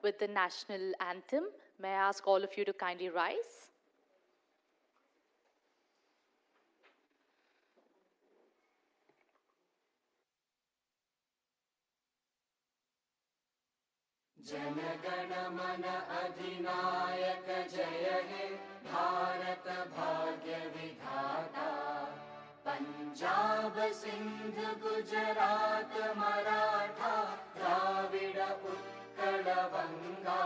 with the national anthem. May I ask all of you to kindly rise? जनगण मन अधिनायक जय हे भारत भाग्य विधाता पंजाब सिंध गुजरात मराठा द्राविड़ उत्कल बंगा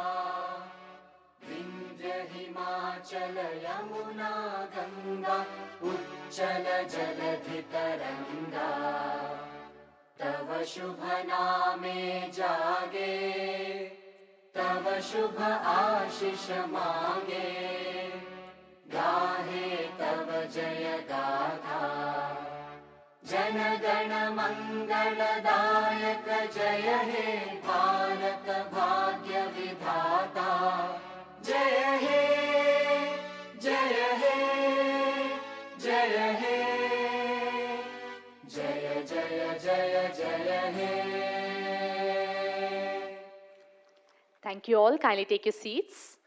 विंध्य हिमाचल यमुना गंगा उच्चल जलधि तरंगा तव शुभ नामे जागे तव शुभ आशीष मांगे गाहे तव जय गाथा जन गण मंगलदायक जय हे भारत भाग्य विधाता जय हे जय हे जय हे जय जय जय जय हे. Thank you all. Kindly take your seats.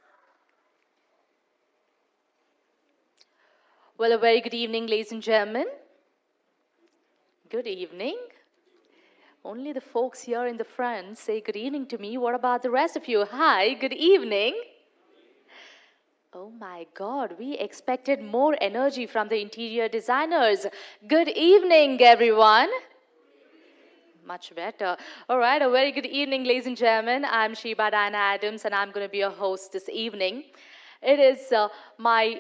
Well, a very good evening, ladies and gentlemen. Good evening. Only the folks here in the front say good evening to me. What about the rest of you? Hi, good evening. Oh my God, we expected more energy from the interior designers. Good evening, everyone. Much better. All right, a very good evening, ladies and gentlemen. I'm Sheba Diana Adams, and I'm going to be your host this evening. It is my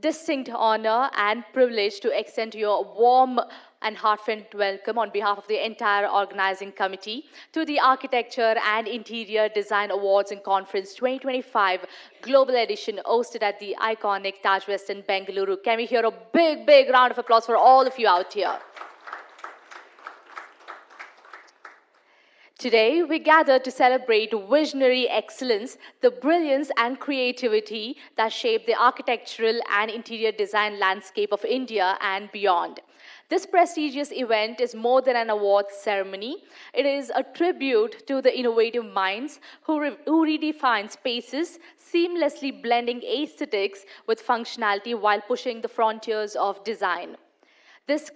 distinct honor and privilege to extend you a warm and heartfelt welcome on behalf of the entire organizing committee to the Architecture and Interior Design Awards and Conference 2025 Global Edition hosted at the iconic Taj West in Bengaluru. Can we hear a big, big round of applause for all of you out here? Today, we gather to celebrate visionary excellence, the brilliance and creativity that shape the architectural and interior design landscape of India and beyond. This prestigious event is more than an awards ceremony. It is a tribute to the innovative minds who redefine spaces, seamlessly blending aesthetics with functionality while pushing the frontiers of design. This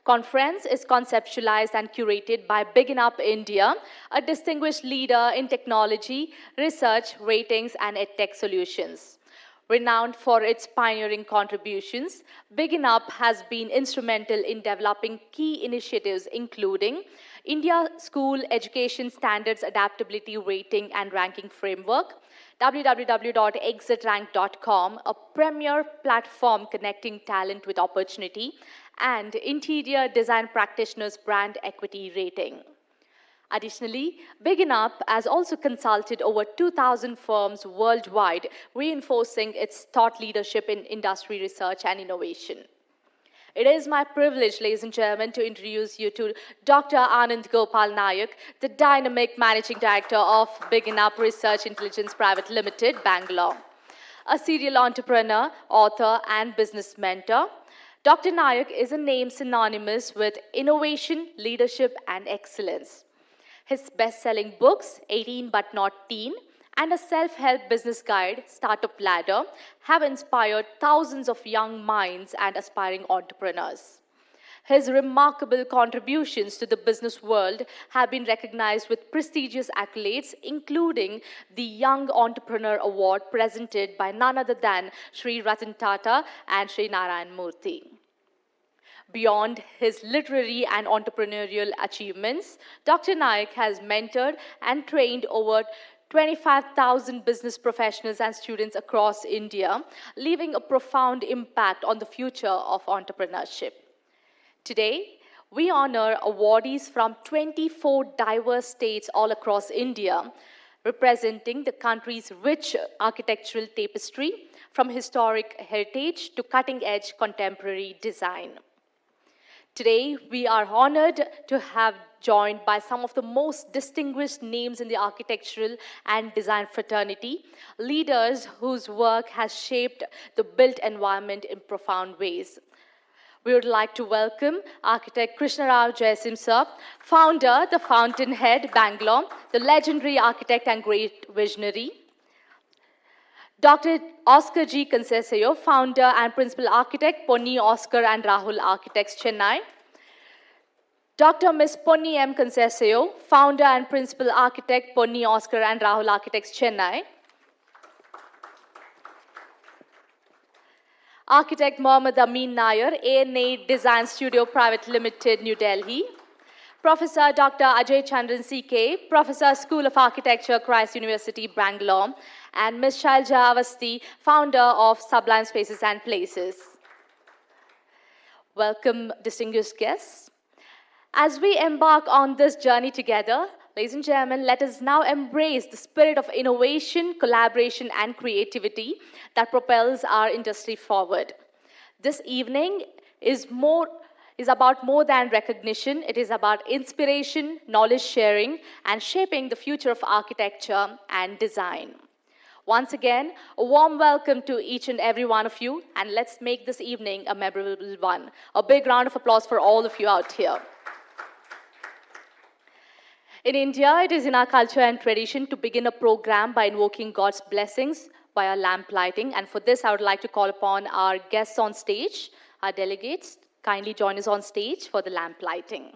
conference is conceptualized and curated by Beginup India, a distinguished leader in technology, research, ratings, and edtech solutions. Renowned for its pioneering contributions, Beginup has been instrumental in developing key initiatives including India School Education Standards Adaptability Rating and Ranking Framework, www.exitrank.com, a premier platform connecting talent with opportunity, and Interior Design Practitioners Brand Equity Rating. Additionally, Beginup has also consulted over 2,000 firms worldwide, reinforcing its thought leadership in industry research and innovation. It is my privilege, ladies and gentlemen, to introduce you to Dr. Anand Gopal Nayak, the dynamic Managing Director of Beginup Research Intelligence Private Limited, Bangalore. A serial entrepreneur, author, and business mentor, Dr. Nayak is a name synonymous with innovation, leadership, and excellence. His best-selling books, 18 But Not Teen, and a self-help business guide, Startup Ladder, have inspired thousands of young minds and aspiring entrepreneurs. His remarkable contributions to the business world have been recognized with prestigious accolades, including the Young Entrepreneur Award presented by none other than Sri Ratan Tata and Sri Narayan Murthy. Beyond his literary and entrepreneurial achievements, Dr. Nayak has mentored and trained over 25,000 business professionals and students across India, leaving a profound impact on the future of entrepreneurship. Today, we honor awardees from 24 diverse states all across India, representing the country's rich architectural tapestry, from historic heritage to cutting-edge contemporary design. Today, we are honored to have joined by some of the most distinguished names in the architectural and design fraternity, leaders whose work has shaped the built environment in profound ways. We would like to welcome architect Krishnarao Jaisim sir, founder, the Fountainhead, Bangalore, the legendary architect and great visionary. Dr. Oscar G. Concesio, founder and principal architect, Ponni Oscar and Rahul Architects, Chennai. Dr. Ms. Ponni M. Concesio, founder and principal architect, Ponni Oscar and Rahul Architects, Chennai. Architect Mohammad Amin Nair, ANA Design Studio Private Limited, New Delhi. Professor Dr. Ajay Chandran C.K., Professor, School of Architecture, Christ University, Bangalore. And Ms. Shailja Avasti, founder of Sublime Spaces and Places. Welcome, distinguished guests. As we embark on this journey together, ladies and gentlemen, let us now embrace the spirit of innovation, collaboration, and creativity that propels our industry forward. This evening is about more than recognition. It is about inspiration, knowledge sharing, and shaping the future of architecture and design. Once again, a warm welcome to each and every one of you, and let's make this evening a memorable one. A big round of applause for all of you out here. In India, it is in our culture and tradition to begin a program by invoking God's blessings via lamp lighting. And for this, I would like to call upon our guests on stage, our delegates. Kindly join us on stage for the lamp lighting.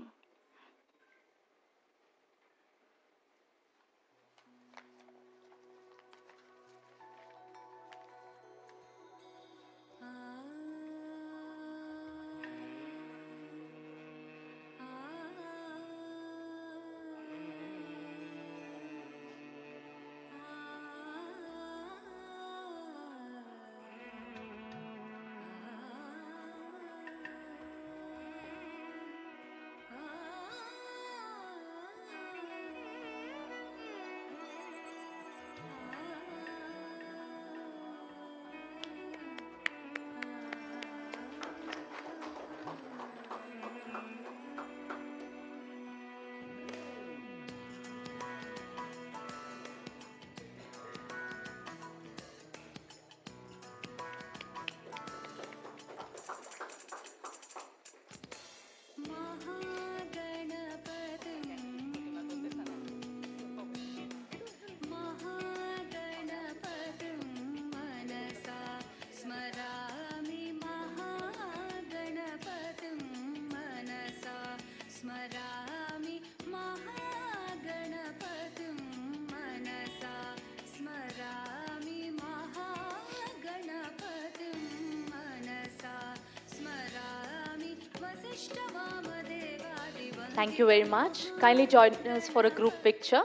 Thank you very much. Kindly join us for a group picture.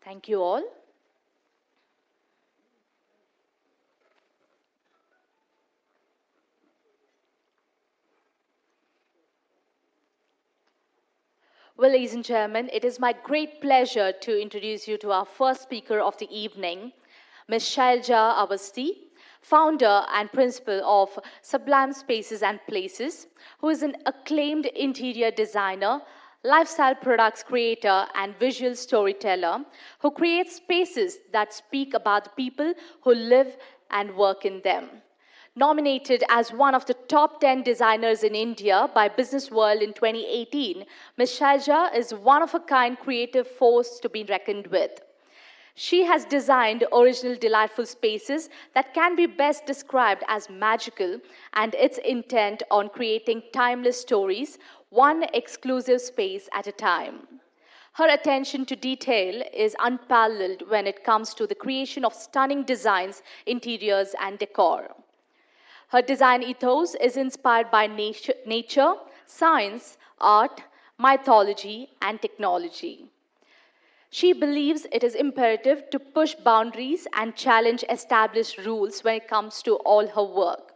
Thank you all. Well, ladies and gentlemen, it is my great pleasure to introduce you to our first speaker of the evening, Ms. Shailja Avasti, founder and principal of Sublime Spaces and Places, who is an acclaimed interior designer, lifestyle products creator, and visual storyteller who creates spaces that speak about the people who live and work in them. Nominated as one of the top 10 designers in India by Business World in 2018, Ms. Shailja is one-of-a-kind creative force to be reckoned with. She has designed original, delightful spaces that can be best described as magical, and its intent on creating timeless stories, one exclusive space at a time. Her attention to detail is unparalleled when it comes to the creation of stunning designs, interiors, and decor. Her design ethos is inspired by nature, science, art, mythology, and technology. She believes it is imperative to push boundaries and challenge established rules when it comes to all her work.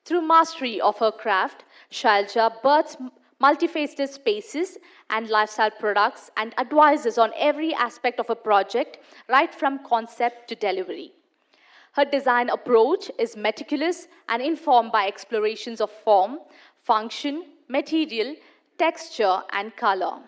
Through mastery of her craft, Shailja births multifaceted spaces and lifestyle products, and advises on every aspect of a project, right from concept to delivery. Her design approach is meticulous and informed by explorations of form, function, material, texture, and color.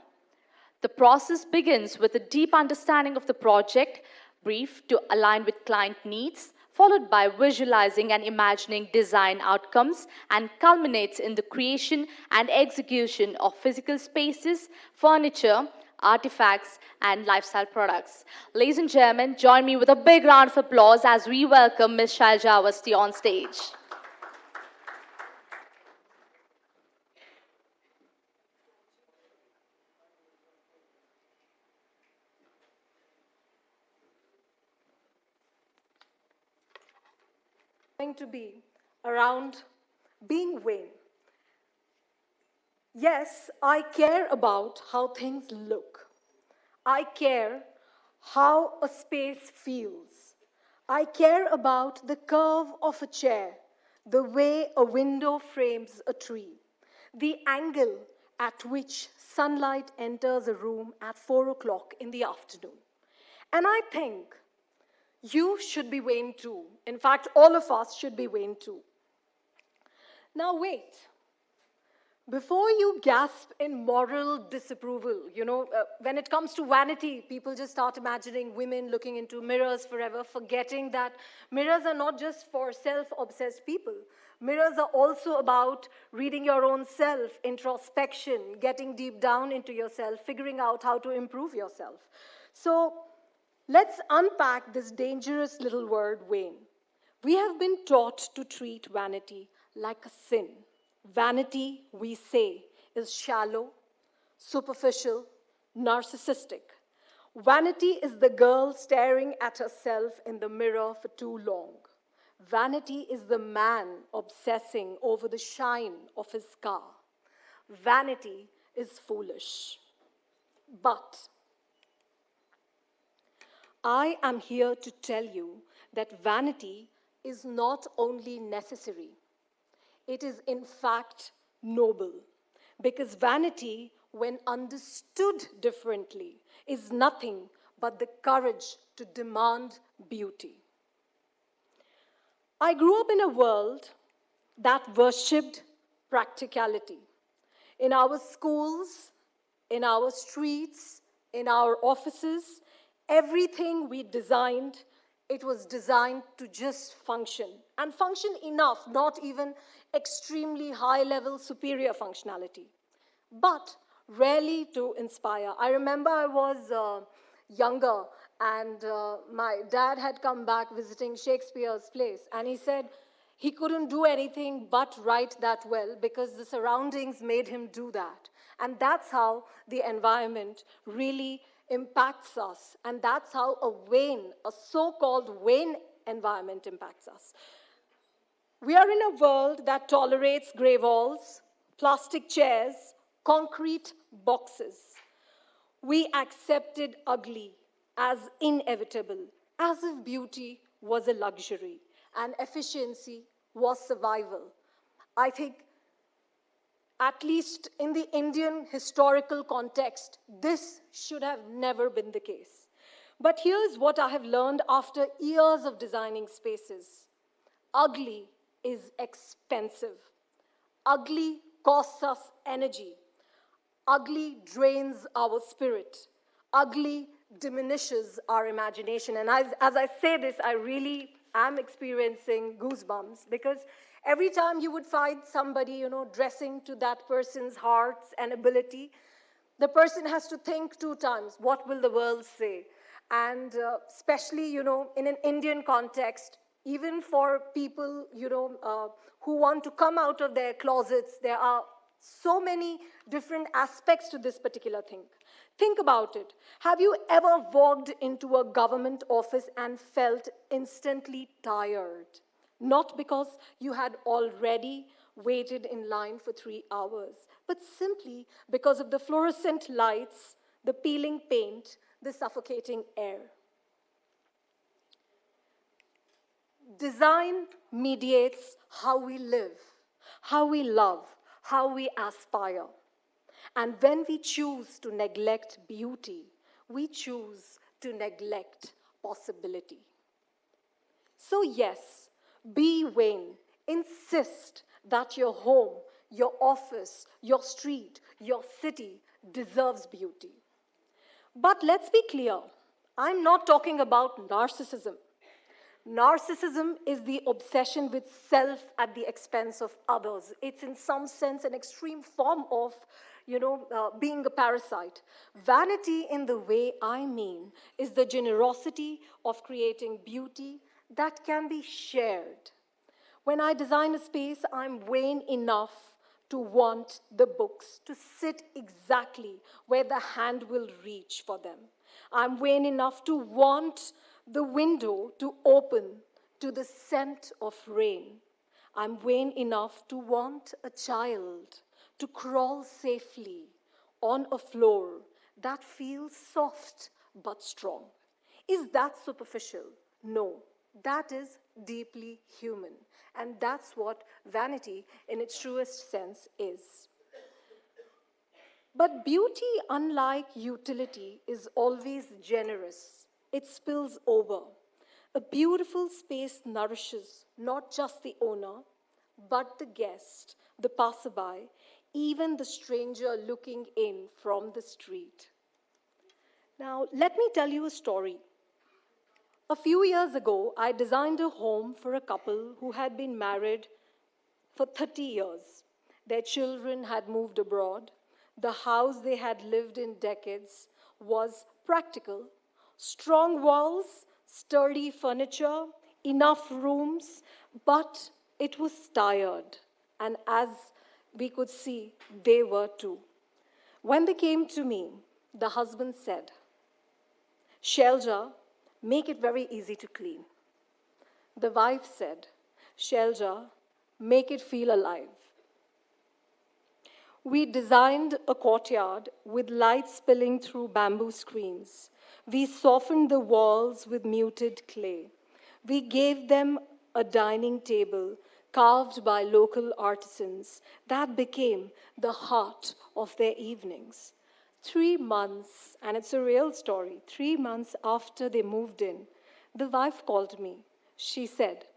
The process begins with a deep understanding of the project brief to align with client needs, followed by visualizing and imagining design outcomes, and culminates in the creation and execution of physical spaces, furniture, artifacts, and lifestyle products. Ladies and gentlemen, join me with a big round of applause as we welcome Ms. Shailja Awasthi on stage. Going to be around being vain. Yes, I care about how things look. I care how a space feels. I care about the curve of a chair, the way a window frames a tree, the angle at which sunlight enters a room at 4 o'clock in the afternoon. And I think you should be vain too. In fact, all of us should be vain too. Now wait. Before you gasp in moral disapproval, when it comes to vanity, people just start imagining women looking into mirrors forever, forgetting that mirrors are not just for self-obsessed people. Mirrors are also about reading your own self, introspection, getting deep down into yourself, figuring out how to improve yourself. So let's unpack this dangerous little word, vain. We have been taught to treat vanity like a sin. Vanity, we say, is shallow, superficial, narcissistic. Vanity is the girl staring at herself in the mirror for too long. Vanity is the man obsessing over the shine of his car. Vanity is foolish. But I am here to tell you that vanity is not only necessary, it is in fact noble. Because vanity, when understood differently, is nothing but the courage to demand beauty. I grew up in a world that worshipped practicality. In our schools, in our streets, in our offices, everything we designed, it was designed to just function. And function enough, not even extremely high-level superior functionality, but rarely to inspire. I remember I was younger, and my dad had come back visiting Shakespeare's place, and he said he couldn't do anything but write that well because the surroundings made him do that. And that's how the environment really impacts us, and that's how a so-called vain environment impacts us. We are in a world that tolerates gray walls, plastic chairs, concrete boxes. We accepted ugly as inevitable, as if beauty was a luxury and efficiency was survival. I think, at least in the Indian historical context, this should have never been the case. But here's what I have learned after years of designing spaces. Ugly is expensive. Ugly costs us energy. Ugly drains our spirit. Ugly diminishes our imagination. And as I say this, I really am experiencing goosebumps, because every time you would find somebody, dressing to that person's hearts and ability, the person has to think 2 times, what will the world say? And especially, in an Indian context, even for people, who want to come out of their closets, there are so many different aspects to this particular thing. Think about it. Have you ever walked into a government office and felt instantly tired? Not because you had already waited in line for 3 hours, but simply because of the fluorescent lights, the peeling paint, the suffocating air. Design mediates how we live, how we love, how we aspire. And when we choose to neglect beauty, we choose to neglect possibility. So yes, be vain. Insist that your home, your office, your street, your city deserves beauty. But let's be clear, I'm not talking about narcissism. Narcissism is the obsession with self at the expense of others. It's in some sense an extreme form of, being a parasite. Vanity, in the way I mean, is the generosity of creating beauty that can be shared. When I design a space, I'm vain enough to want the books to sit exactly where the hand will reach for them. I'm vain enough to want the window to open to the scent of rain. I'm vain enough to want a child to crawl safely on a floor that feels soft but strong. Is that superficial? No, that is deeply human. And that's what vanity in its truest sense is. But beauty, unlike utility, is always generous. It spills over. A beautiful space nourishes not just the owner, but the guest, the passerby, even the stranger looking in from the street. Now, let me tell you a story. A few years ago, I designed a home for a couple who had been married for 30 years. Their children had moved abroad. The house they had lived in decades was practical. Strong walls, sturdy furniture, enough rooms, but it was tired. And as we could see, they were too. When they came to me, the husband said, "Shelja, make it very easy to clean." The wife said, "Shelja, make it feel alive." We designed a courtyard with light spilling through bamboo screens. We softened the walls with muted clay. We gave them a dining table carved by local artisans that became the heart of their evenings. 3 months, and it's a real story, 3 months after they moved in, the wife called me. She said,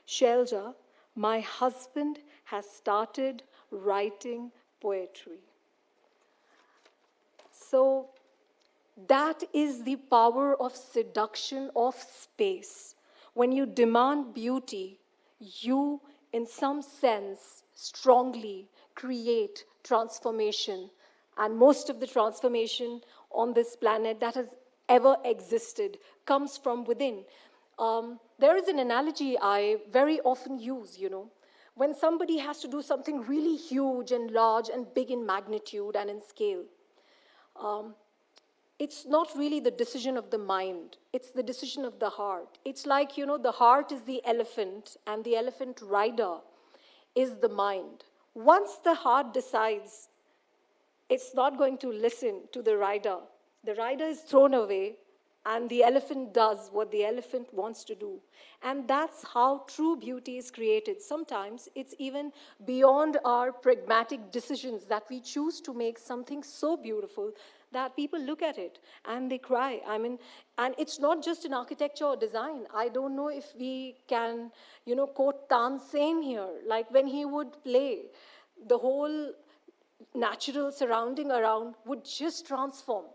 "Shelja, my husband has started writing poetry." So that is the power of seduction of space. When you demand beauty, you, in some sense, strongly create transformation. And most of the transformation on this planet that has ever existed comes from within. There is an analogy I very often use, when somebody has to do something really huge and large and big in magnitude and in scale. It's not really the decision of the mind, it's the decision of the heart. It's like, the heart is the elephant and the elephant rider is the mind. Once the heart decides it's not going to listen to the rider is thrown away and the elephant does what the elephant wants to do. And that's how true beauty is created. Sometimes it's even beyond our pragmatic decisions that we choose to make something so beautiful that people look at it and they cry. And it's not just in architecture or design. I don't know if we can, quote Tansen here, like when he would play, the whole natural surrounding around would just transform.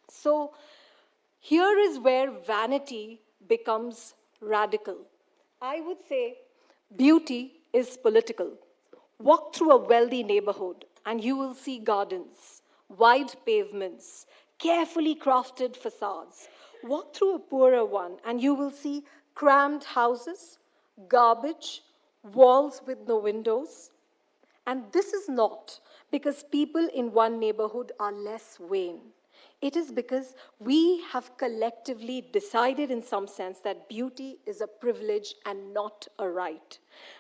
So here is where vanity becomes radical. I would say beauty is political. Walk through a wealthy neighborhood and you will see gardens, wide pavements, carefully crafted facades. Walk through a poorer one and you will see crammed houses, garbage, walls with no windows. And this is not because people in one neighborhood are less vain. It is because we have collectively decided in some sense that beauty is a privilege and not a right.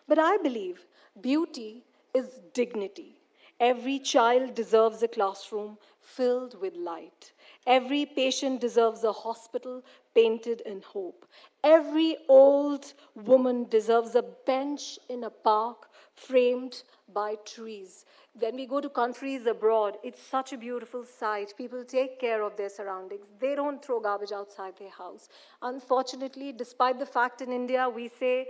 But I believe beauty is dignity. Every child deserves a classroom filled with light. Every patient deserves a hospital painted in hope. Every old woman deserves a bench in a park framed by trees. When we go to countries abroad, it's such a beautiful sight. People take care of their surroundings. They don't throw garbage outside their house. Unfortunately, despite the fact in India we say,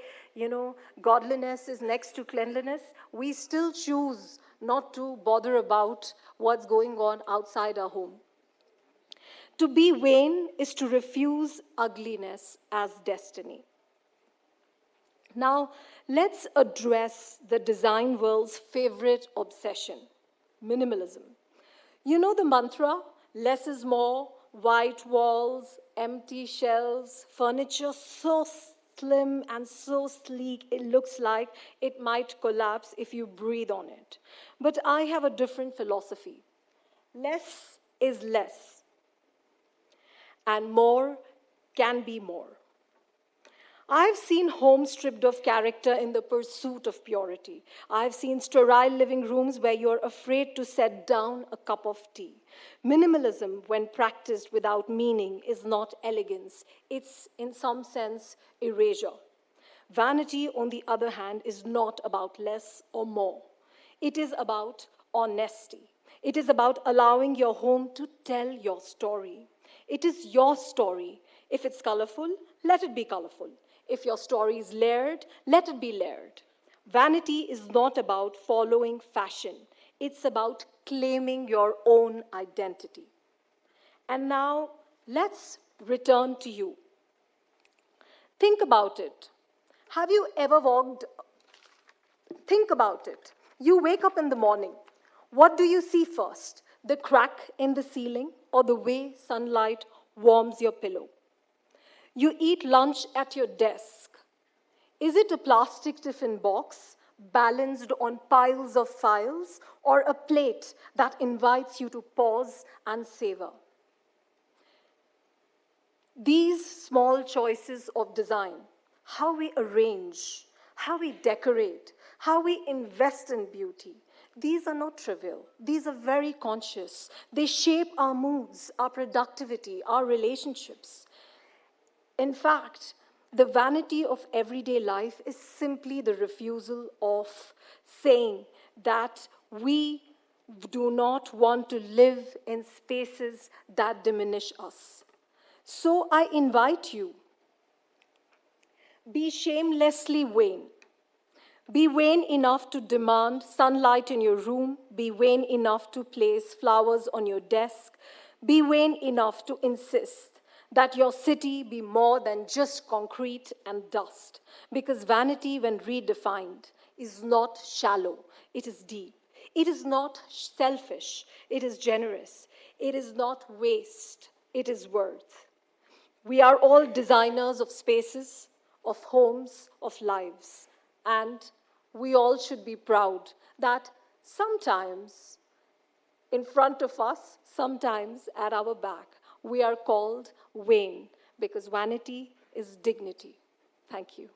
godliness is next to cleanliness, we still choose not to bother about what's going on outside our home. To be vain is to refuse ugliness as destiny. Now, let's address the design world's favorite obsession, minimalism. You know the mantra, less is more, white walls, empty shelves, furniture so slim and so sleek it looks like it might collapse if you breathe on it. But I have a different philosophy. Less is less, and more can be more. I've seen homes stripped of character in the pursuit of purity. I've seen sterile living rooms where you're afraid to set down a cup of tea. Minimalism, when practiced without meaning, is not elegance. It's, in some sense, erasure. Vanity, on the other hand, is not about less or more. It is about honesty. It is about allowing your home to tell your story. It is your story. If it's colorful, let it be colorful. If your story is layered, let it be layered. Vanity is not about following fashion. It's about claiming your own identity. And now, let's return to you. Think about it. Have you ever Think about it. You wake up in the morning. What do you see first? The crack in the ceiling or the way sunlight warms your pillow? You eat lunch at your desk. Is it a plastic tiffin box balanced on piles of files, or a plate that invites you to pause and savor? These small choices of design, how we arrange, how we decorate, how we invest in beauty, these are not trivial. These are very conscious. They shape our moods, our productivity, our relationships. In fact, the vanity of everyday life is simply the refusal of saying that we do not want to live in spaces that diminish us. So I invite you, be shamelessly vain. Be vain enough to demand sunlight in your room. Be vain enough to place flowers on your desk. Be vain enough to insist that your city be more than just concrete and dust. Because vanity, when redefined, is not shallow, it is deep. It is not selfish, it is generous. It is not waste, it is worth. We are all designers of spaces, of homes, of lives. And we all should be proud that sometimes in front of us, sometimes at our back, we are called vain, because vanity is dignity. Thank you.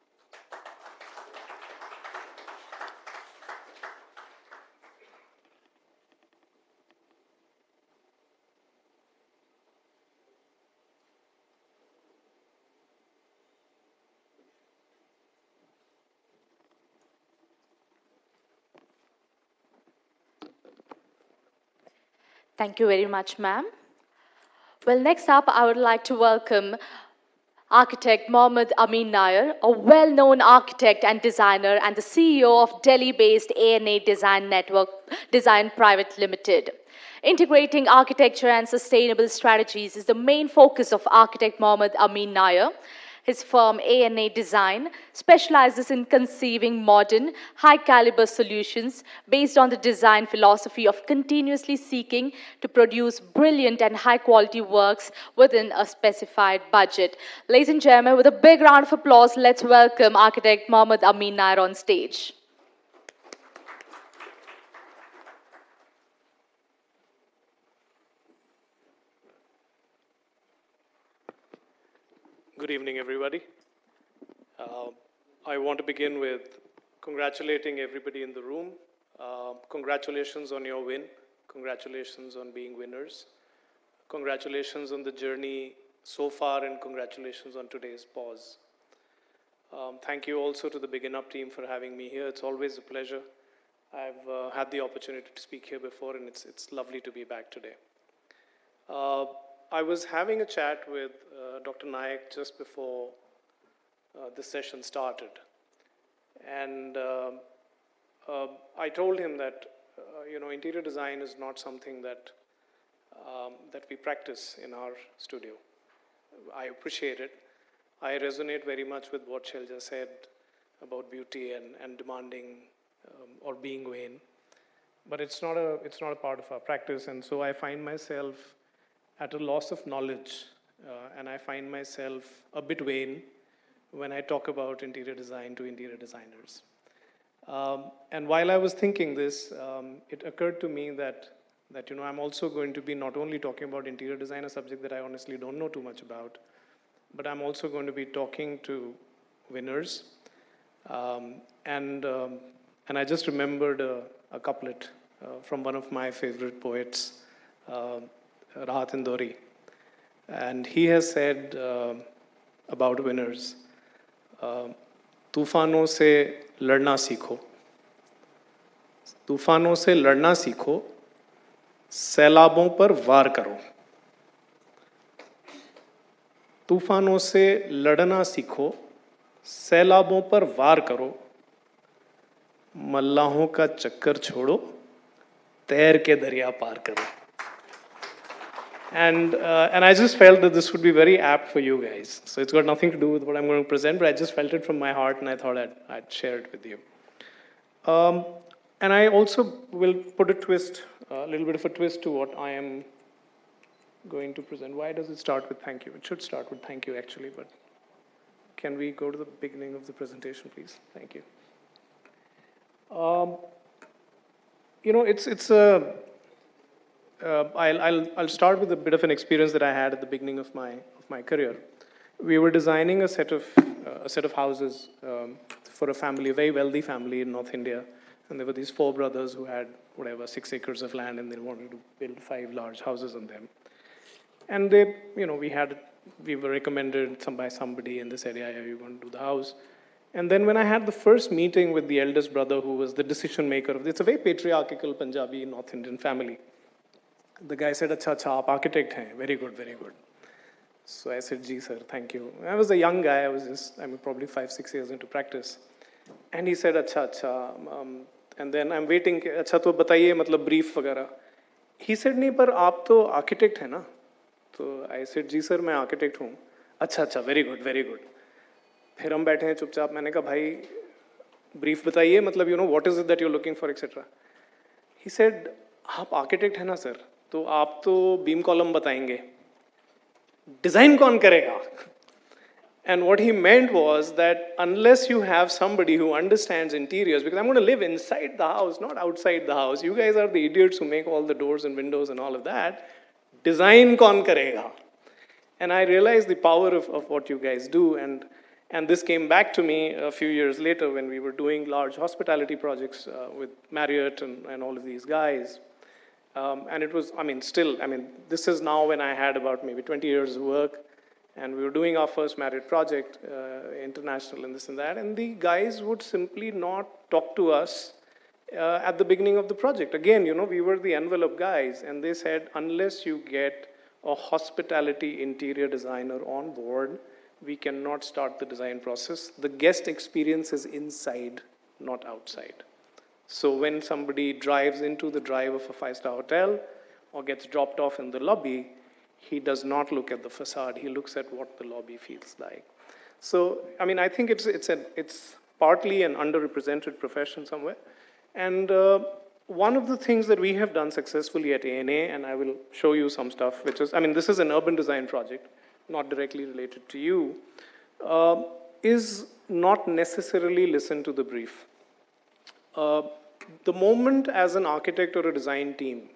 Thank you very much, ma'am. Well, next up, I would like to welcome architect Mohammad Amin Nair, a well-known architect and designer and the CEO of Delhi-based ANA Design Network Design Private Limited. Integrating architecture and sustainable strategies is the main focus of architect Mohammad Amin Nair. His firm, ANA Design, specializes in conceiving modern, high-caliber solutions based on the design philosophy of continuously seeking to produce brilliant and high-quality works within a specified budget. Ladies and gentlemen, with a big round of applause, let's welcome architect Mohammad Amin Nair on stage. Good evening, everybody. I want to begin with congratulating everybody in the room. Congratulations on your win. Congratulations on being winners. Congratulations on the journey so far and congratulations on today's pause. Thank you also to the Beginup team for having me here. It's always a pleasure. I've had the opportunity to speak here before, and it's lovely to be back today. I was having a chat with Dr. Nayak just before this session started. And I told him that, interior design is not something that we practice in our studio. I appreciate it. I resonate very much with what Shelja said about beauty and demanding or being vain. But it's not a part of our practice, and so I find myself at a loss of knowledge, and I find myself a bit vain when I talk about interior design to interior designers. And while I was thinking this, it occurred to me that I'm also going to be not only talking about interior design, a subject that I honestly don't know too much about, but I'm also going to be talking to winners. And I just remembered a couplet from one of my favorite poets, Rahat Indori. And he has said about winners, तूफानों से लड़ना सीखो, तूफानों से लड़ना सीखो, सैलाबों पर वार करो, तूफानों से लड़ना सीखो, सैलाबों पर वार करो, मल्लाहों का चक्कर छोड़ो, तैर के दरिया पार करो. And I just felt that this would be very apt for you guys. So it's got nothing to do with what I'm going to present, but I just felt it from my heart, and I thought I'd share it with you. And I also will put a little bit of a twist to what I am going to present. Why does it start with thank you? It should start with thank you, actually, but can we go to the beginning of the presentation, please? Thank you. I'll start with a bit of an experience that I had at the beginning of my career. We were designing a set of houses for a family, a very wealthy family in North India, and there were these 4 brothers who had 6 acres of land, and they wanted to build 5 large houses on them. And we were recommended by somebody in this area, you're going to do the house. And then when I had the first meeting with the eldest brother, who was the decision maker of this, it's a very patriarchal Punjabi North Indian family. The guy said, "Acha, aap architect hain. Very good, very good." So I said, "Ji, sir, thank you." I was a young guy. I'm probably 5-6 years into practice. And he said, "Acha." And then I'm waiting, "Acha, to bataiye, matlab brief वगैरह." He said, "नहीं, पर आप तो architect है ना?" So I said, "ji sir, मैं architect हूँ." "अच्छा, very good, very good." फिर हम बैठे हैं चुपचाप. मैंने कहा, "भाई, brief बताइए, मतलब what is it that you're looking for, etc." He said, "आप architect है ना sir? तो आप तो बीम कॉलम बताएंगे, डिजाइन कौन करेगा?" And what he meant was that unless you have somebody who understands interiors, because I'm going to live inside the house, not outside the house. You guys are the idiots who make all the doors and windows and all of that. Design kaun karega? And I realized the power of what you guys do. And this came back to me a few years later when we were doing large hospitality projects with Marriott and all of these guys. And it was, this is now when I had about maybe 20 years of work. And we were doing our first Marriott project, international and this and that. And the guys would simply not talk to us at the beginning of the project. Again, we were the envelope guys. And they said, unless you get a hospitality interior designer on board, we cannot start the design process. The guest experience is inside, not outside. So when somebody drives into the drive of a 5-star hotel or gets dropped off in the lobby, he does not look at the facade. He looks at what the lobby feels like. So, I think it's partly an underrepresented profession somewhere. And one of the things that we have done successfully at ANA, and I will show you some stuff, which is, this is an urban design project, not directly related to you, is not necessarily listen to the brief. The moment as an architect or a design team,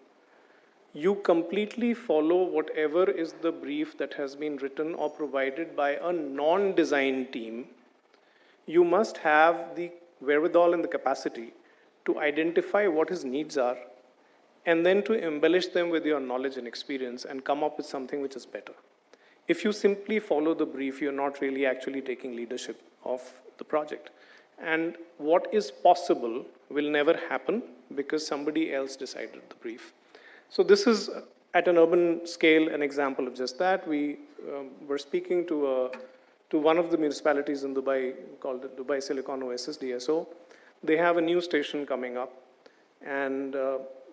you completely follow whatever is the brief that has been written or provided by a non-design team, you must have the wherewithal and the capacity to identify what his needs are and then to embellish them with your knowledge and experience and come up with something which is better. If you simply follow the brief, you're not really actually taking leadership of the project. And what is possible will never happen because somebody else decided the brief. So this is, at an urban scale, an example of just that. We were speaking to one of the municipalities in Dubai called the Dubai Silicon Oasis, DSO. They have a new station coming up, and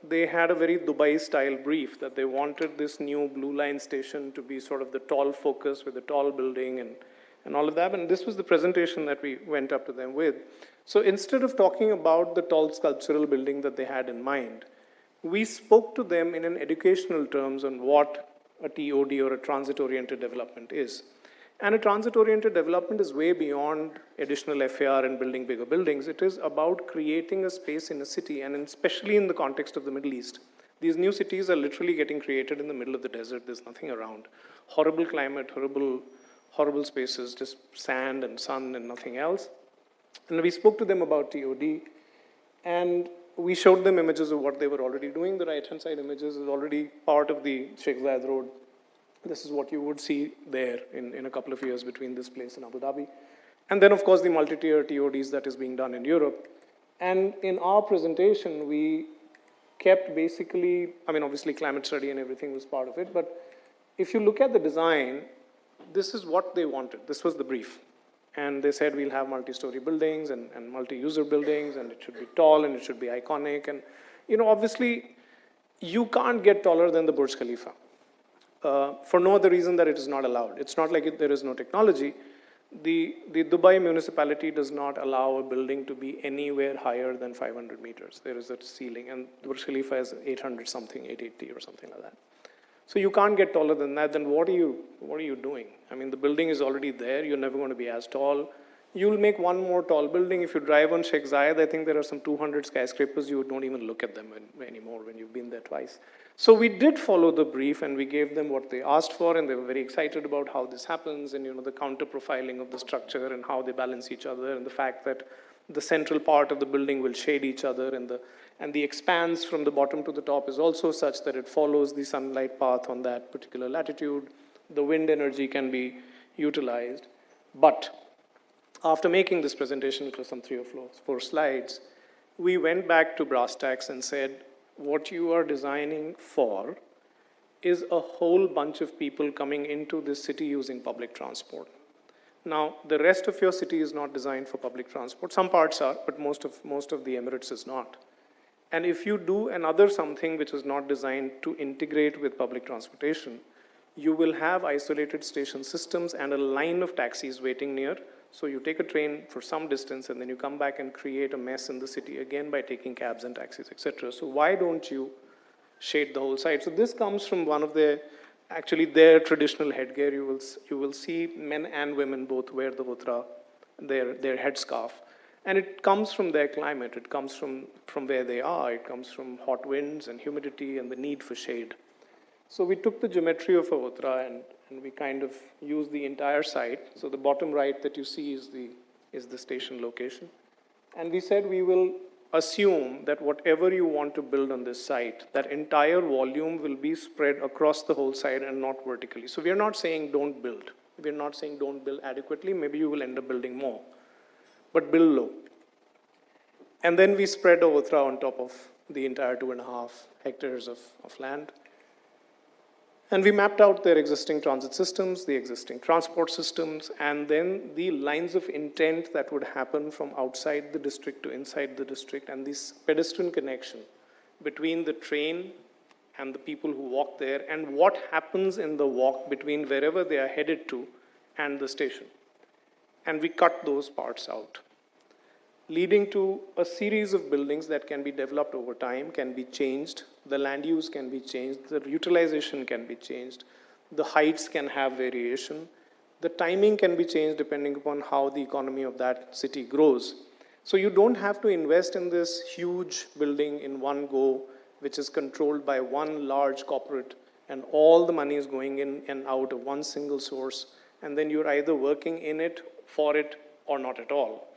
they had a very Dubai-style brief that they wanted this new blue line station to be sort of the tall focus with a tall building and all of that. And this was the presentation that we went up to them with. So instead of talking about the tall sculptural building that they had in mind, we spoke to them in an educational terms on what a TOD or a transit-oriented development is. And a transit-oriented development is way beyond additional FAR and building bigger buildings. It is about creating a space in a city, and especially in the context of the Middle East. These new cities are literally getting created in the middle of the desert. There's nothing around. Horrible climate, horrible spaces, just sand and sun and nothing else. And we spoke to them about TOD, and we showed them images of what they were already doing. The right-hand side images is already part of the Sheikh Zayed Road. This is what you would see there in a couple of years between this place and Abu Dhabi. And then, of course, the multi-tier TODs that is being done in Europe. And in our presentation, we kept basically, I mean, obviously climate study and everything was part of it, but if you look at the design, this is what they wanted. This was the brief. And they said we'll have multi-story buildings and multi-user buildings, and it should be tall and it should be iconic. And, obviously, you can't get taller than the Burj Khalifa. For no other reason that it is not allowed. It's not like there is no technology. The Dubai municipality does not allow a building to be anywhere higher than 500 meters. There is a ceiling, and Burj Khalifa is 800 something, 880 or something like that. So you can't get taller than that. Then what are you doing? I mean, the building is already there. You're never going to be as tall. You'll make one more tall building. If you drive on Sheikh Zayed, I think there are some 200 skyscrapers. You don't even look at them anymore when you've been there twice. So we did follow the brief, and we gave them what they asked for, and they were very excited about how this happens, and the counter profiling of the structure and how they balance each other, and the fact that the central part of the building will shade each other, and the expanse from the bottom to the top is also such that it follows the sunlight path on that particular latitude. The wind energy can be utilized. But after making this presentation, which was some 3 or 4 slides, we went back to brass tacks and said, what you are designing for is a whole bunch of people coming into this city using public transport. Now, the rest of your city is not designed for public transport. Some parts are, but most of the Emirates is not. And if you do another something which is not designed to integrate with public transportation, you will have isolated station systems and a line of taxis waiting near. So you take a train for some distance, and then you come back and create a mess in the city again by taking cabs and taxis, etc. So why don't you shade the whole site? So this comes from one of their traditional headgear. You will see men and women both wear the utra, their headscarf. And it comes from their climate. It comes from where they are. It comes from hot winds and humidity and the need for shade. So we took the geometry of a utra and we kind of used the entire site. So the bottom right that you see is the station location. And we said we will assume that whatever you want to build on this site, that entire volume will be spread across the whole site and not vertically. So we are not saying don't build. We are not saying don't build adequately. Maybe you will end up building more. But build low. And then we spread a utra on top of the entire 2.5 hectares of land. And we mapped out their existing transit systems, the existing transport systems, and then the lines of intent that would happen from outside the district to inside the district, and this pedestrian connection between the train and the people who walk there, and what happens in the walk between wherever they are headed to and the station. And we cut those parts out, leading to a series of buildings that can be developed over time, can be changed, the land use can be changed, the utilization can be changed, the heights can have variation, the timing can be changed depending upon how the economy of that city grows. So you don't have to invest in this huge building in one go, which is controlled by one large corporate, and all the money is going in and out of one single source, and then you're either working in it, for it, or not at all.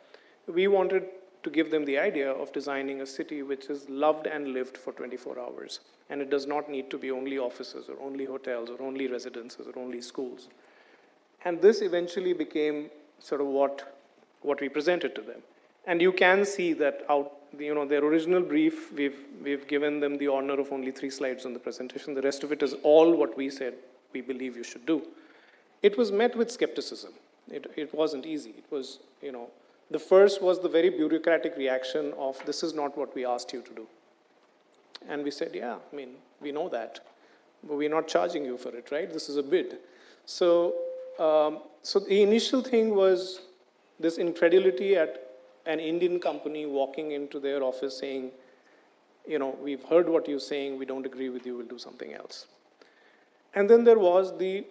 We wanted to give them the idea of designing a city which is loved and lived for 24 hours. And it does not need to be only offices or only hotels or only residences or only schools. And this eventually became sort of what we presented to them. And you can see that their original brief, we've given them the honor of only 3 slides on the presentation. The rest of it is all what we said we believe you should do. It was met with skepticism. It wasn't easy. It was, the first was the very bureaucratic reaction of, this is not what we asked you to do. And we said, yeah, we know that, but we're not charging you for it, right? This is a bid. So the initial thing was this incredulity at an Indian company walking into their office saying, we've heard what you're saying, we don't agree with you, we'll do something else. And then there was the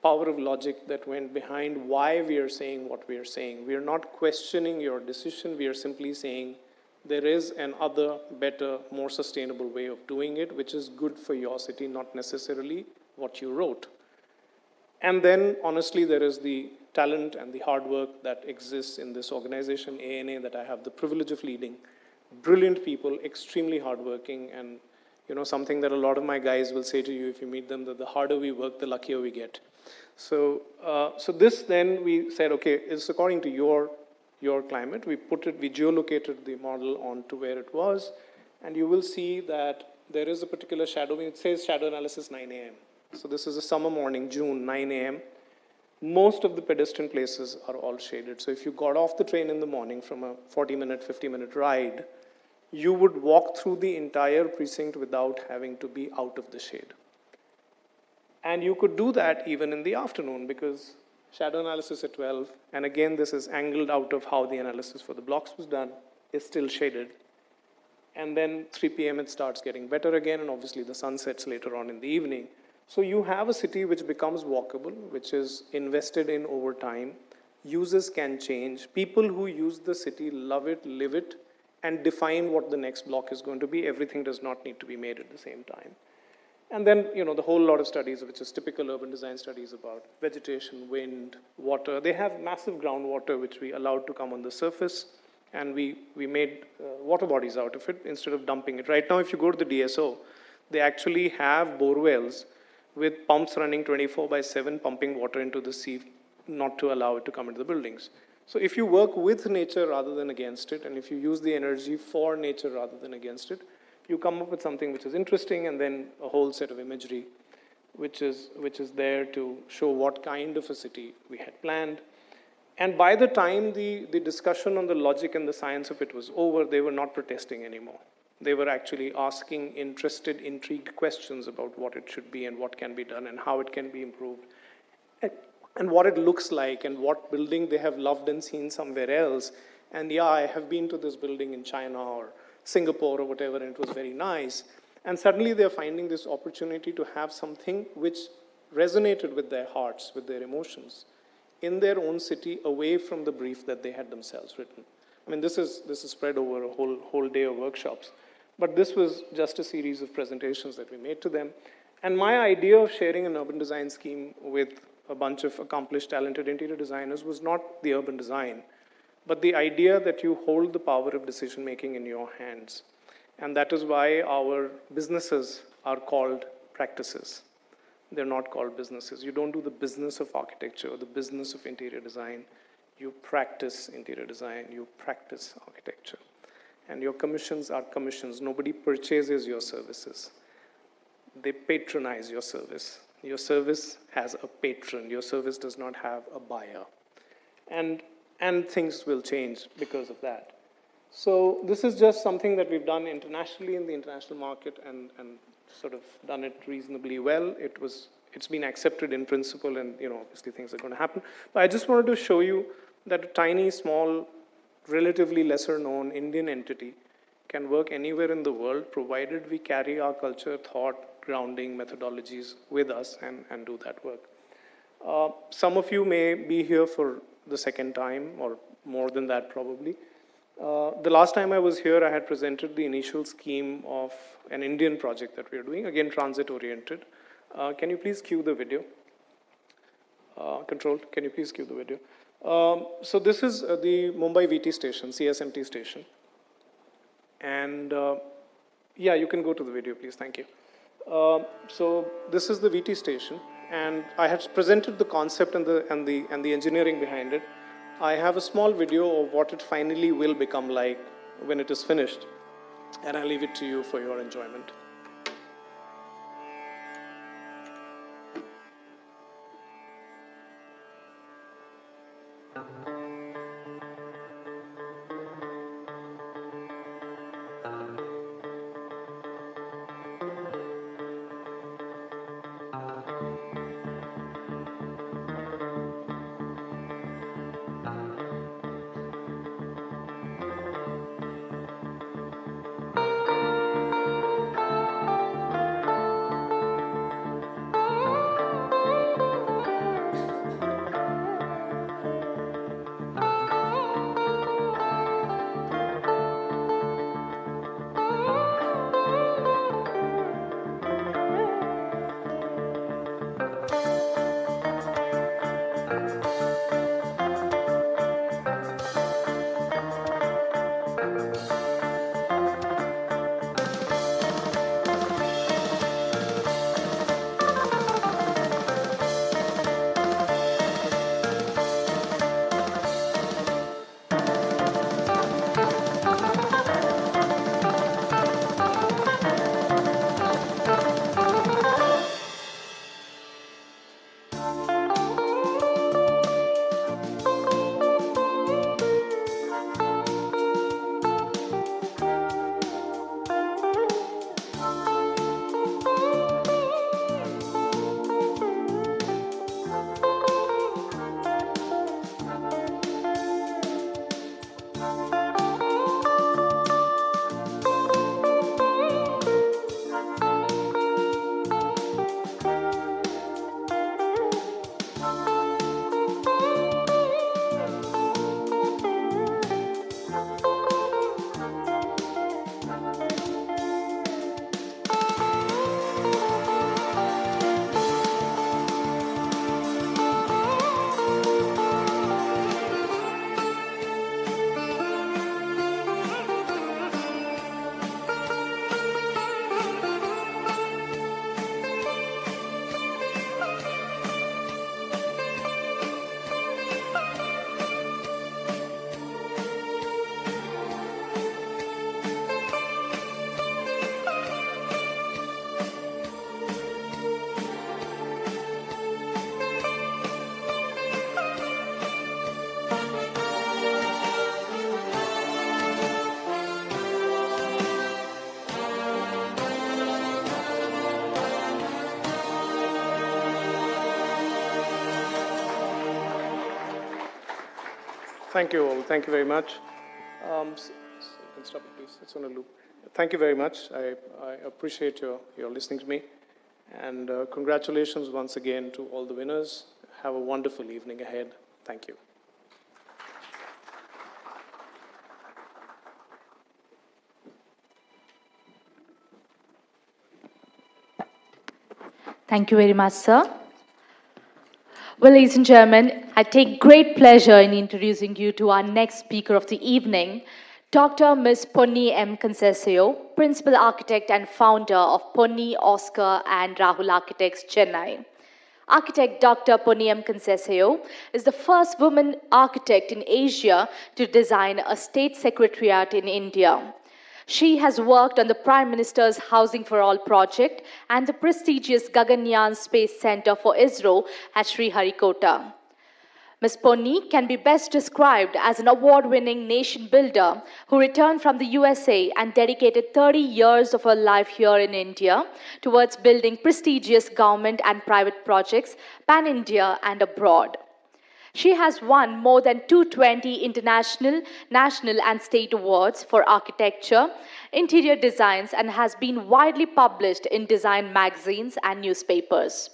power of logic that went behind why we are saying what we are saying. We are not questioning your decision, we are simply saying there is an other, better, more sustainable way of doing it, which is good for your city, not necessarily what you wrote. And then, honestly, there is the talent and the hard work that exists in this organization, ANA, that I have the privilege of leading. Brilliant people, extremely hardworking, and something that a lot of my guys will say to you if you meet them, that the harder we work, the luckier we get. So this then we said, okay, it's according to your climate. We geolocated the model onto where it was, and you will see that there is a particular shadowing. It says shadow analysis 9 a.m. So this is a summer morning, June, 9 a.m. Most of the pedestrian places are all shaded. So if you got off the train in the morning from a 40-minute, 50-minute ride, you would walk through the entire precinct without having to be out of the shade. And you could do that even in the afternoon because shadow analysis at 12, and again this is angled out of how the analysis for the blocks was done, is still shaded. And then 3 p.m. it starts getting better again, and obviously the sun sets later on in the evening. So you have a city which becomes walkable, which is invested in over time. Users can change. People who use the city love it, live it, and define what the next block is going to be. Everything does not need to be made at the same time. And then, the whole lot of studies, which is typical urban design studies about vegetation, wind, water. They have massive groundwater, which we allowed to come on the surface, and we made water bodies out of it instead of dumping it. Right now, if you go to the DSO, they actually have bore wells with pumps running 24/7, pumping water into the sea, not to allow it to come into the buildings. So if you work with nature rather than against it, and if you use the energy for nature rather than against it, you come up with something which is interesting, and then a whole set of imagery which is there to show what kind of a city we had planned. And by the time the discussion on the logic and the science of it was over, they were not protesting anymore. They were actually asking interested, intrigued questions about what it should be and what can be done and how it can be improved and what it looks like and what building they have loved and seen somewhere else. And yeah, I have been to this building in China or Singapore or whatever, and it was very nice. And suddenly they're finding this opportunity to have something which resonated with their hearts, with their emotions, in their own city, away from the brief that they had themselves written. This is spread over a whole day of workshops. But this was just a series of presentations that we made to them. And my idea of sharing an urban design scheme with a bunch of accomplished, talented interior designers was not the urban design, but the idea that you hold the power of decision-making in your hands. And that is why our businesses are called practices. They're not called businesses. You don't do the business of architecture or the business of interior design. You practice interior design, you practice architecture. And your commissions are commissions. Nobody purchases your services. They patronize your service. Your service has a patron. Your service does not have a buyer. And things will change because of that. So this is just something that we've done internationally in the international market and sort of done it reasonably well. It's been accepted in principle, and obviously things are going to happen. But I just wanted to show you that a tiny, small, relatively lesser known Indian entity can work anywhere in the world, provided we carry our culture, thought, grounding, methodologies with us and do that work. Some of you may be here for the second time, or more than that probably. The last time I was here, I had presented the initial scheme of an Indian project that we are doing, again transit-oriented. Can you please cue the video? Control, can you please cue the video? So this is the Mumbai VT station, CSMT station. And yeah, you can go to the video, please. Thank you. So this is the VT station, and I had presented the concept and the engineering behind it. I have a small video of what it finally will become like when it is finished, and I'll leave it to you for your enjoyment. Thank you all. Thank you very much. You can stop it, please. It's on a loop. Thank you very much. I appreciate your listening to me. And congratulations once again to all the winners. Have a wonderful evening ahead. Thank you. Thank you very much, sir. Well, ladies and gentlemen, I take great pleasure in introducing you to our next speaker of the evening, Dr. Ms. Ponni M. Concesio, Principal Architect and Founder of Ponni, Oscar and Rahul Architects, Chennai. Architect Dr. Ponni M. Concesio is the first woman architect in Asia to design a state secretariat in India. She has worked on the Prime Minister's Housing for All project and the prestigious Gaganyaan Space Center for ISRO at Sriharikota. Ms. Ponni can be best described as an award-winning nation builder who returned from the USA and dedicated 30 years of her life here in India towards building prestigious government and private projects pan-India and abroad. She has won more than 220 international, national and state awards for architecture, interior designs and has been widely published in design magazines and newspapers.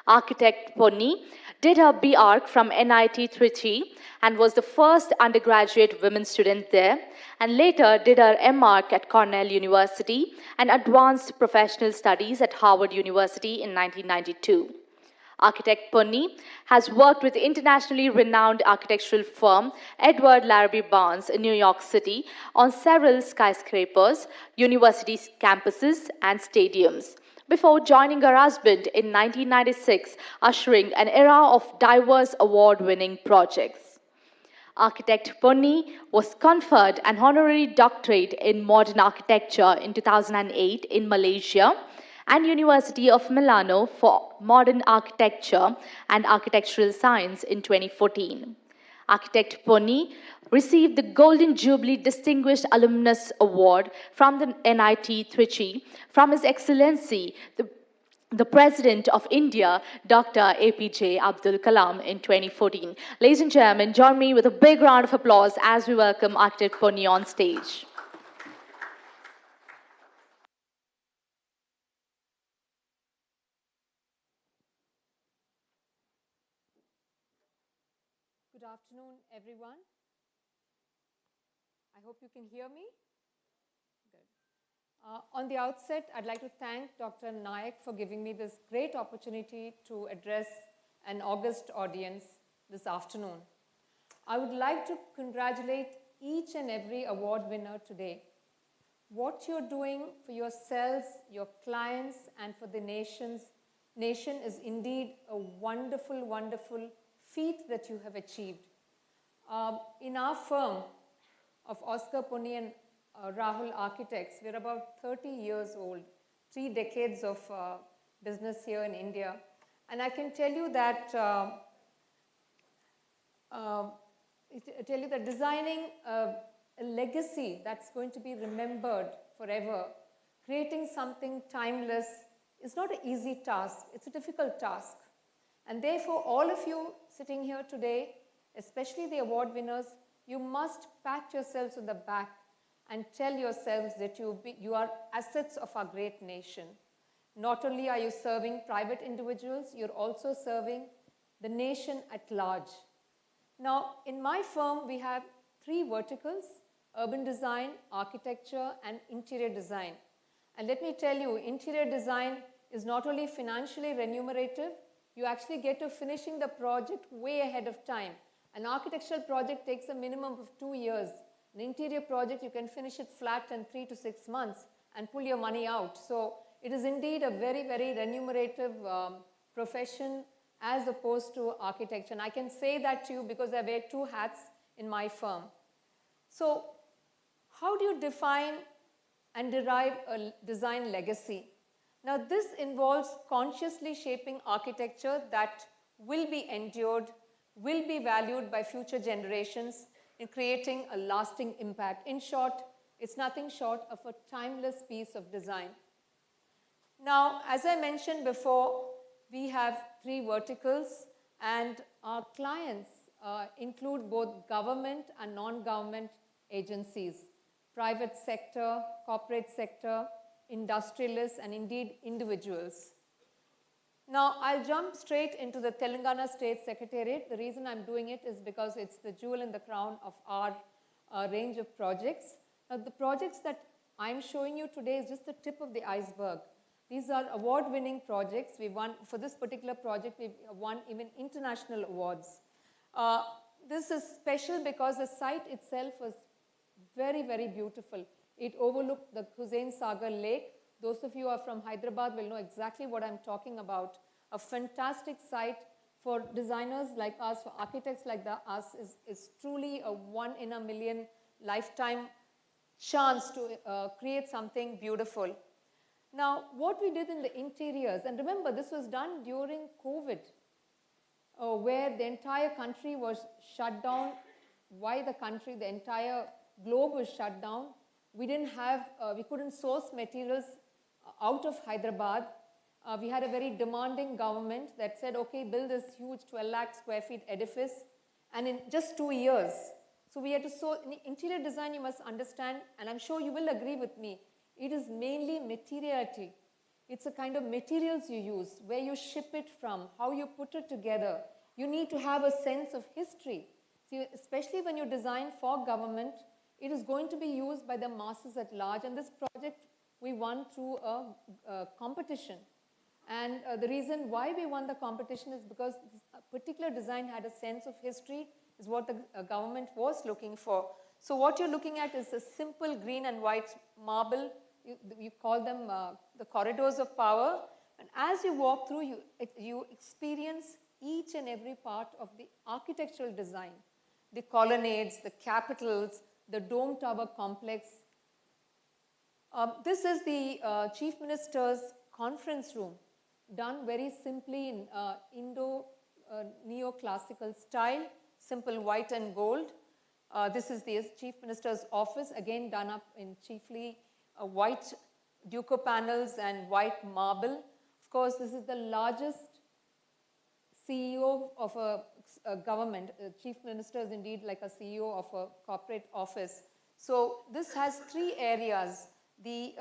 Architect Ponni did her B.Arch from NIT Trichy and was the first undergraduate women student there, and later did her M.Arch at Cornell University and advanced professional studies at Harvard University in 1992. Architect Punni has worked with internationally renowned architectural firm Edward Larrabee Barnes in New York City on several skyscrapers, university campuses, and stadiums, before joining her husband in 1996, ushering an era of diverse award-winning projects. Architect Punni was conferred an honorary doctorate in modern architecture in 2008 in Malaysia and University of Milano for modern architecture and architectural science in 2014. Architect Punni received the Golden Jubilee Distinguished Alumnus Award from the NIT Trichy from His Excellency, the President of India, Dr. APJ Abdul Kalam in 2014. Ladies and gentlemen, join me with a big round of applause as we welcome Architect Punni on stage. Good afternoon, everyone. I hope you can hear me. Good. On the outset, I'd like to thank Dr. Nayak for giving me this great opportunity to address an august audience this afternoon. I would like to congratulate each and every award winner today. What you're doing for yourselves, your clients, and for the nation is indeed a wonderful, wonderful feat that you have achieved. In our firm of Oscar Punni and Rahul Architects, we're about 30 years old, 3 decades of business here in India. And I can tell you that designing a legacy that's going to be remembered forever, creating something timeless is not an easy task. It's a difficult task. And therefore, all of you sitting here today, especially the award winners, you must pat yourselves on the back and tell yourselves that you are assets of our great nation. Not only are you serving private individuals, you're also serving the nation at large. Now, in my firm, we have 3 verticals: urban design, architecture, and interior design. And let me tell you, interior design is not only financially remunerative, you actually get to finishing the project way ahead of time. An architectural project takes a minimum of 2 years. An interior project, you can finish it flat in 3 to 6 months and pull your money out. So it is indeed a very, very remunerative profession as opposed to architecture. And I can say that to you because I wear 2 hats in my firm. So how do you define and derive a design legacy? Now, this involves consciously shaping architecture that will be endured, will be valued by future generations in creating a lasting impact. In short, it's nothing short of a timeless piece of design. Now, as I mentioned before, we have 3 verticals, and our clients include both government and non-government agencies, private sector, corporate sector, industrialists, and indeed individuals. Now, I'll jump straight into the Telangana State Secretariat. The reason I'm doing it is because it's the jewel in the crown of our range of projects. Now, the projects that I'm showing you today is just the tip of the iceberg. These are award-winning projects. We won, for this particular project, we've won even international awards. This is special because the site itself was very, very beautiful. It overlooked the Hussain Sagar Lake. Those of you who are from Hyderabad will know exactly what I'm talking about. A fantastic site for designers like us, for architects like us, is truly a 1 in a million lifetime chance to create something beautiful. Now, what we did in the interiors, and remember, this was done during COVID, where the entire country was shut down. Why the country? The entire globe was shut down. We couldn't source materials out of Hyderabad. We had a very demanding government that said, okay, build this huge 12 lakh square feet edifice, and in just 2 years. So we had to source. In interior design, you must understand, and I'm sure you will agree with me, it is mainly materiality. It's a kind of materials you use, where you ship it from, how you put it together. You need to have a sense of history. See, especially when you design for government, it is going to be used by the masses at large. And this project we won through a competition. And the reason why we won the competition is because this particular design had a sense of history, is what the government was looking for. So what you're looking at is a simple green and white marble. You call them the corridors of power. And as you walk through, you experience each and every part of the architectural design, the colonnades, the capitals, the dome tower complex. This is the Chief Minister's conference room, done very simply in Indo-neoclassical style, simple white and gold. This is the Chief Minister's office, again done up in chiefly white duco panels and white marble. Of course, this is the largest CEO of a government. Chief Minister is indeed like a CEO of a corporate office. So this has 3 areas. The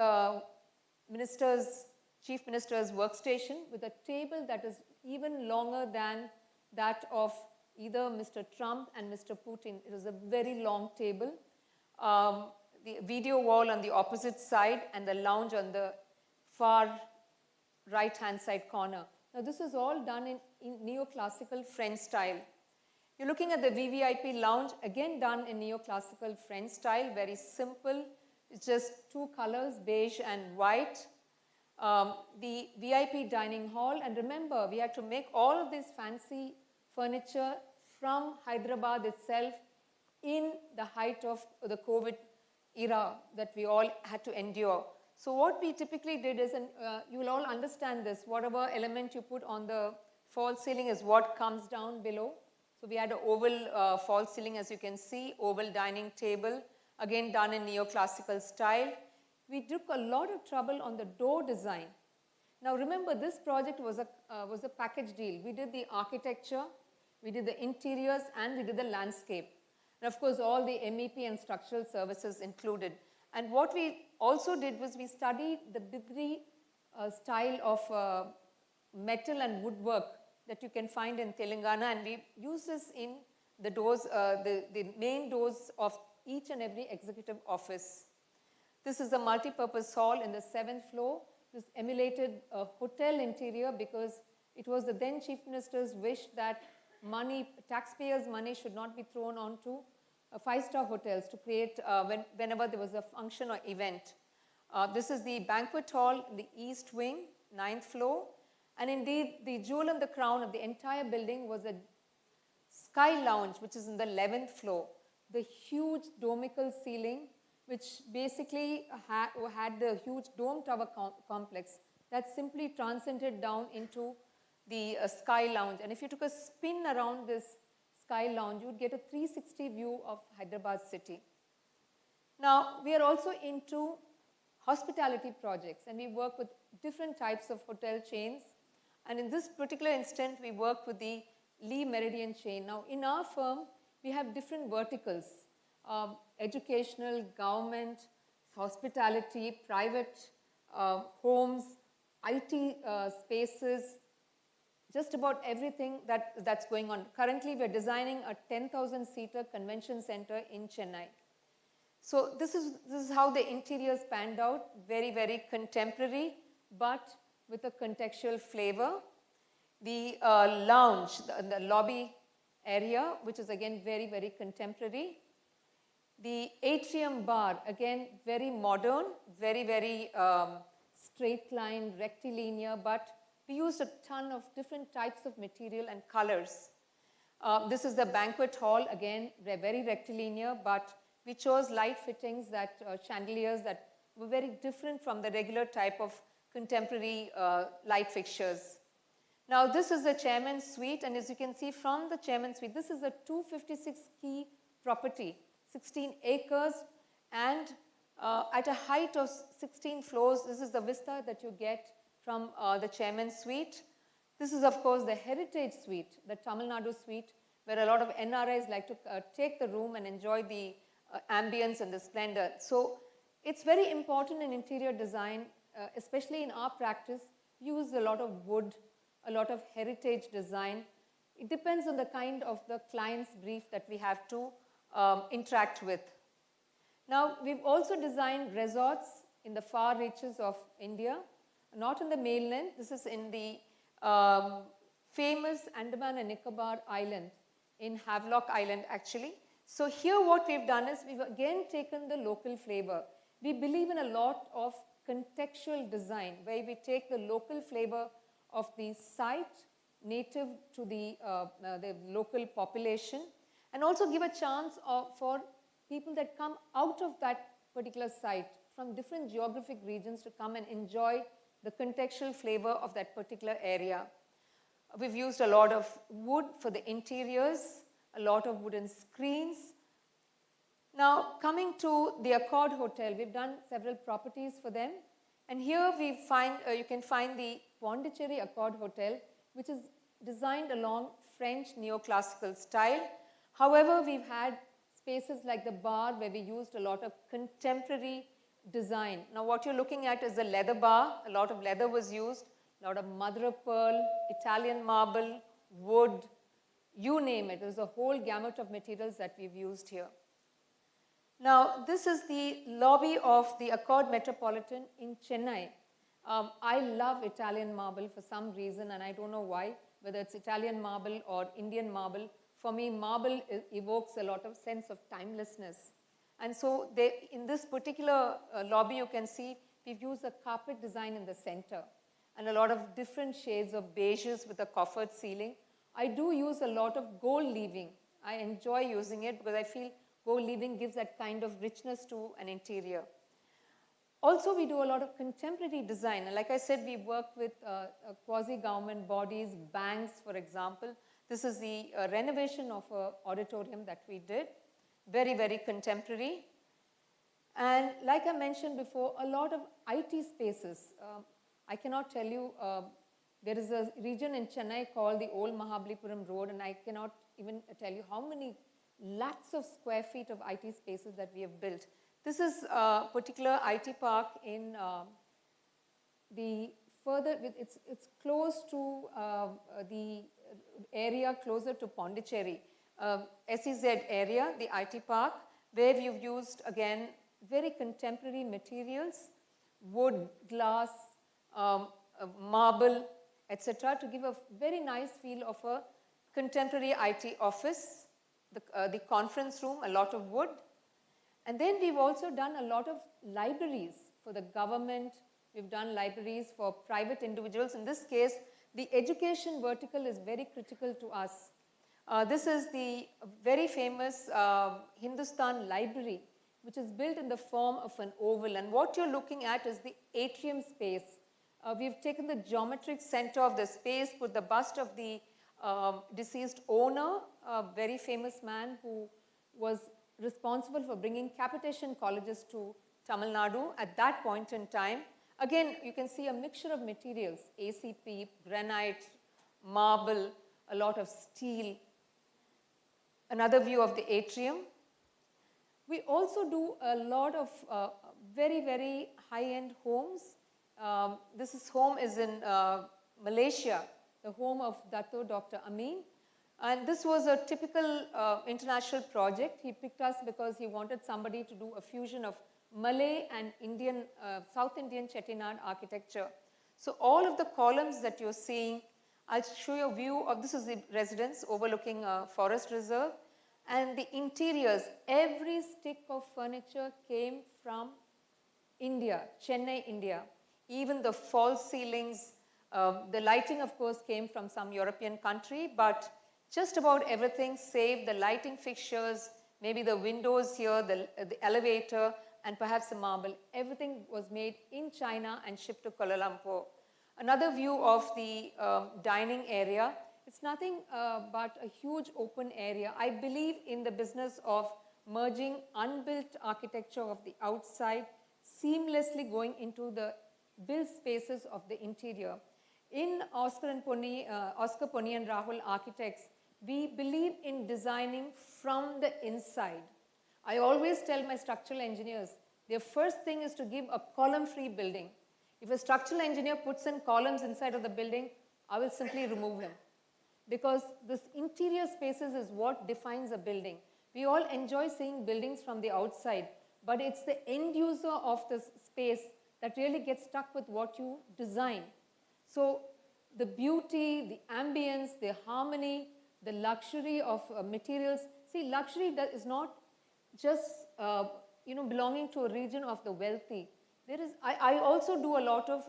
Chief Minister's workstation with a table that is even longer than that of either Mr. Trump and Mr. Putin. It is a very long table. The video wall on the opposite side and the lounge on the far right-hand side corner. Now this is all done in neoclassical French style. You're looking at the VVIP lounge, again done in neoclassical French style, very simple. It's just 2 colors, beige and white. The VIP dining hall, and remember, we had to make all of this fancy furniture from Hyderabad itself in the height of the COVID era that we all had to endure. So what we typically did is, and you will all understand this, whatever element you put on the false ceiling is what comes down below. So we had an oval false ceiling, as you can see, oval dining table, again done in neoclassical style. We took a lot of trouble on the door design. Now remember, this project was a package deal. We did the architecture, we did the interiors, and we did the landscape. And of course, all the MEP and structural services included. And what we also did was we studied the Bidri style of metal and woodwork that you can find in Telangana, and we use this in the doors, the main doors of each and every executive office. This is a multi-purpose hall in the 7th floor. This emulated a hotel interior because it was the then Chief Minister's wish that taxpayers' money should not be thrown onto 5-star hotels to create whenever there was a function or event. This is the banquet hall in the east wing, 9th floor. And indeed, the jewel in the crown of the entire building was a sky lounge, which is in the 11th floor. The huge domical ceiling, which basically had the huge dome tower complex that simply transcended down into the sky lounge. And if you took a spin around this sky lounge, you would get a 360 view of Hyderabad city. Now, we are also into hospitality projects, and we work with different types of hotel chains. And in this particular instant, we work with the Lee Meridian chain. Now, in our firm, we have different verticals, educational, government, hospitality, private homes, IT spaces, just about everything that's going on. Currently, we're designing a 10,000-seater convention center in Chennai. So this is how the interiors panned out, very, very contemporary, but with a contextual flavor. The lounge, the lobby area, which is again very, very contemporary. The atrium bar, again very modern, very, very straight line, rectilinear, but we used a ton of different types of material and colors. This is the banquet hall, again very rectilinear, but we chose light fittings, chandeliers that were very different from the regular type of contemporary light fixtures. Now this is the chairman's suite, and as you can see from the chairman's suite, this is a 256-key property, 16 acres, and at a height of 16 floors, this is the vista that you get from the chairman's suite. This is, of course, the heritage suite, the Tamil Nadu suite, where a lot of NRIs like to take the room and enjoy the ambience and the splendor. So it's very important in interior design, especially in our practice, we use a lot of wood, a lot of heritage design. It depends on the kind of the client's brief that we have to interact with. Now, we've also designed resorts in the far reaches of India. not in the mainland. This is in the famous Andaman and Nicobar Island, in Havelock Island actually. So here what we've done is we've again taken the local flavor. We believe in a lot of contextual design, where we take the local flavor of the site native to the local population, and also give a chance for people that come out of that particular site from different geographic regions to come and enjoy the contextual flavor of that particular area. We've used a lot of wood for the interiors, a lot of wooden screens. Now, coming to the Accord Hotel, we've done several properties for them. And here we find, you can find the Pondicherry Accord Hotel, which is designed along French neoclassical style. However, we've had spaces like the bar where we used a lot of contemporary design. Now, what you're looking at is a leather bar. A lot of leather was used, a lot of mother of pearl, Italian marble, wood, you name it. There's a whole gamut of materials that we've used here. Now, this is the lobby of the Accord Metropolitan in Chennai. I love Italian marble for some reason, and I don't know why, whether it's Italian marble or Indian marble. For me, marble evokes a lot of sense of timelessness. And so in this particular lobby, you can see we've used a carpet design in the center and a lot of different shades of beiges with a coffered ceiling. I do use a lot of gold leaving. I enjoy using it because I feel gold leaving gives that kind of richness to an interior. Also, we do a lot of contemporary design. And like I said, we work with quasi-government bodies, banks, for example. This is the renovation of an auditorium that we did. Very, very contemporary. And like I mentioned before, a lot of IT spaces. I cannot tell you, there is a region in Chennai called the Old Mahabalipuram Road, and I cannot even tell you how many lakhs of square feet of IT spaces that we have built. This is a particular IT park in it's close to the area closer to Pondicherry, SEZ area, the IT park, where we've used, again, very contemporary materials, wood, glass, marble, etc., to give a very nice feel of a contemporary IT office. The conference room, a lot of wood. And then we've also done a lot of libraries for the government. We've done libraries for private individuals. In this case, the education vertical is very critical to us. This is the very famous Hindustan Library, which is built in the form of an oval. And what you're looking at is the atrium space. We've taken the geometric center of the space, put the bust of the deceased owner, a very famous man who was responsible for bringing capitation colleges to Tamil Nadu at that point in time. Again, you can see a mixture of materials, ACP, granite, marble, a lot of steel. Another view of the atrium. We also do a lot of very, very high-end homes. This home is in Malaysia, the home of Dato Dr. Amin. And this was a typical international project. He picked us because he wanted somebody to do a fusion of Malay and Indian, South Indian Chettinad architecture. So all of the columns that you're seeing, I'll show you a view of, this is the residence overlooking a forest reserve. And the interiors, every stick of furniture came from India, Chennai, India. Even the false ceilings, the lighting, of course, came from some European country, but just about everything save the lighting fixtures, maybe the windows here, the elevator, and perhaps the marble. Everything was made in China and shipped to Kuala Lumpur. Another view of the dining area. It's nothing but a huge open area. I believe in the business of merging unbuilt architecture of the outside, seamlessly going into the built spaces of the interior. In Oscar Ponni and Rahul Architects, we believe in designing from the inside. I always tell my structural engineers, their first thing is to give a column-free building. If a structural engineer puts in columns inside of the building, I will simply remove him. Because this interior spaces is what defines a building. We all enjoy seeing buildings from the outside, but it's the end user of this space that really gets stuck with what you design. So the beauty, the ambience, the harmony, the luxury of materials. See, luxury is not just belonging to a region of the wealthy. I also do a lot of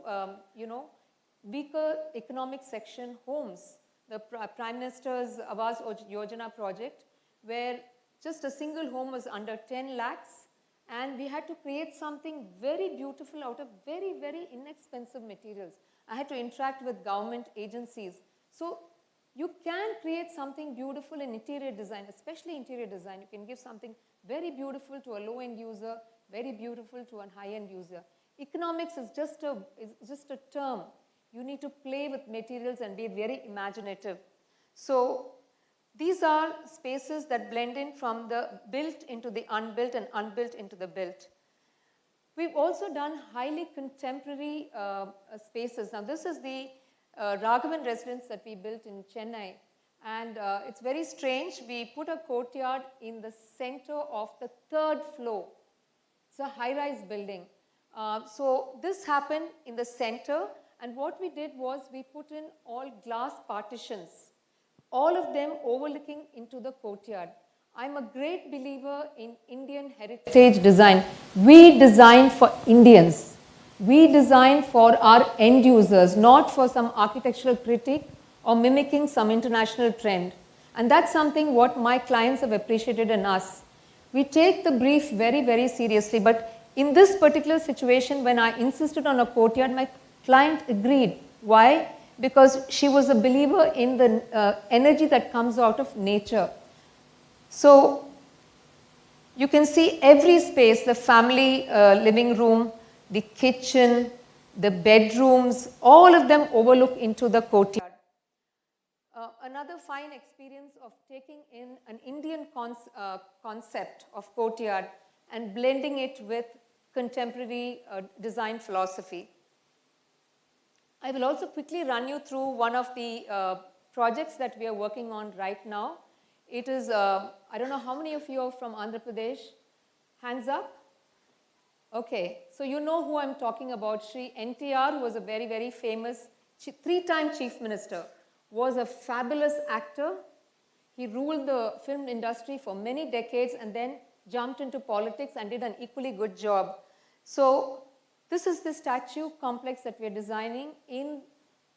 weaker economic section homes. The Prime Minister's Awas Yojana project, where just a single home was under 10 lakhs, and we had to create something very beautiful out of very, very inexpensive materials. I had to interact with government agencies. So you can create something beautiful in interior design, especially interior design. You can give something very beautiful to a low-end user, very beautiful to a high-end user. Economics is just a term. You need to play with materials and be very imaginative. So these are spaces that blend in from the built into the unbuilt and unbuilt into the built. We've also done highly contemporary spaces. Now this is the Raghavan residence that we built in Chennai. And it's very strange. We put a courtyard in the center of the 3rd floor. It's a high-rise building. So this happened in the center. And what we did was we put in all glass partitions, all of them overlooking into the courtyard. I'm a great believer in Indian heritage design. We design for Indians. We design for our end users, not for some architectural critic or mimicking some international trend. And that's something what my clients have appreciated in us. We take the brief very, very seriously, but in this particular situation, when I insisted on a courtyard, my client agreed. Why? Because she was a believer in the energy that comes out of nature. So you can see every space, the family living room, the kitchen, the bedrooms, all of them overlook into the courtyard. Another fine experience of taking in an Indian concept of courtyard and blending it with contemporary design philosophy. I will also quickly run you through one of the projects that we are working on right now. It is, I don't know how many of you are from Andhra Pradesh. Hands up. Okay, so you know who I'm talking about. Shri NTR, who was a very, very famous 3-time chief minister, was a fabulous actor. He ruled the film industry for many decades and then jumped into politics and did an equally good job. So this is the statue complex that we are designing in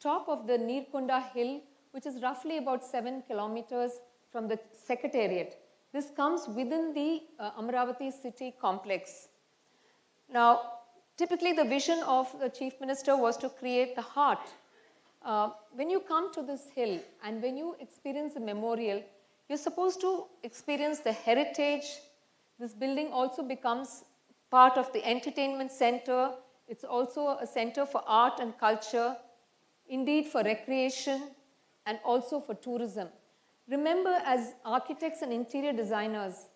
top of the Neerkonda hill, which is roughly about 7 kilometers from the secretariat. This comes within the Amaravati city complex. Now, typically the vision of the chief minister was to create the heart. When you come to this hill and when you experience a memorial, you're supposed to experience the heritage. This building also becomes part of the entertainment center. It's also a center for art and culture, indeed for recreation and also for tourism. Remember, as architects and interior designers,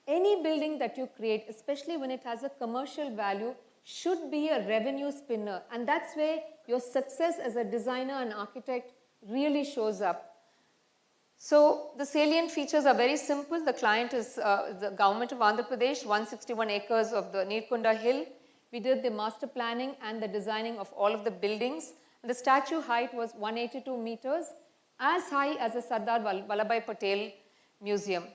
any building that you create, especially when it has a commercial value, should be a revenue spinner. And that's where your success as a designer and architect really shows up. So the salient features are very simple. The client is the government of Andhra Pradesh, 161 acres of the Neerkonda hill. We did the master planning and the designing of all of the buildings. And the statue height was 182 meters, as high as the Sardar Vallabhbhai Patel Museum.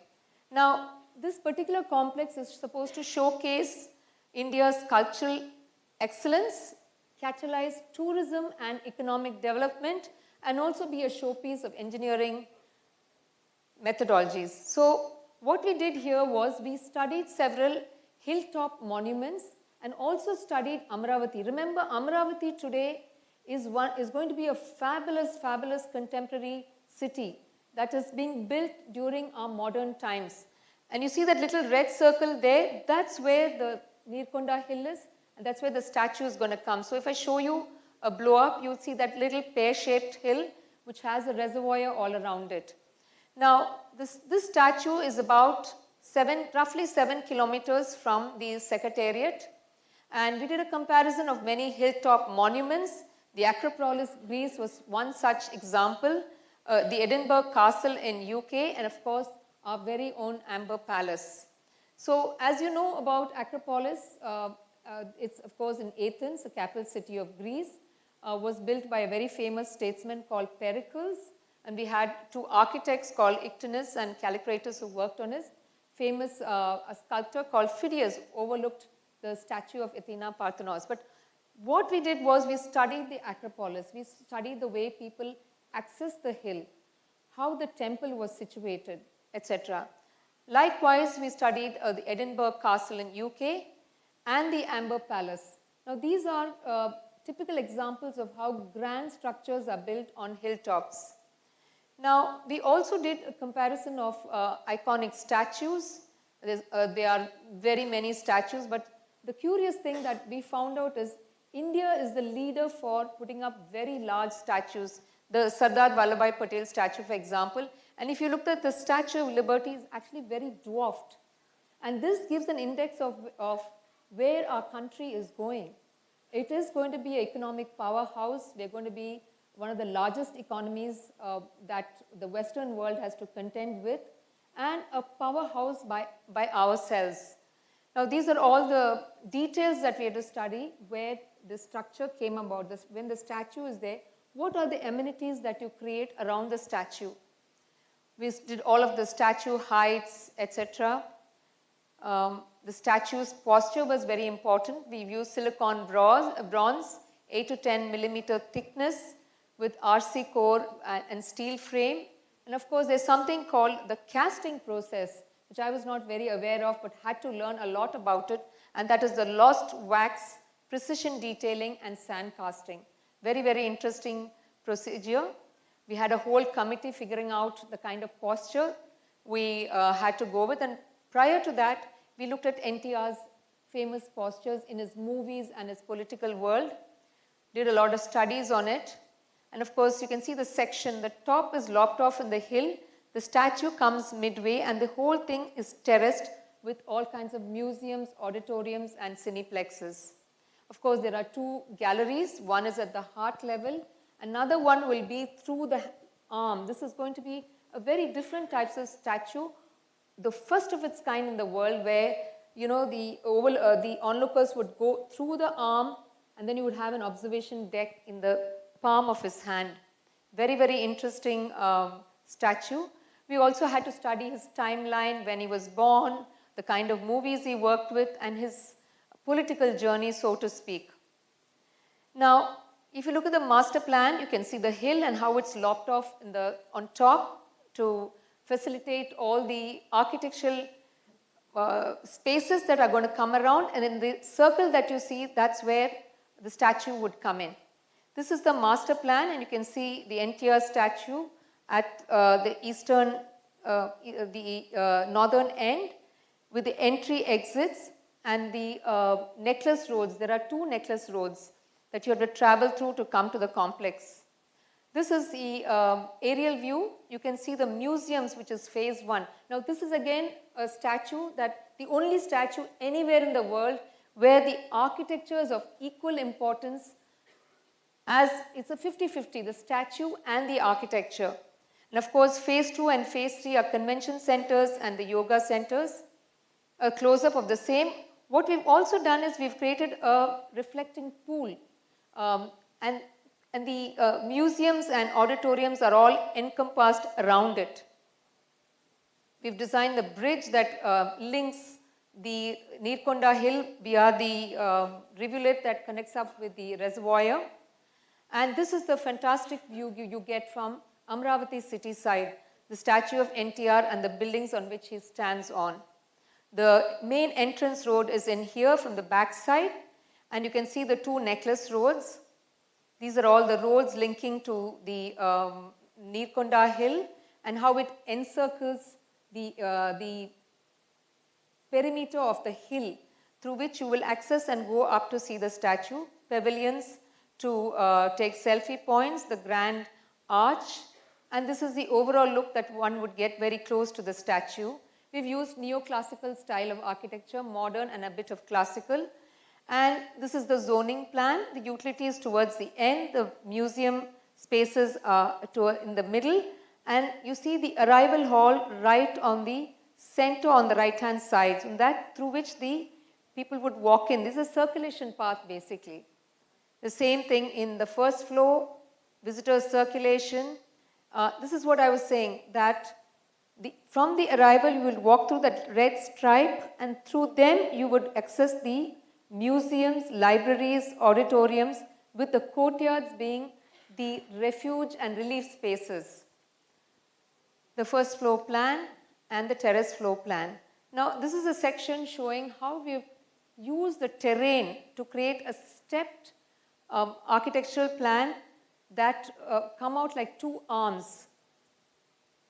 Now, this particular complex is supposed to showcase India's cultural excellence, catalyze tourism and economic development, and also be a showpiece of engineering methodologies. So what we did here was we studied several hilltop monuments and also studied Amaravati. Remember, Amaravati today is going to be a fabulous, fabulous contemporary city that is being built during our modern times. And you see that little red circle there, that's where the Neerkonda hill is, and that's where the statue is going to come. So if I show you a blow up, you'll see that little pear-shaped hill which has a reservoir all around it. Now, this statue is about roughly 7 kilometers from the secretariat, and we did a comparison of many hilltop monuments. The Acropolis, Greece was one such example, the Edinburgh Castle in UK, and of course, our very own Amber Palace. So, as you know about Acropolis, It's, of course, in Athens, the capital city of Greece, was built by a very famous statesman called Pericles. And we had two architects called Ictinus and Callicratus who worked on it. Famous a sculptor called Phidias overlooked the statue of Athena Parthenos. But what we did was we studied the Acropolis. We studied the way people accessed the hill, how the temple was situated, etc. Likewise, we studied the Edinburgh Castle in UK and the Amber Palace. Now, these are typical examples of how grand structures are built on hilltops. Now, we also did a comparison of iconic statues. There are very many statues, but the curious thing that we found out is India is the leader for putting up very large statues. The Sardar Vallabhbhai Patel statue, for example, and if you looked at the Statue of Liberty, is actually very dwarfed. And this gives an index of where our country is going. It is going to be an economic powerhouse. We're going to be one of the largest economies that the Western world has to contend with, and a powerhouse by ourselves. Now, these are all the details that we had to study where the structure came about. When the statue is there, what are the amenities that you create around the statue? We did all of the statue heights, etc. The statue's posture was very important. We've used silicon bronze, 8 to 10 millimeter thickness with RC core and steel frame. And of course, there's something called the casting process, which I was not very aware of, but had to learn a lot about it. And that is the lost wax, precision detailing, and sand casting. Very, very interesting procedure. We had a whole committee figuring out the kind of posture we had to go with. And prior to that, we looked at NTR's famous postures in his movies and his political world. Did a lot of studies on it. And of course, you can see the section. The top is lopped off in the hill. The statue comes midway, and the whole thing is terraced with all kinds of museums, auditoriums, and cineplexes. Of course, there are two galleries. One is at the heart level. Another one will be through the arm. This is going to be a very different types of statue, the first of its kind in the world, where the onlookers would go through the arm, and then you would have an observation deck in the palm of his hand. Very, very interesting statue. We also had to study his timeline, when he was born, the kind of movies he worked with, and his political journey, so to speak. Now, if you look at the master plan, you can see the hill and how it's lopped off on top to facilitate all the architectural spaces that are going to come around. And in the circle that you see, that's where the statue would come in. This is the master plan, and you can see the NTR statue at the northern end with the entry exits and the necklace roads. There are two necklace roads that you have to travel through to come to the complex. This is the aerial view. You can see the museums, which is phase one. Now, this is again a statue the only statue anywhere in the world where the architecture is of equal importance, as it's a 50-50, the statue and the architecture. And of course, phase 2 and phase 3 are convention centers and the yoga centers. A close-up of the same. What we've also done is we've created a reflecting pool. And the museums and auditoriums are all encompassed around it. We've designed the bridge that links the Neerkonda hill via the rivulet that connects up with the reservoir. And this is the fantastic view you get from Amravati city side, the statue of NTR and the buildings on which he stands on. The main entrance road is in here from the back side, and you can see the two necklace roads. These are all the roads linking to the Neerkonda hill and how it encircles the perimeter of the hill through which you will access and go up to see the statue, pavilions to take selfie points, the grand arch, and this is the overall look that one would get very close to the statue. We've used neoclassical style of architecture, modern and a bit of classical. And this is the zoning plan, the utilities towards the end, the museum spaces are in the middle, and you see the arrival hall right on the center on the right hand side, and that through which the people would walk in. This is a circulation path basically. The same thing in the first floor, visitor circulation. This is what I was saying, that from the arrival you will walk through that red stripe, and through them you would access the museums, libraries, auditoriums, with the courtyards being the refuge and relief spaces. The first floor plan and the terrace floor plan. Now this is a section showing how we've used the terrain to create a stepped architectural plan that come out like two arms.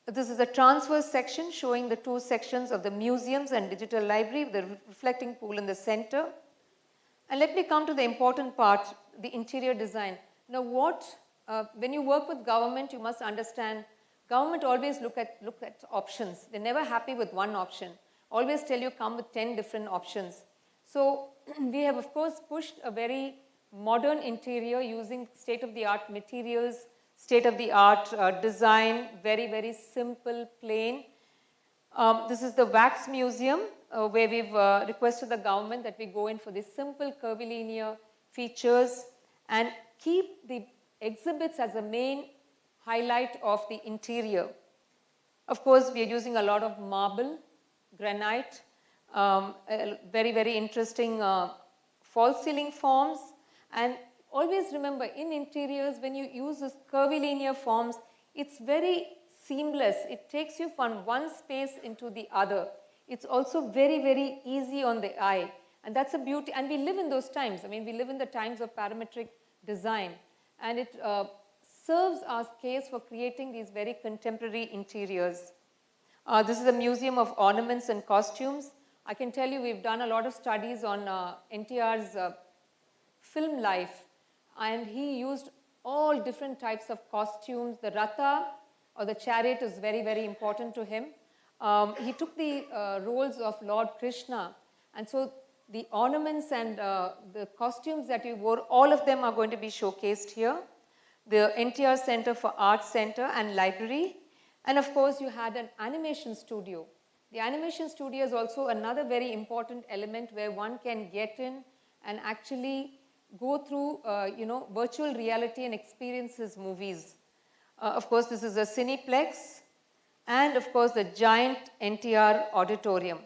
This is a transverse section showing the two sections of the museums and digital library with the reflecting pool in the center. And let me come to the important part, the interior design. Now when you work with government, you must understand, government always look at options. They're never happy with one option. Always tell you come with 10 different options. So we have of course pushed a very modern interior using state-of-the-art materials, state-of-the-art design, very, very simple, plain. This is the Wax Museum where we've requested the government that we go in for these simple curvilinear features and keep the exhibits as a main highlight of the interior. Of course, we are using a lot of marble, granite, very, very interesting false ceiling forms. And always remember, in interiors, when you use these curvilinear forms, it's very seamless. It takes you from one space into the other. It's also very, very easy on the eye. And that's a beauty. And we live in those times. I mean, we live in the times of parametric design. And it serves our case for creating these very contemporary interiors. This is a museum of ornaments and costumes. I can tell you we've done a lot of studies on NTR's film life, and he used all different types of costumes. The Ratha or the chariot is very, very important to him. He took the roles of Lord Krishna, and so the ornaments and the costumes that he wore, all of them are going to be showcased here. The NTR Center for Arts Center and Library, and of course you had an animation studio. The animation studio is also another very important element where one can get in and actually go through, virtual reality and experience his movies. Of course, this is a Cineplex, and of course the giant NTR auditorium.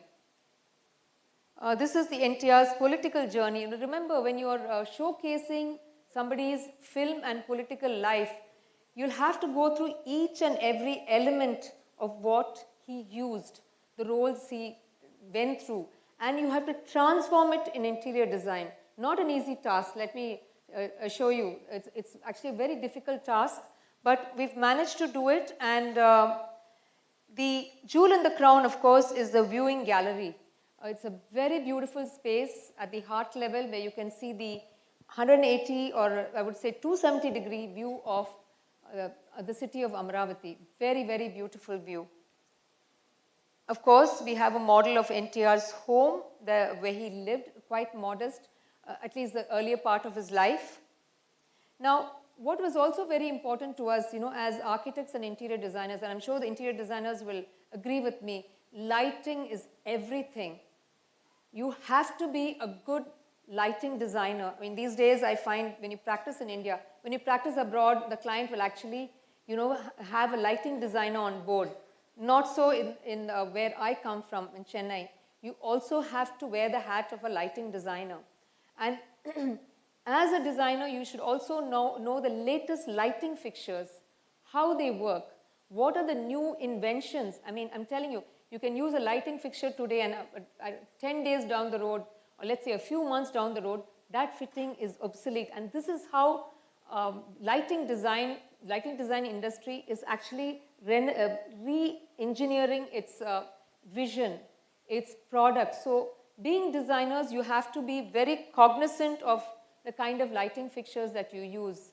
This is the NTR's political journey. And remember, when you are showcasing somebody's film and political life, you'll have to go through each and every element of what he used, the roles he went through, and you have to transform it in interior design. Not an easy task, let me assure you. It's actually a very difficult task, but we've managed to do it. And the jewel in the crown, of course, is the viewing gallery. It's a very beautiful space at the heart level where you can see the 180 or I would say 270-degree view of the city of Amravati. Very, very beautiful view. Of course, we have a model of NTR's home where he lived, quite modest, at least the earlier part of his life. Now, what was also very important to us, as architects and interior designers, and I'm sure the interior designers will agree with me, lighting is everything. You have to be a good lighting designer. I mean, these days I find when you practice in India, when you practice abroad, the client will actually, have a lighting designer on board. Not so in where I come from, in Chennai. You also have to wear the hat of a lighting designer. And as a designer, you should also know the latest lighting fixtures, how they work, what are the new inventions. I mean, I'm telling you, you can use a lighting fixture today and 10 days down the road, or let's say a few months down the road, that fitting is obsolete. And this is how lighting design industry is actually re-engineering its vision, its product. So being designers, you have to be very cognizant of the kind of lighting fixtures that you use.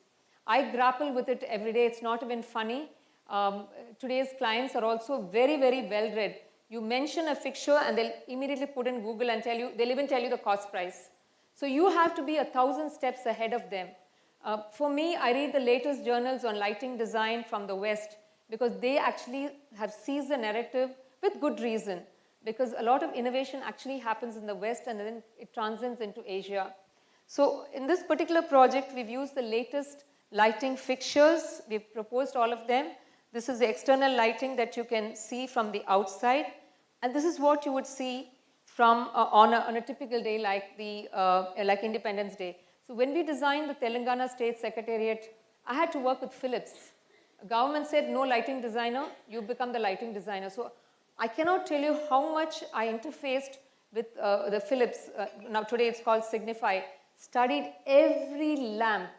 I grapple with it every day. It's not even funny. Today's clients are also very, very well-read. You mention a fixture and they'll immediately put in Google and they'll even tell you the cost price. So you have to be 1,000 steps ahead of them. For me, I read the latest journals on lighting design from the West because they actually have seized the narrative with good reason because a lot of innovation actually happens in the West and then it transcends into Asia. So in this particular project, we've used the latest lighting fixtures. We've proposed all of them. This is the external lighting that you can see from the outside. And this is what you would see from on a typical day like Independence Day. So when we designed the Telangana State Secretariat, I had to work with Philips. The government said, no lighting designer, you become the lighting designer. So I cannot tell you how much I interfaced with the Philips, now today it's called Signify, studied every lamp,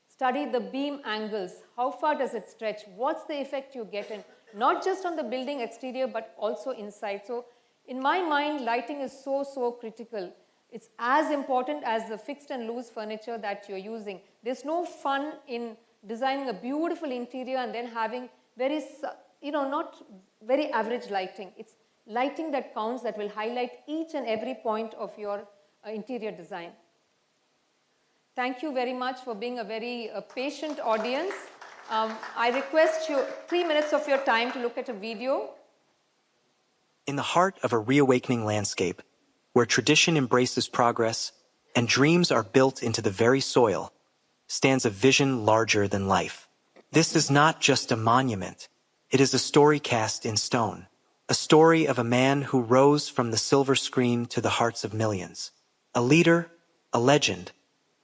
studied the beam angles, how far does it stretch, what's the effect you get in, not just on the building exterior, but also inside. So in my mind, lighting is so critical. It's as important as the fixed and loose furniture that you're using. There's no fun in designing a beautiful interior and then having very, not very average lighting. It's lighting that counts, that will highlight each and every point of your interior design. Thank you very much for being a very patient audience. I request you 3 minutes of your time to look at a video. In the heart of a reawakening landscape, where tradition embraces progress and dreams are built into the very soil, stands a vision larger than life. This is not just a monument. It is a story cast in stone, a story of a man who rose from the silver screen to the hearts of millions, a leader, a legend,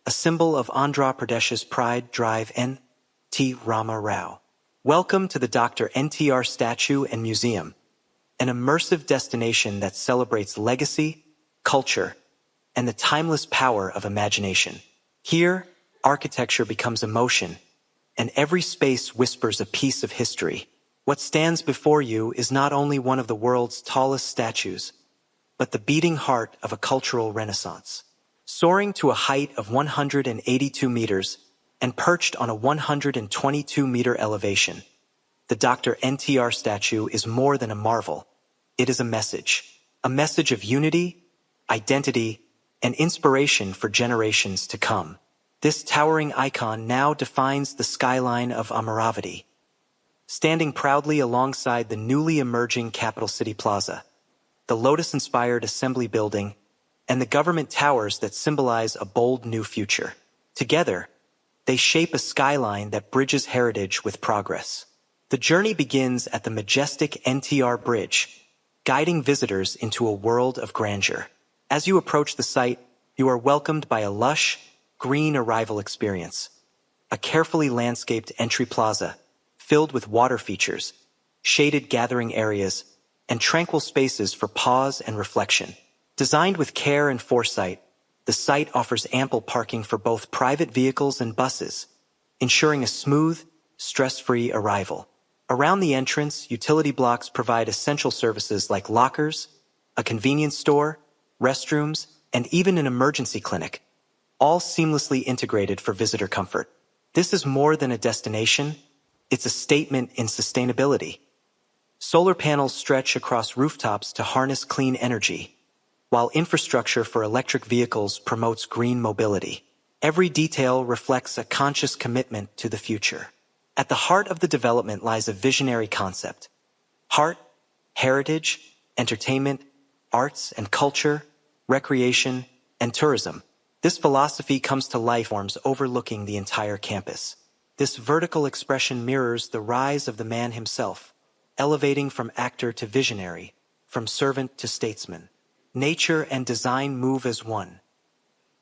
a symbol of Andhra Pradesh's pride, drive, N.T. Rama Rao. Welcome to the Dr. NTR Statue and Museum, an immersive destination that celebrates legacy, culture, and the timeless power of imagination. Here, architecture becomes emotion, and every space whispers a piece of history. What stands before you is not only one of the world's tallest statues, but the beating heart of a cultural renaissance. Soaring to a height of 182 meters and perched on a 122-meter elevation, the Dr. NTR statue is more than a marvel. It is a message of unity, identity, and inspiration for generations to come. This towering icon now defines the skyline of Amaravati, standing proudly alongside the newly emerging Capital City Plaza, the lotus-inspired Assembly Building, and the government towers that symbolize a bold new future. Together, they shape a skyline that bridges heritage with progress. The journey begins at the majestic NTR Bridge, guiding visitors into a world of grandeur. As you approach the site, you are welcomed by a lush, green arrival experience. A carefully landscaped entry plaza, filled with water features, shaded gathering areas, and tranquil spaces for pause and reflection. Designed with care and foresight, the site offers ample parking for both private vehicles and buses, ensuring a smooth, stress-free arrival. Around the entrance, utility blocks provide essential services like lockers, a convenience store, restrooms, and even an emergency clinic, all seamlessly integrated for visitor comfort. This is more than a destination, it's a statement in sustainability. Solar panels stretch across rooftops to harness clean energy, while infrastructure for electric vehicles promotes green mobility. Every detail reflects a conscious commitment to the future. At the heart of the development lies a visionary concept. Heart, heritage, entertainment, arts and culture, recreation, and tourism. This philosophy comes to life forms overlooking the entire campus. This vertical expression mirrors the rise of the man himself, elevating from actor to visionary, from servant to statesman. Nature and design move as one.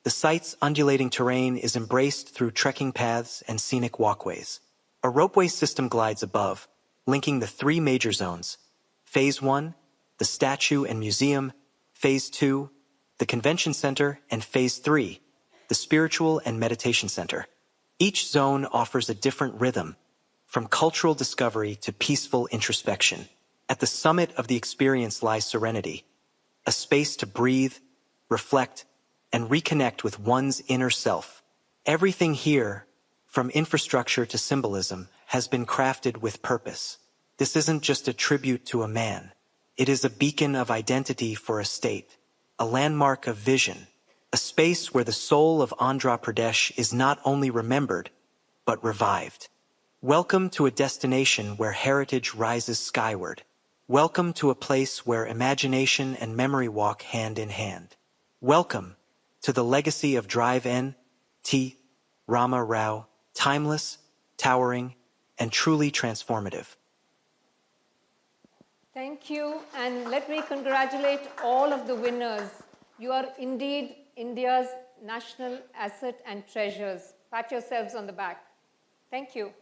The site's undulating terrain is embraced through trekking paths and scenic walkways. A ropeway system glides above, linking the three major zones. Phase 1, the statue and museum. Phase 2, the convention center. And Phase 3, the spiritual and meditation center. Each zone offers a different rhythm, from cultural discovery to peaceful introspection. At the summit of the experience lies serenity, a space to breathe, reflect, and reconnect with one's inner self. Everything here, from infrastructure to symbolism, has been crafted with purpose. This isn't just a tribute to a man. It is a beacon of identity for a state, a landmark of vision, a space where the soul of Andhra Pradesh is not only remembered, but revived. Welcome to a destination where heritage rises skyward, Welcome to a place where imagination and memory walk hand in hand. Welcome to the legacy of Drive N. T. Rama Rao, timeless, towering, and truly transformative. Thank you, and let me congratulate all of the winners. You are indeed India's national asset and treasures. Pat yourselves on the back. Thank you.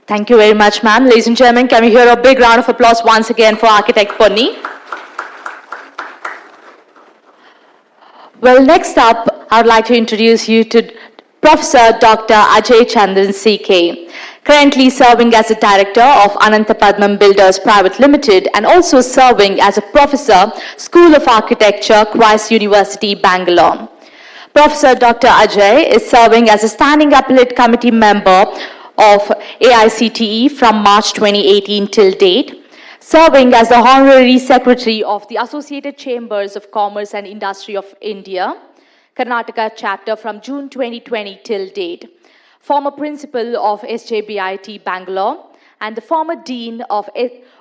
Thank you very much, ma'am. Ladies and gentlemen, can we hear a big round of applause once again for architect Ponni? Well, next up, I would like to introduce you to Professor Dr. Ajay Chandran CK, currently serving as the director of Anantapadmam Builders Private Limited and also serving as a professor, School of Architecture, Christ University, Bangalore. Professor Dr. Ajay is serving as a standing appellate committee member of AICTE from March 2018 till date, serving as the Honorary Secretary of the Associated Chambers of Commerce and Industry of India, Karnataka chapter from June 2020 till date, former principal of SJBIT Bangalore, and the former dean of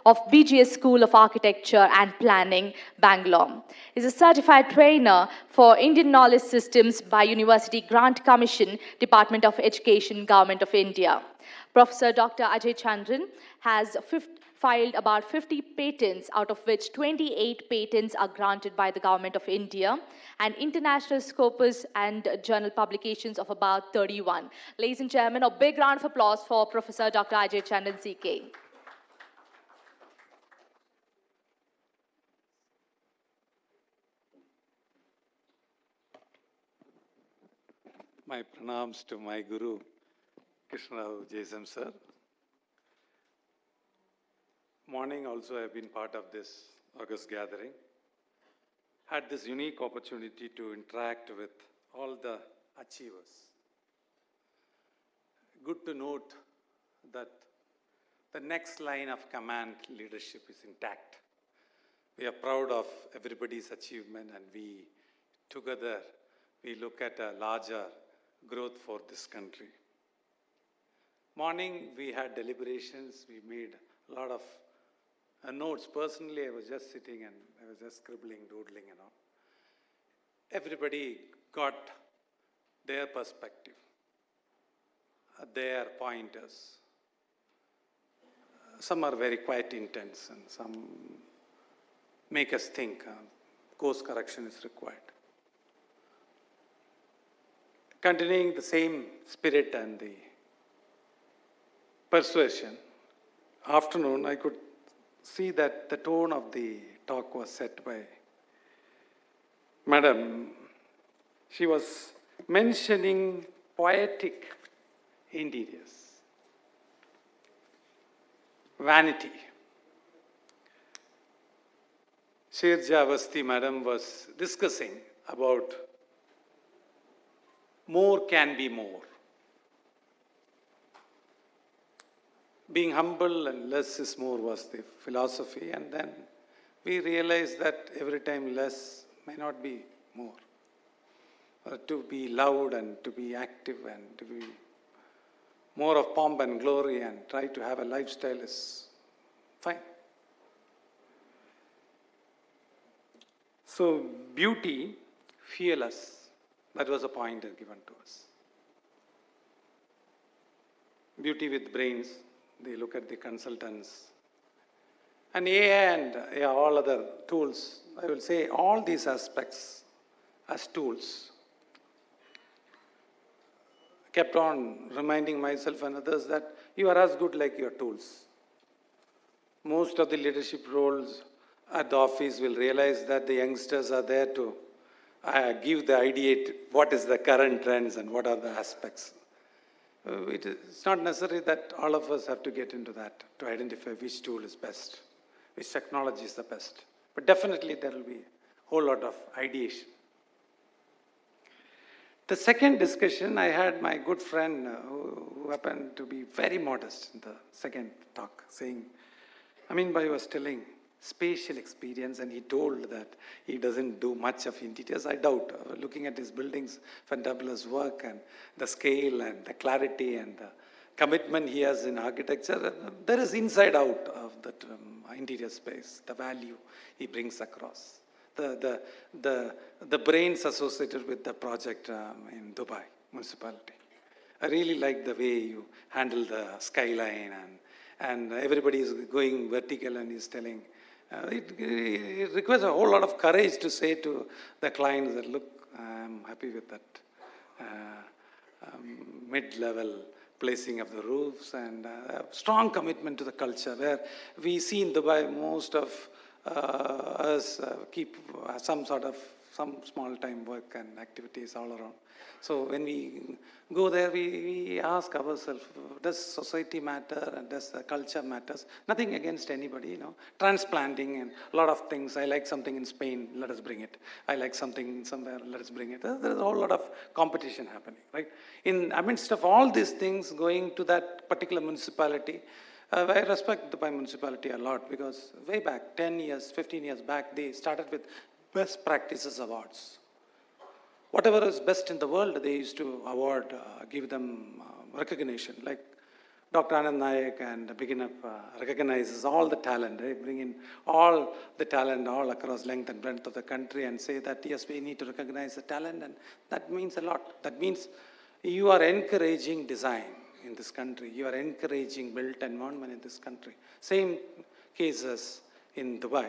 BGS School of Architecture and Planning, Bangalore. He is a certified trainer for Indian Knowledge Systems by University Grant Commission, Department of Education, Government of India. Professor Dr. Ajay Chandran has filed about 50 patents, out of which 28 patents are granted by the Government of India, and international scopus and journal publications of about 31. Ladies and gentlemen, a big round of applause for Professor Dr. Ajay Chandran CK. My pranams to my Guru, Krishnarao Jaisam sir. Morning also I've been part of this August gathering. Had this unique opportunity to interact with all the achievers. Good to note that the next line of command leadership is intact. We are proud of everybody's achievement, and we together look at a larger growth for this country. Morning we had deliberations, we made a lot of notes. Personally, I was just sitting and I was just scribbling, doodling and all. Everybody got their perspective, their pointers. Some are very quite intense and some make us think course correction is required. Continuing the same spirit and the persuasion, afternoon I could see that the tone of the talk was set by Madam. She was mentioning poetic interiors, vanity. Shirja Avasti Madam was discussing about more can be more. Being humble and less is more was the philosophy, and then we realized that every time less may not be more. To be loud and to be active and to be more of pomp and glory and try to have a lifestyle is fine. So beauty, fearless, that was a pointer given to us. Beauty with brains, they look at the consultants. And AI and all other tools, I will say all these aspects as tools. Kept on reminding myself and others that you are as good like your tools. Most of the leadership roles at the office will realize that the youngsters are there to give the ideate what is the current trends and what are the aspects. It's not necessary that all of us have to get into that to identify which tool is best, which technology is the best. But definitely there will be a whole lot of ideation. The second discussion, I had my good friend who happened to be very modest in the second talk, saying, Amin Bhai was telling, spatial experience, and he told that he doesn't do much of interiors. I doubt, looking at his buildings, fantabulous work and the scale and the clarity and the commitment he has in architecture, there is inside out of that interior space, the value he brings across. The brains associated with the project in Dubai municipality. I really like the way you handle the skyline, and everybody is going vertical and is telling. It requires a whole lot of courage to say to the clients that, look, I'm happy with that mid-level placing of the roofs, and strong commitment to the culture, where we see in Dubai most of us keep some small time work and activities all around. So when we go there, we ask ourselves, does society matter and does the culture matters? Nothing against anybody, you know. Transplanting and a lot of things. I like something in Spain, let us bring it. I like something somewhere, let us bring it. There's a whole lot of competition happening, right? In amidst of all these things, going to that particular municipality, I respect Dubai municipality a lot, because way back, 10 years, 15 years back, they started with best practices awards. Whatever is best in the world, they used to award, give them recognition. Like Dr. Anand Nayak and Beginup recognizes all the talent. They bring in all the talent all across length and breadth of the country and say that, yes, we need to recognize the talent, and that means a lot. That means you are encouraging design in this country. You are encouraging built environment in this country. Same cases in Dubai.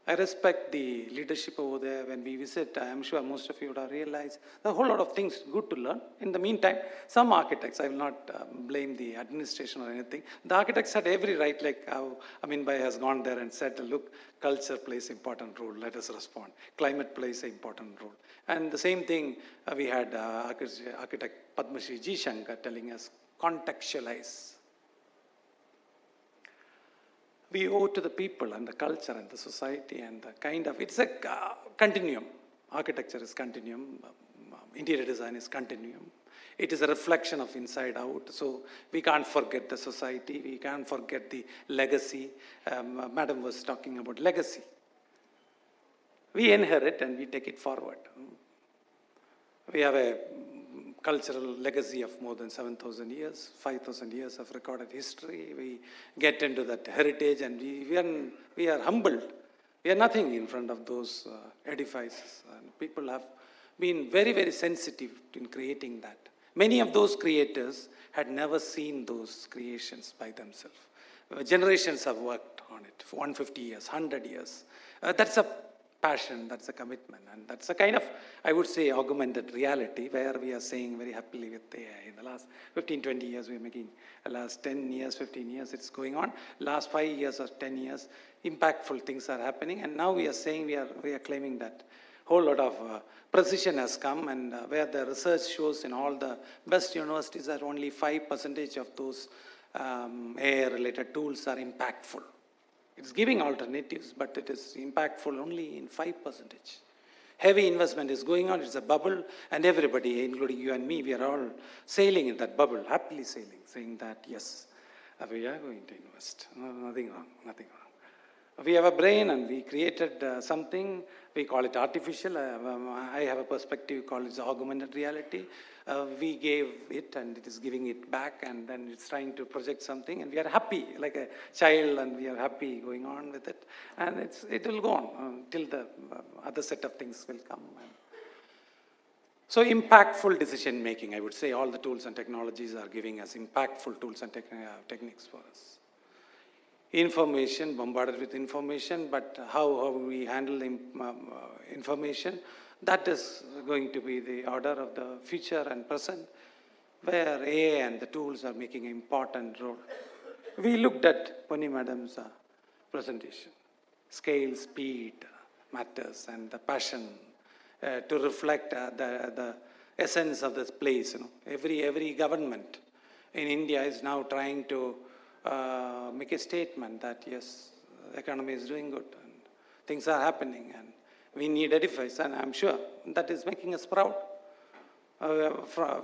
I respect the leadership over there. When we visit, I'm sure most of you would have realized there are a whole lot of things good to learn. In the meantime, some architects, I will not blame the administration or anything. The architects had every right, like how Amin Bhai has gone there and said, look, culture plays an important role, let us respond. Climate plays an important role. And the same thing, we had architect Padma Shri G. Shankar telling us, contextualize. We owe to the people and the culture and the society and the kind of, it's a continuum. Architecture is continuum, interior design is continuum. It is a reflection of inside out, so we can't forget the society, we can't forget the legacy. Madam was talking about legacy. We inherit and we take it forward. We have a cultural legacy of more than 7,000 years, 5,000 years of recorded history. We get into that heritage, and we are humbled. We are nothing in front of those edifices. And people have been very, very sensitive in creating that. Many of those creators had never seen those creations by themselves. Generations have worked on it for 150 years, 100 years. That's a passion, that's a commitment, and that's a kind of, I would say, augmented reality, where we are saying very happily with AI. In the last 15, 20 years, we're making, the last 10 years, 15 years, it's going on. Last 5 years or 10 years, impactful things are happening, and now we are saying, we are claiming that whole lot of precision has come, and where the research shows in all the best universities that only 5% of those AI-related tools are impactful. It's giving alternatives, but it is impactful only in 5%. Heavy investment is going on, it's a bubble, and everybody, including you and me, we are all sailing in that bubble, happily sailing, saying that, yes, we are going to invest. No, nothing wrong, nothing wrong. We have a brain, and we created something, we call it artificial. I have a perspective, call it augmented reality. We gave it, and it is giving it back, and then it's trying to project something, and we are happy, like a child, and we are happy going on with it. And it will go on till the other set of things will come. So impactful decision making, I would say all the tools and technologies are giving us impactful tools and techniques for us. Information, bombarded with information, but how we handle the information, that is going to be the order of the future and present, where AI and the tools are making an important role. We looked at Pony Madam's presentation. Scale, speed matters, and the passion to reflect the essence of this place. You know, every government in India is now trying to make a statement that, yes, the economy is doing good, and things are happening, and we need edifice, and I'm sure that is making us proud.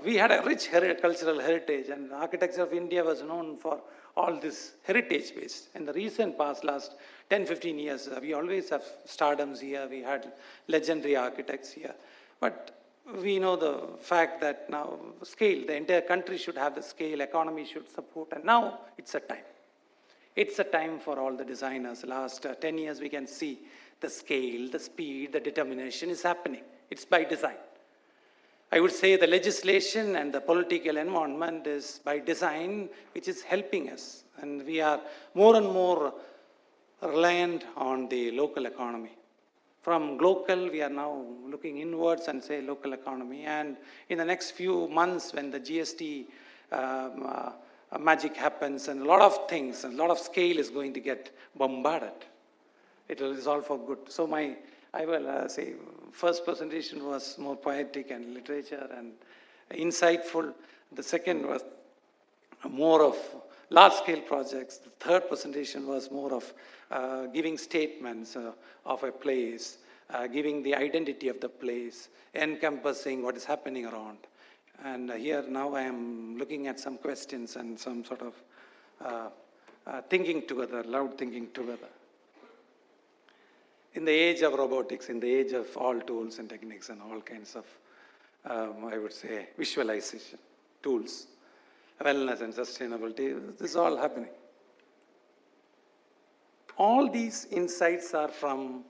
We had a rich cultural heritage, and the architecture of India was known for all this heritage based. In the recent past, last 10, 15 years, we always have stardoms here, we had legendary architects here. But we know the fact that now scale, the entire country should have the scale, economy should support, and now it's a time. It's a time for all the designers. Last 10 years, we can see the scale, the speed, the determination is happening. It's by design. I would say the legislation and the political environment is by design, which is helping us. And we are more and more reliant on the local economy. From local, we are now looking inwards and say local economy. And in the next few months, when the GST magic happens and a lot of things, a lot of scale is going to get bombarded. It is all for good. So I will say, first presentation was more poetic and literature and insightful. The second was more of large-scale projects. The third presentation was more of giving statements of a place, giving the identity of the place, encompassing what is happening around. And here now I am looking at some questions and some sort of thinking together, loud thinking together. In the age of robotics, in the age of all tools and techniques and all kinds of, I would say, visualization tools, wellness and sustainability, this is all happening. All these insights are from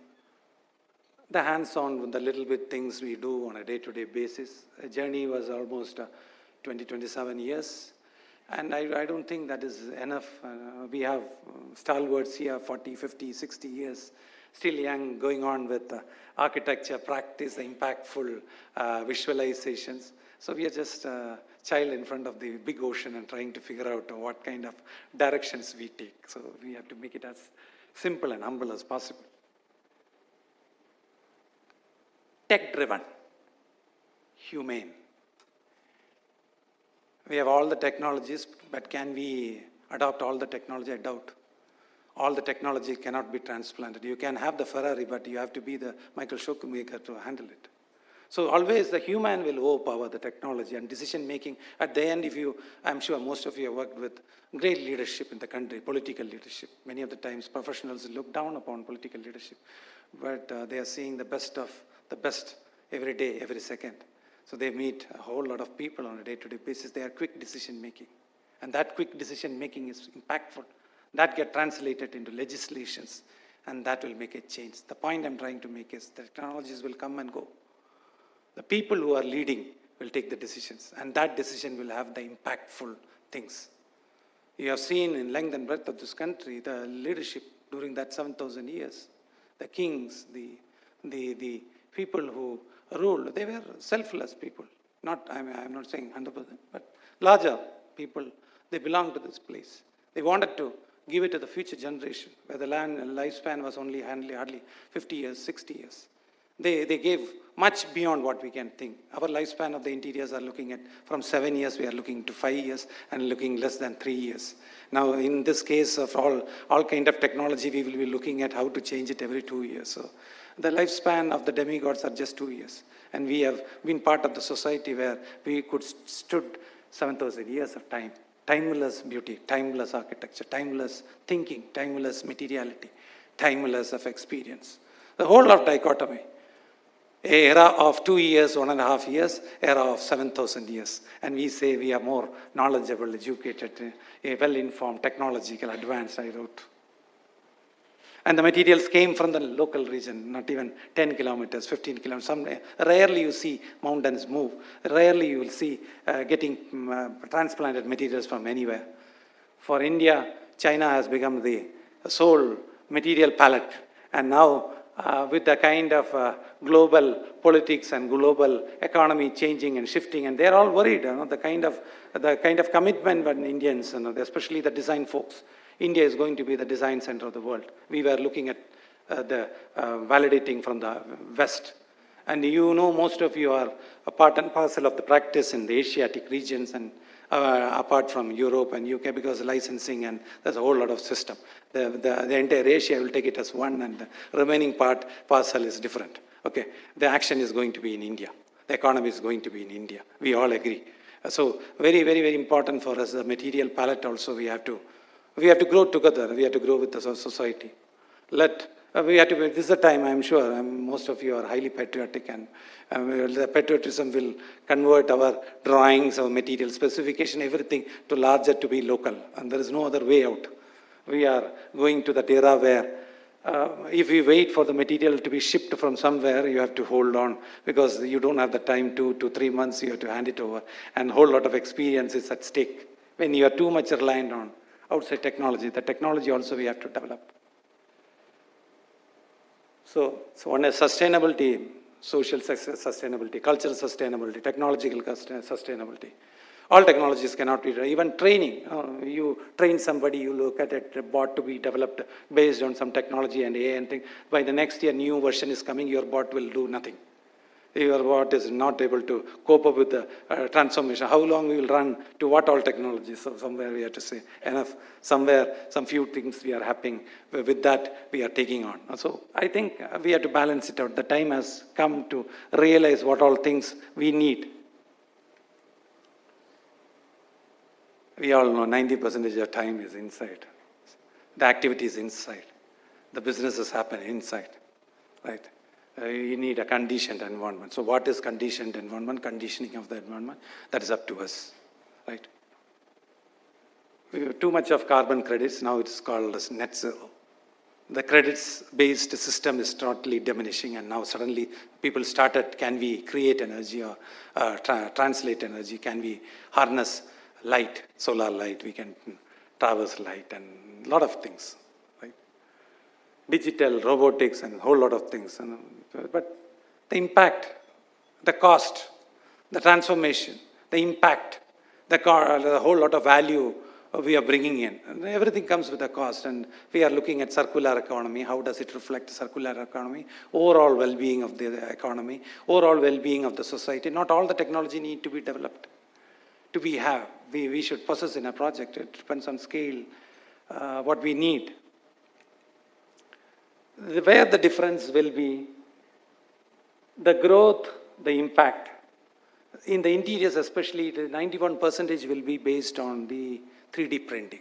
the hands-on with the little bit things we do on a day-to-day basis. A journey was almost 20, 27 years. And I don't think that is enough. We have stalwarts here, 40, 50, 60 years, still young, going on with architecture, practice, the impactful visualizations. So we are just a child in front of the big ocean and trying to figure out what kind of directions we take. So we have to make it as simple and humble as possible. Tech-driven, humane. We have all the technologies, but can we adopt all the technology? I doubt. All the technology cannot be transplanted. You can have the Ferrari, but you have to be the Michael Schumacher to handle it. So always the human will overpower the technology and decision making. At the end, I'm sure most of you have worked with great leadership in the country, political leadership. Many of the times professionals look down upon political leadership, but they are seeing the best of the best every day, every second. So they meet a whole lot of people on a day-to-day basis. They are quick decision making. And that quick decision making is impactful. That gets translated into legislations, and that will make a change. The point I'm trying to make is the technologies will come and go. The people who are leading will take the decisions, and that decision will have the impactful things. You have seen in length and breadth of this country, the leadership during that 7,000 years, the kings, the people who ruled, they were selfless people. I'm not saying 100%, but larger people, they belonged to this place. They wanted to give it to the future generation, where the lifespan was only hardly 50 years, 60 years. They gave much beyond what we can think. Our lifespan of the interiors are looking at, from 7 years, we are looking to 5 years, and looking less than 3 years. Now, in this case of all kind of technology, we will be looking at how to change it every 2 years. So the lifespan of the demigods are just 2 years. And we have been part of the society where we could stood 7,000 years of time. Timeless beauty, timeless architecture, timeless thinking, timeless materiality, timeless of experience. The whole of dichotomy. Era of 2 years, 1.5 years, era of 7,000 years. And we say we are more knowledgeable, educated, well-informed, technological, advanced, I wrote. And the materials came from the local region, not even 10 kilometers, 15 kilometers. Rarely you see mountains move. Rarely you will see getting transplanted materials from anywhere. For India, China has become the sole material palette. And now, with the kind of global politics and global economy changing and shifting, and they're all worried, the kind of commitment by Indians, especially the design folks. India is going to be the design center of the world. We were looking at the validating from the West. And most of you are a part and parcel of the practice in the Asiatic regions and apart from Europe and UK, because licensing and there's a whole lot of system. The entire Asia will take it as one, and the remaining parcel is different. Okay, the action is going to be in India. The economy is going to be in India. We all agree. So very, very, very important for us, the material palette also we have to We have to grow together. We have to grow with the society. This is the time, I'm sure, most of you are highly patriotic, and the patriotism will convert our drawings, our material specification, everything to larger, to be local. And there is no other way out. We are going to that era where if we wait for the material to be shipped from somewhere, you have to hold on, because you don't have the time, 2 to 3 months, you have to hand it over, and a whole lot of experience is at stake. When you are too much reliant on outside technology, the technology also we have to develop. So one is sustainability, social sustainability, cultural sustainability, technological sustainability. All technologies cannot be, even training. You train somebody, you look at it, a bot to be developed based on some technology and AI and things. By the next year, new version is coming, your bot will do nothing. Your bot is not able to cope up with the transformation. How long we will run to what all technologies? So somewhere we have to say enough. Somewhere, some few things we are happening. With that, we are taking on. So I think we have to balance it out. The time has come to realize what all things we need. We all know 90% of time is inside. The activity is inside. The businesses happen inside, right? You need a conditioned environment. So what is conditioned environment? Conditioning of the environment, that is up to us, right? We have too much of carbon credits, now it's called as net zero. The credits-based system is totally diminishing, and now suddenly people started, can we create energy or translate energy? Can we harness light, solar light? We can traverse light and a lot of things, right? Digital, robotics, and a whole lot of things. But the impact, the cost, the transformation, the impact, the whole lot of value we are bringing in. And everything comes with a cost, and we are looking at circular economy. How does it reflect circular economy? Overall well-being of the economy, overall well-being of the society. Not all the technology need to be developed. We should possess in a project. It depends on scale, what we need. Where the difference will be, the growth, the impact. In the interiors especially, the 91% will be based on the 3D printing.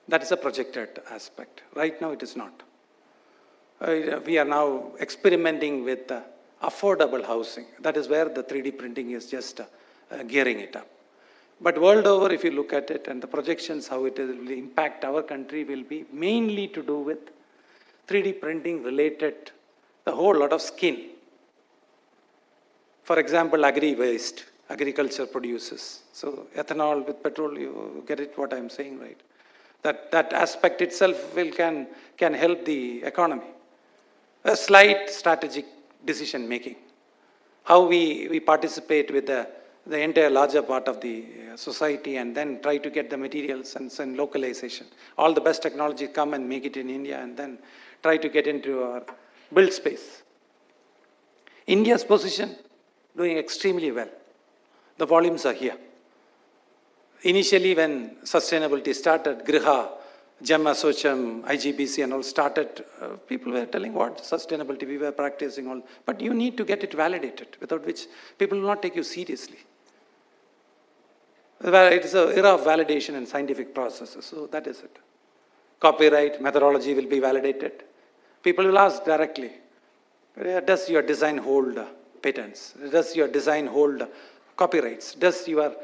That is a projected aspect. Right now it is not. We are now experimenting with affordable housing. That is where the 3D printing is just gearing it up. But world over, if you look at it, and the projections, how it will impact our country will be mainly to do with 3D printing related, the whole lot of skin. For example, agri-waste, agriculture produces. So ethanol with petrol, you get it what I'm saying, right? That aspect itself can help the economy. A slight strategic decision making. How we participate with the entire larger part of the society, and then try to get the materials and localization. All the best technology come and make it in India, and then try to get into our build space. India's position, doing extremely well. The volumes are here. Initially when sustainability started, Griha, Jam Assocham, IGBC and all started, people were telling what sustainability we were practicing all. But you need to get it validated, without which people will not take you seriously. It is an era of validation and scientific processes, so that is it. Copyright, methodology will be validated. People will ask directly, does your design hold patents? Does your design hold copyrights? Does your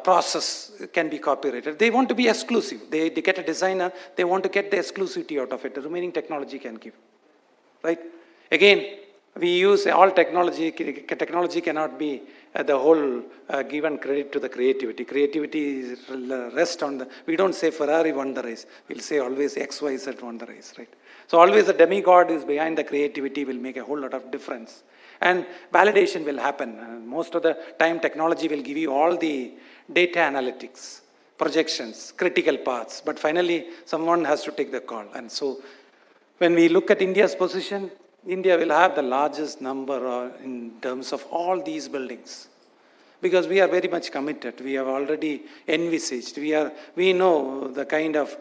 process can be copyrighted? They want to be exclusive. They get a designer, they want to get the exclusivity out of it. The remaining technology can give, right? Again, we use all technology. Technology cannot be the whole given credit to the creativity. Creativity rests on the, we don't say Ferrari won the race. We'll say always XYZ won the race, right? So always the demigod is behind the creativity will make a whole lot of difference. And validation will happen. And most of the time technology will give you all the data analytics, projections, critical paths. But finally, someone has to take the call. And so when we look at India's position, India will have the largest number in terms of all these buildings. Because we are very much committed. We have already envisaged. We know the kind of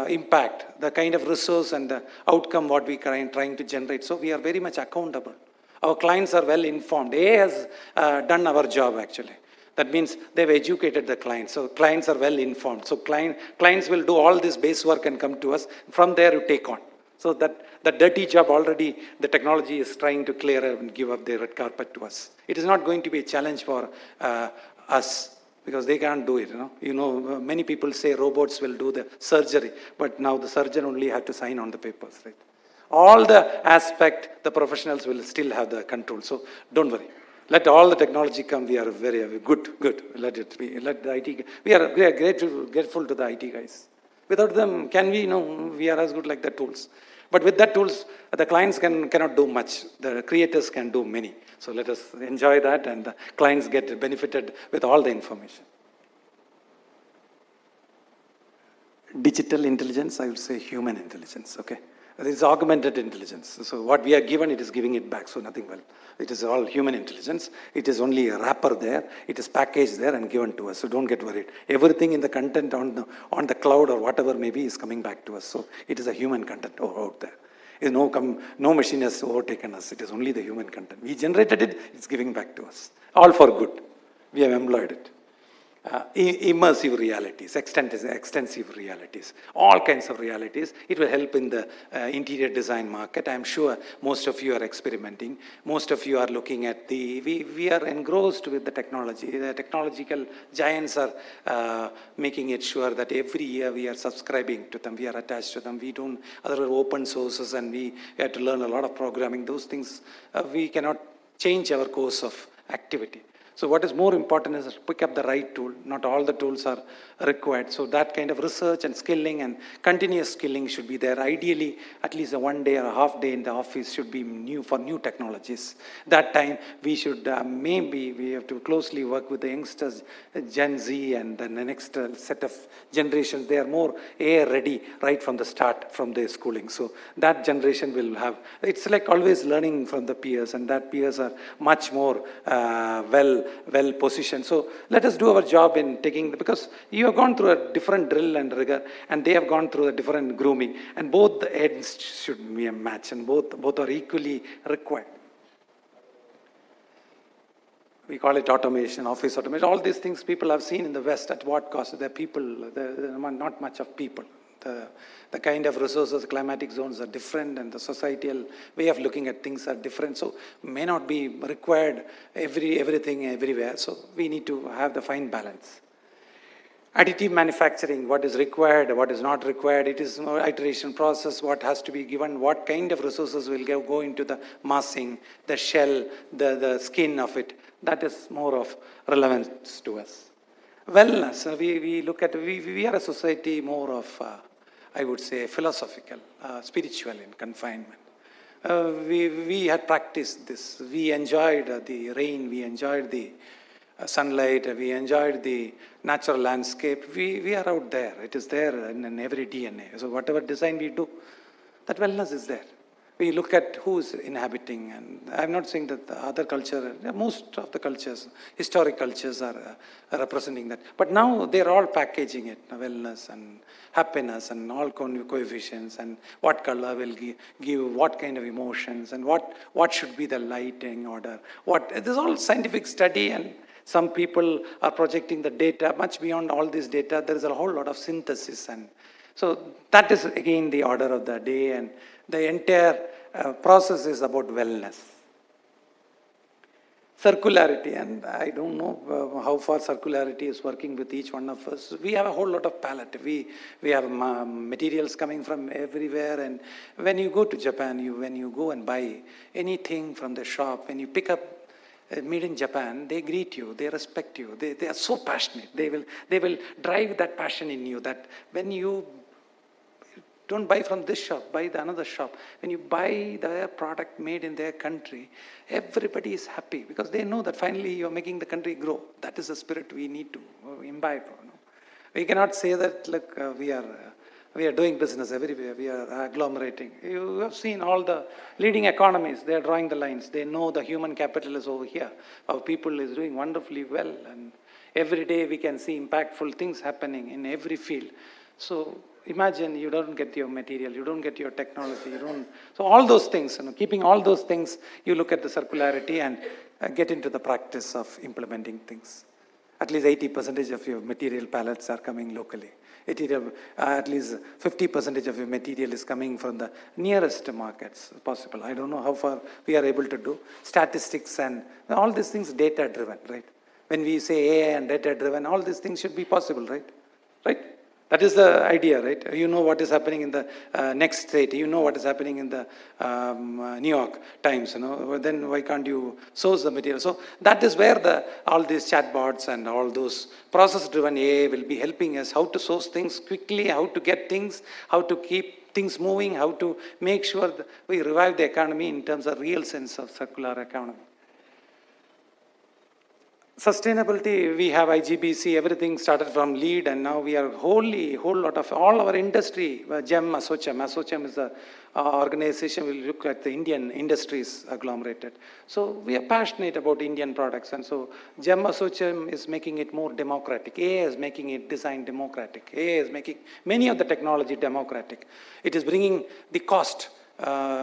impact, the kind of resource and the outcome what we are trying to generate. So we are very much accountable. Our clients are well informed. AI has done our job actually. That means they've educated the clients. So clients are well informed. So clients will do all this base work and come to us. From there you take on. So that dirty job already the technology is trying to clear and give up their red carpet to us. It is not going to be a challenge for us because they can't do it. Many people say robots will do the surgery, but now the surgeon only have to sign on the papers, right? All the aspect, the professionals will still have the control. So don't worry. Let all the technology come. We are very good. Let it be. Let the IT. We are grateful to the IT guys. Without them, can we? No, we are as good like the tools. But with that tools, the clients cannot do much. The creators can do many. So let us enjoy that, and the clients get benefited with all the information. Digital intelligence, I would say human intelligence, okay? It is augmented intelligence. So what we are given, it is giving it back, so nothing well. It is all human intelligence. It is only a wrapper there. It is packaged there and given to us, so don't get worried. Everything in the content on the cloud or whatever maybe is coming back to us. So it is a human content out there. No machine has overtaken us. It is only the human content. We generated it, it's giving back to us. All for good. We have employed it. Immersive realities, extensive realities, all kinds of realities. It will help in the interior design market. I'm sure most of you are experimenting. Most of you are looking at we are engrossed with the technology. The technological giants are making it sure that every year we are subscribing to them. We are attached to them. We don't, other open sources, and we have to learn a lot of programming. Those things, we cannot change our course of activity. So what is more important is to pick up the right tool. Not all the tools are required. So that kind of research and skilling and continuous skilling should be there. Ideally, at least a 1 day or a half day in the office should be for new technologies. That time we should, maybe we have to closely work with the youngsters, Gen Z, and then the next set of generations. They are more AI ready right from the start, from their schooling. So that generation will have, it's like always learning from the peers, and that peers are much more well positioned. So let us do our job in taking, because you have gone through a different drill and rigor, and they have gone through a different grooming, and both the ends should be a match, and both are equally required. We call it automation, office automation. All these things people have seen in the West. At what cost? There are people, there are not much of people. The kind of resources, climatic zones are different, and the societal way of looking at things are different. So may not be required everything everywhere. So we need to have the fine balance. Additive manufacturing, what is required, what is not required. It is more iteration process, what has to be given, what kind of resources will go into the massing, the shell, the skin of it. That is more of relevance to us. Wellness, we look at, we are a society more of, I would say, philosophical, spiritual in confinement. We had practiced this. We enjoyed the rain, we enjoyed the sunlight, we enjoyed the natural landscape. We are out there. It is there in every DNA. So whatever design we do, that wellness is there. We look at who's inhabiting, and I'm not saying that the other culture, most of the cultures, historic cultures are representing that. But now they're all packaging it, wellness and happiness and all coefficients, and what color will give what kind of emotions, and what should be the lighting order. This is all scientific study, and some people are projecting the data much beyond all this data. There is a whole lot of synthesis, and so that is again the order of the day, and the entire process is about wellness. Circularity, and I don't know how far circularity is working with each one of us. We have a whole lot of palette. We have materials coming from everywhere, and when you go to Japan, when you go and buy anything from the shop, when you pick up made in Japan, they greet you, they respect you, they are so passionate. They will drive that passion in you, that when you don't buy from this shop, buy the another shop. When you buy their product made in their country, everybody is happy because they know that finally you're making the country grow. That is the spirit we need to imbibe. We cannot say that, look, we are doing business everywhere, we are agglomerating. You have seen all the leading economies, they are drawing the lines. They know the human capital is over here. Our people is doing wonderfully well, and every day we can see impactful things happening in every field. So imagine you don't get your material, you don't get your technology, so all those things, keeping all those things, you look at the circularity and get into the practice of implementing things. At least 80% of your material palettes are coming locally. At least 50% of your material is coming from the nearest markets possible. I don't know how far we are able to do. Statistics and all these things data-driven, right? When we say AI and data-driven, all these things should be possible, right? Right? That is the idea, right? You know what is happening in the next state. You know what is happening in the New York Times. You know, then why can't you source the material? So that is where all these chatbots and all those process-driven AI will be helping us how to source things quickly, how to get things, how to keep things moving, how to make sure that we revive the economy in terms of real sense of circular economy. Sustainability, we have IGBC, everything started from LEED, and now we are whole lot of all our industry, GEM, ASSOCHAM is the organization will look at the Indian industries agglomerated. So we are passionate about Indian products, and so GEM, ASSOCHAM is making it more democratic. AI is making it design democratic. AI is making many of the technology democratic. It is bringing the cost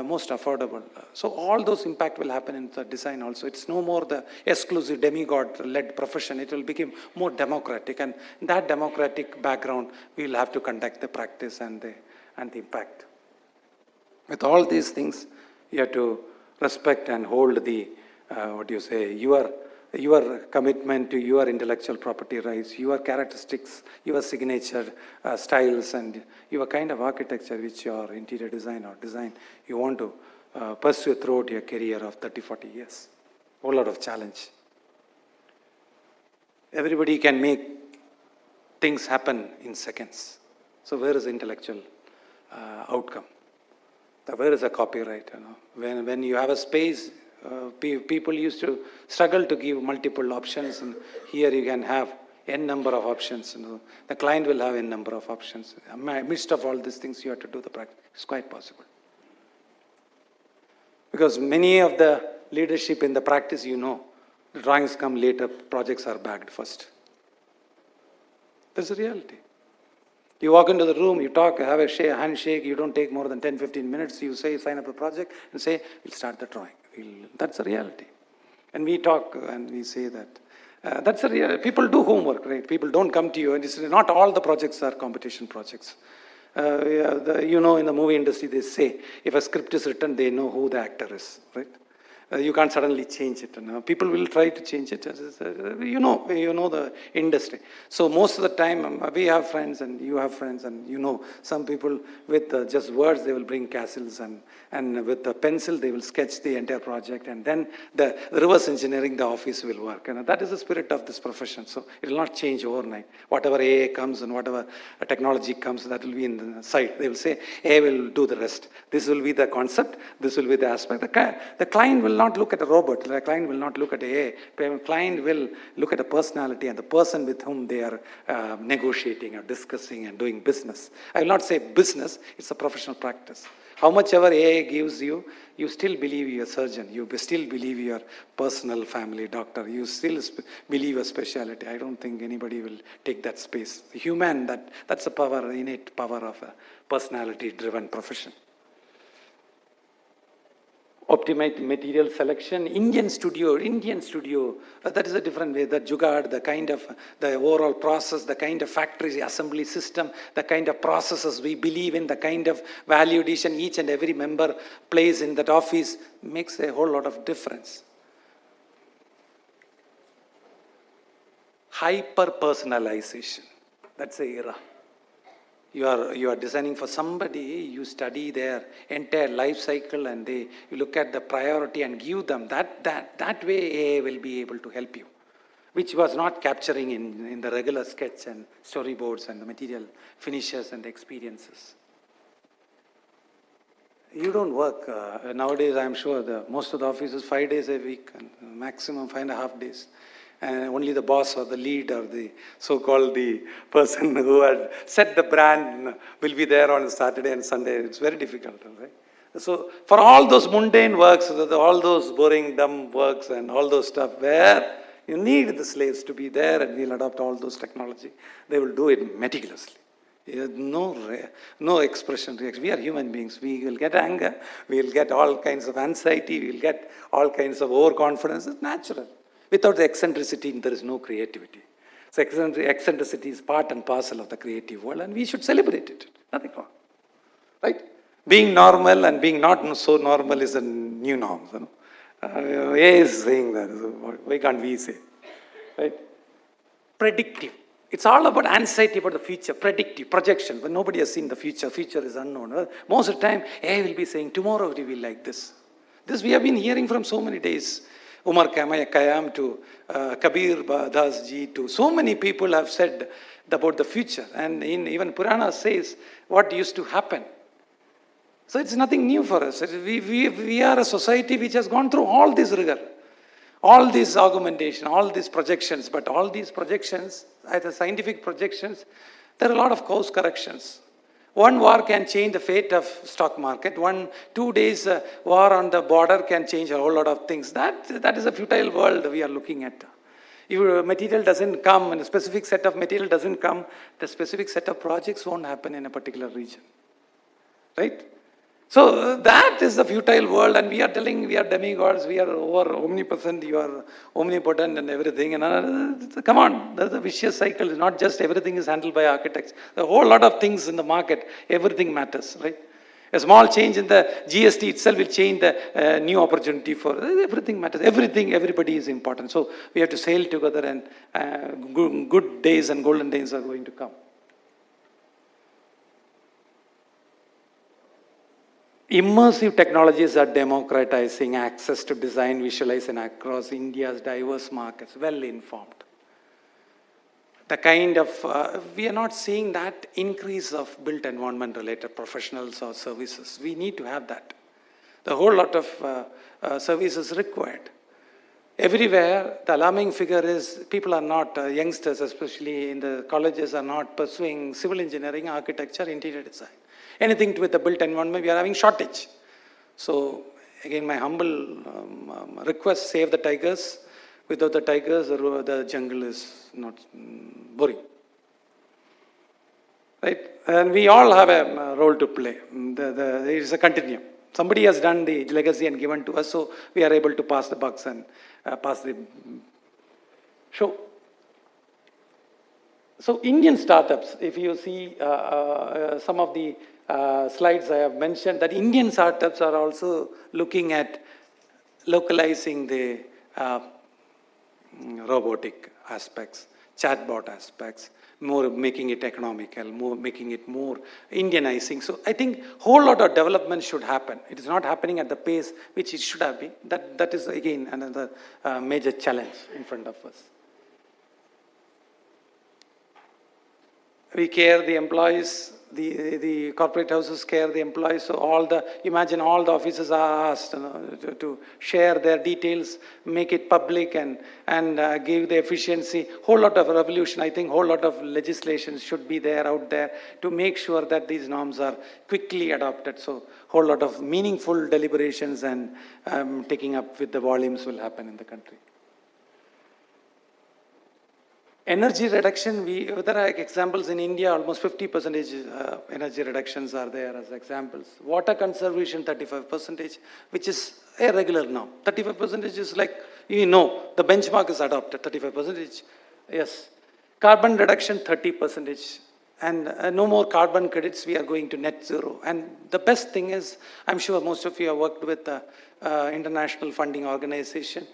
most affordable. So all those impact will happen in the design also. It's no more the exclusive demigod-led profession. It will become more democratic, and that democratic background we will have to conduct the practice and the impact. With all these things, you have to respect and hold the your commitment to your intellectual property rights, your characteristics, your signature styles, and your kind of architecture which your interior design or design you want to pursue throughout your career of 30, 40 years. Whole lot of challenge. Everybody can make things happen in seconds. So where is the intellectual outcome? Where is the copyright? You know? When you have a space, people used to struggle to give multiple options, and here you can have n number of options. You know. The client will have n number of options. Amidst of all these things, you have to do the practice. It's quite possible. Because many of the leadership in the practice, you know, the drawings come later, projects are bagged first. That's the reality. You walk into the room, you talk, have a handshake, you don't take more than 10, 15 minutes, you say, sign up a project, and say, we'll start the drawing. That's the reality. And we talk and we say that. That's the reality. People do homework, right? People don't come to you, and it's not all the projects are competition projects. You know, in the movie industry, they say, if a script is written, they know who the actor is, right? You can't suddenly change it. You know? People will try to change it. You know the industry. So most of the time, we have friends and you have friends, and you know, some people with just words, they will bring castles, and with the pencil, they will sketch the entire project, and then the reverse engineering, the office will work. And that is the spirit of this profession. So it will not change overnight. Whatever AI comes and whatever technology comes, that will be in the site. They will say, AI will do the rest. This will be the concept. This will be the aspect. The client will not look at a robot. The client will not look at AI. The client will look at a personality and the person with whom they are negotiating or discussing and doing business. I will not say business, it's a professional practice. How much ever AI gives you, you still believe you're a surgeon. You still believe you're personal family doctor. You still believe your specialty. I don't think anybody will take that space. The human, that's a power, innate power of a personality-driven profession. Optimized material selection, Indian studio, that is a different way, the jugaad, the kind of, the overall process, the kind of factory assembly system, the kind of processes we believe in, the kind of value addition each and every member plays in that office makes a whole lot of difference. Hyper-personalization, that's the era. You are designing for somebody, you study their entire life cycle, and you look at the priority and give them that way AI will be able to help you, which was not capturing in the regular sketch and storyboards and the material finishes and the experiences. You don't work, nowadays I'm sure most of the offices 5 days a week, and maximum 5.5 days. And only the boss or the lead or the so-called the person who had set the brand will be there on Saturday and Sunday. It's very difficult, right? So for all those mundane works, all those boring, dumb works and all those stuff where you need the slaves to be there, and we'll adopt all those technology, they will do it meticulously. No expression, reaction. We are human beings. We will get anger. We will get all kinds of anxiety. We will get all kinds of overconfidence. It's natural. Without the eccentricity, there is no creativity. So eccentricity is part and parcel of the creative world, and we should celebrate it. Nothing wrong. Right? Being normal and being not so normal is a new norm. You know? A is saying that. So why can't we say? Right? Predictive. It's all about anxiety about the future, predictive, projection. When nobody has seen the future, future is unknown. Most of the time, AI will be saying, tomorrow it will be like this. This we have been hearing from so many days. Umar Khayyam to Kabir Das ji to so many people have said about the future. And even Purana says what used to happen. So it's nothing new for us. We are a society which has gone through all this rigor, all this augmentation, all these projections. But all these projections, as the scientific projections, there are a lot of course corrections. One war can change the fate of stock market. 2 days war on the border can change a whole lot of things. That is a futile world we are looking at. If material doesn't come, and a specific set of material doesn't come, the specific set of projects won't happen in a particular region. Right? So that is the futile world, and we are telling we are demigods, we are over omnipresent, you are omnipotent and everything. And come on, there's a vicious cycle. It's not just everything is handled by architects. A whole lot of things in the market, everything matters, right? A small change in the GST itself will change the new opportunity for everything matters. Everything, everybody is important. So we have to sail together, and good days and golden days are going to come. Immersive technologies are democratizing access to design, visualization across India's diverse markets, well informed. The kind of, we are not seeing that increase of built environment related professionals or services. We need to have that. The whole lot of services required. Everywhere, the alarming figure is people are not, youngsters especially in the colleges are not pursuing civil engineering, architecture, interior design. Anything to with the built environment, we are having shortage. So again, my humble request, save the tigers. Without the tigers, the jungle is not boring. Right? And we all have a role to play. There is a continuum. Somebody has done the legacy and given to us, so we are able to pass the bucks and pass the show. So Indian startups, if you see some of the slides I have mentioned, that Indian startups are also looking at localizing the robotic aspects, chatbot aspects, more making it economical, more making it more Indianizing. So I think whole lot of development should happen. It is not happening at the pace which it should have been. That is again another major challenge in front of us. We care the employees, the corporate houses care the employees. So imagine all the offices are asked to share their details, make it public and give the efficiency. Whole lot of revolution. I think whole lot of legislation should be there out there to make sure that these norms are quickly adopted. So whole lot of meaningful deliberations and taking up with the volumes will happen in the country. Energy reduction, there are examples in India, almost 50% energy reductions are there as examples. Water conservation, 35%, which is a regular now. 35% is like, the benchmark is adopted, 35%. Yes. Carbon reduction, 30%. And no more carbon credits, we are going to net zero. And the best thing is, I'm sure most of you have worked with the international funding organization.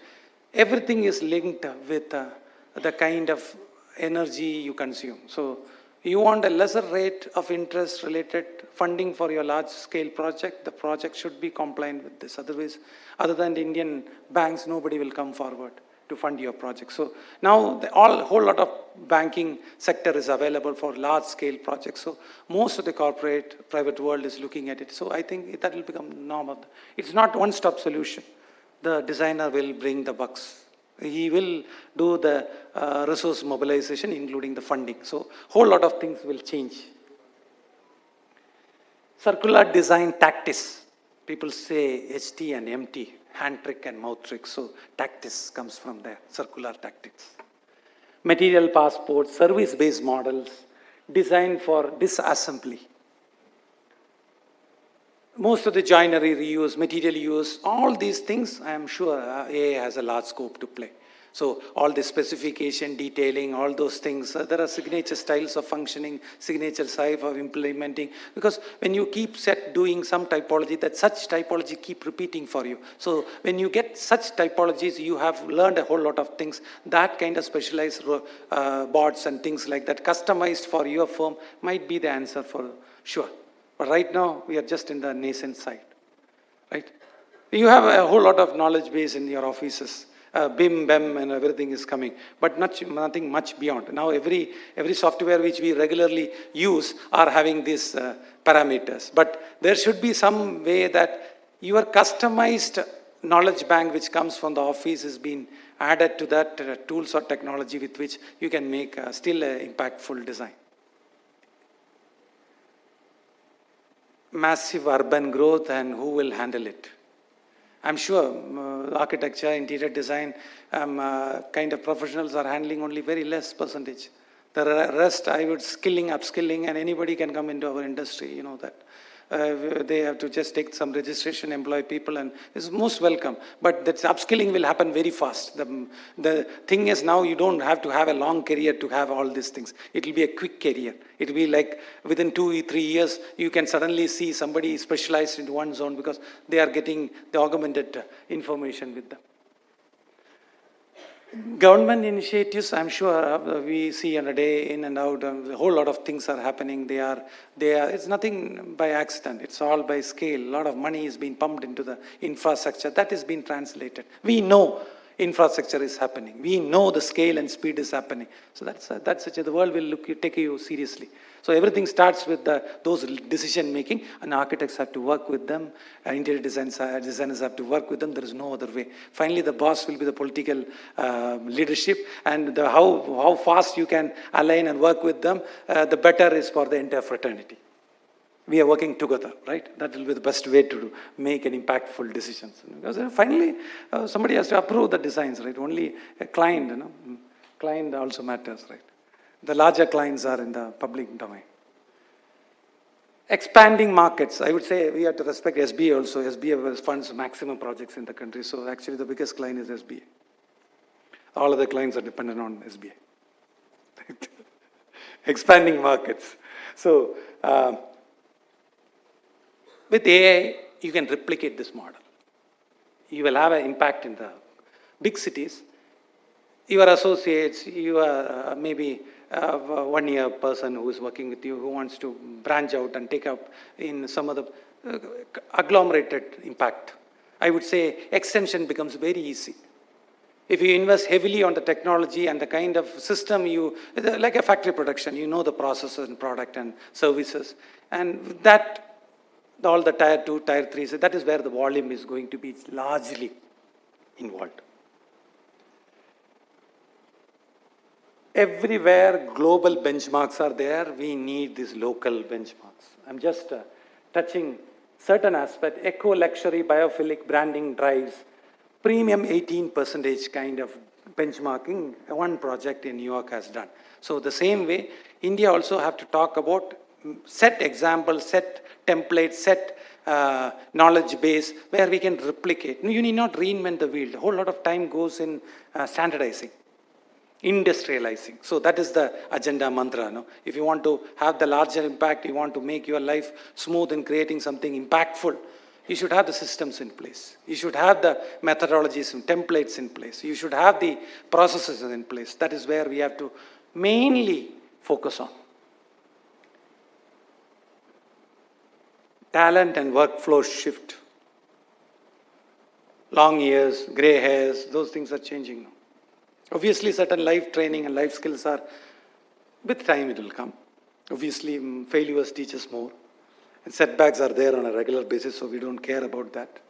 Everything is linked with the kind of energy you consume. So you want a lesser rate of interest related funding for your large scale project, the project should be compliant with this. Otherwise, other than the Indian banks, nobody will come forward to fund your project. So now whole lot of banking sector is available for large scale projects. So most of the corporate, private world is looking at it. So I think that will become norm. It's not one-stop solution. The designer will bring the bucks. He will do the resource mobilization, including the funding. So whole lot of things will change. Circular design tactics. People say HT and MT, hand trick and mouth trick. So tactics comes from there, circular tactics. Material passports, service-based models, design for disassembly. Most of the joinery reuse, material use, all these things, I am sure AI has a large scope to play. So all the specification, detailing, all those things, there are signature styles of functioning, signature type of implementing, because when you keep doing some typology, that such typology keep repeating for you. So when you get such typologies, you have learned a whole lot of things. That kind of specialized boards and things like that, customized for your firm, might be the answer for sure. But right now, we are just in the nascent side, right? You have a whole lot of knowledge base in your offices. BIM, BEM, and everything is coming, but nothing much beyond. Now every software which we regularly use are having these parameters. But there should be some way that your customized knowledge bank which comes from the office is being added to that tools or technology with which you can make still an impactful design. Massive urban growth, and who will handle it? I'm sure architecture, interior design kind of professionals are handling only very less percentage. The rest, I would upskilling, and anybody can come into our industry, you know that. They have to just take some registration, employ people, and it's most welcome. But that upskilling will happen very fast. The thing is now you don't have to have a long career to have all these things. It will be a quick career. It will be like within 2-3 years, you can suddenly see somebody specialized into one zone because they are getting the augmented information with them. Government initiatives, I'm sure we see on a day in and out, a whole lot of things are happening. It's nothing by accident. It's all by scale. A lot of money is being pumped into the infrastructure. That is being translated. We know infrastructure is happening. We know the scale and speed is happening. So that's such the world will take you seriously. So everything starts with those decision making, and architects have to work with them, interior designers have to work with them. There is no other way. Finally, the boss will be the political leadership, and how fast you can align and work with them, the better is for the entire fraternity. We are working together, right? That will be the best way to make an impactful decisions. Because finally, somebody has to approve the designs, right? Only a client, client also matters, right? The larger clients are in the public domain. Expanding markets. I would say we have to respect SBA also. SBA funds maximum projects in the country. So actually the biggest client is SBA. All other clients are dependent on SBA. Expanding markets. So with AI, you can replicate this model. You will have an impact in the big cities. Your associates, you are maybe a one-year person who is working with you, who wants to branch out and take up in some of the agglomerated impact. I would say extension becomes very easy. If you invest heavily on the technology and the kind of system like a factory production, you know the processes and product and services. And that, all the tier 2, tier 3, so that is where the volume is going to be largely involved. Everywhere global benchmarks are there, we need these local benchmarks. I'm just touching certain aspect. Eco-luxury biophilic branding drives premium 18% kind of benchmarking one project in New York has done. So the same way, India also have to talk about set examples, set templates, set knowledge base where we can replicate. You need not reinvent the wheel. A whole lot of time goes in standardizing, industrializing. So that is the agenda mantra. No? If you want to have the larger impact, you want to make your life smooth in creating something impactful, you should have the systems in place. You should have the methodologies and templates in place. You should have the processes in place. That is where we have to mainly focus on. Talent and workflow shift. Long years, gray hairs, those things are changing now. Obviously, certain life training and life skills are, with time it will come. Obviously, failures teach us more. And setbacks are there on a regular basis, so we don't care about that.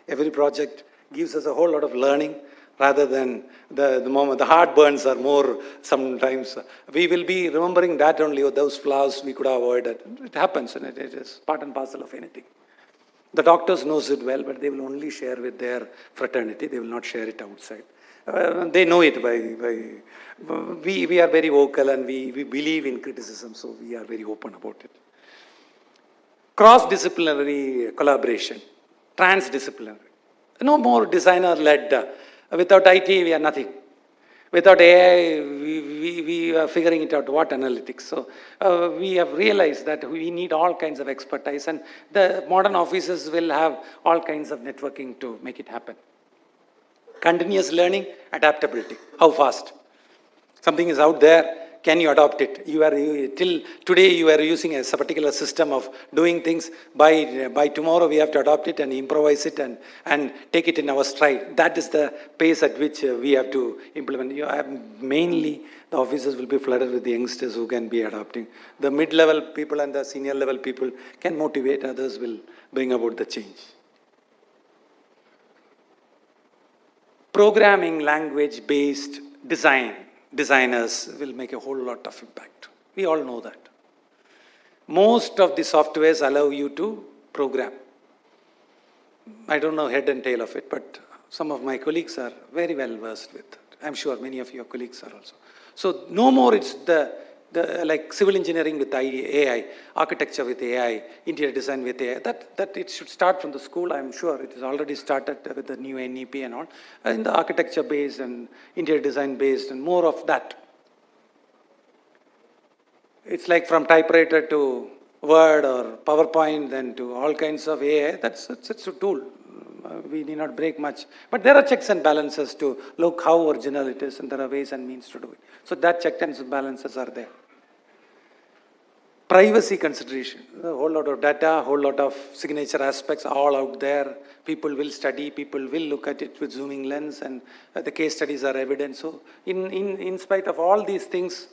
Every project gives us a whole lot of learning rather than the moment. The heartburns are more sometimes. We will be remembering that only, those flaws we could have avoided. It happens, and it is part and parcel of anything. The doctors knows it well, but they will only share with their fraternity. They will not share it outside. They know it we are very vocal, and we believe in criticism, so we are very open about it. Cross-disciplinary collaboration, transdisciplinary. No more designer-led. Without IT, we are nothing. Without AI, we are figuring it out, what analytics. So we have realized that we need all kinds of expertise, and the modern offices will have all kinds of networking to make it happen. Continuous learning, adaptability. How fast? Something is out there, can you adopt it? Till today you are using a particular system of doing things. By tomorrow we have to adopt it and improvise it and take it in our stride. That is the pace at which we have to implement. Mainly the offices will be flooded with the youngsters who can be adopting. The mid-level people and the senior level people can motivate, others will bring about the change. Programming language-based designers will make a whole lot of impact. We all know that. Most of the softwares allow you to program. I don't know head and tail of it, but some of my colleagues are very well versed with it. I'm sure many of your colleagues are also. So no more it's the like civil engineering with AI, architecture with AI, interior design with AI, that it should start from the school. I'm sure it has already started with the new NEP and all, in the architecture based and interior design based and more of that. It's like from typewriter to Word or PowerPoint, then to all kinds of AI, it's a tool. We need not break much. But there are checks and balances to look how original it is, and there are ways and means to do it. So that checks and balances are there. Privacy consideration, a whole lot of data, a whole lot of signature aspects all out there. People will study, people will look at it with zooming lens, and the case studies are evident. So in spite of all these things,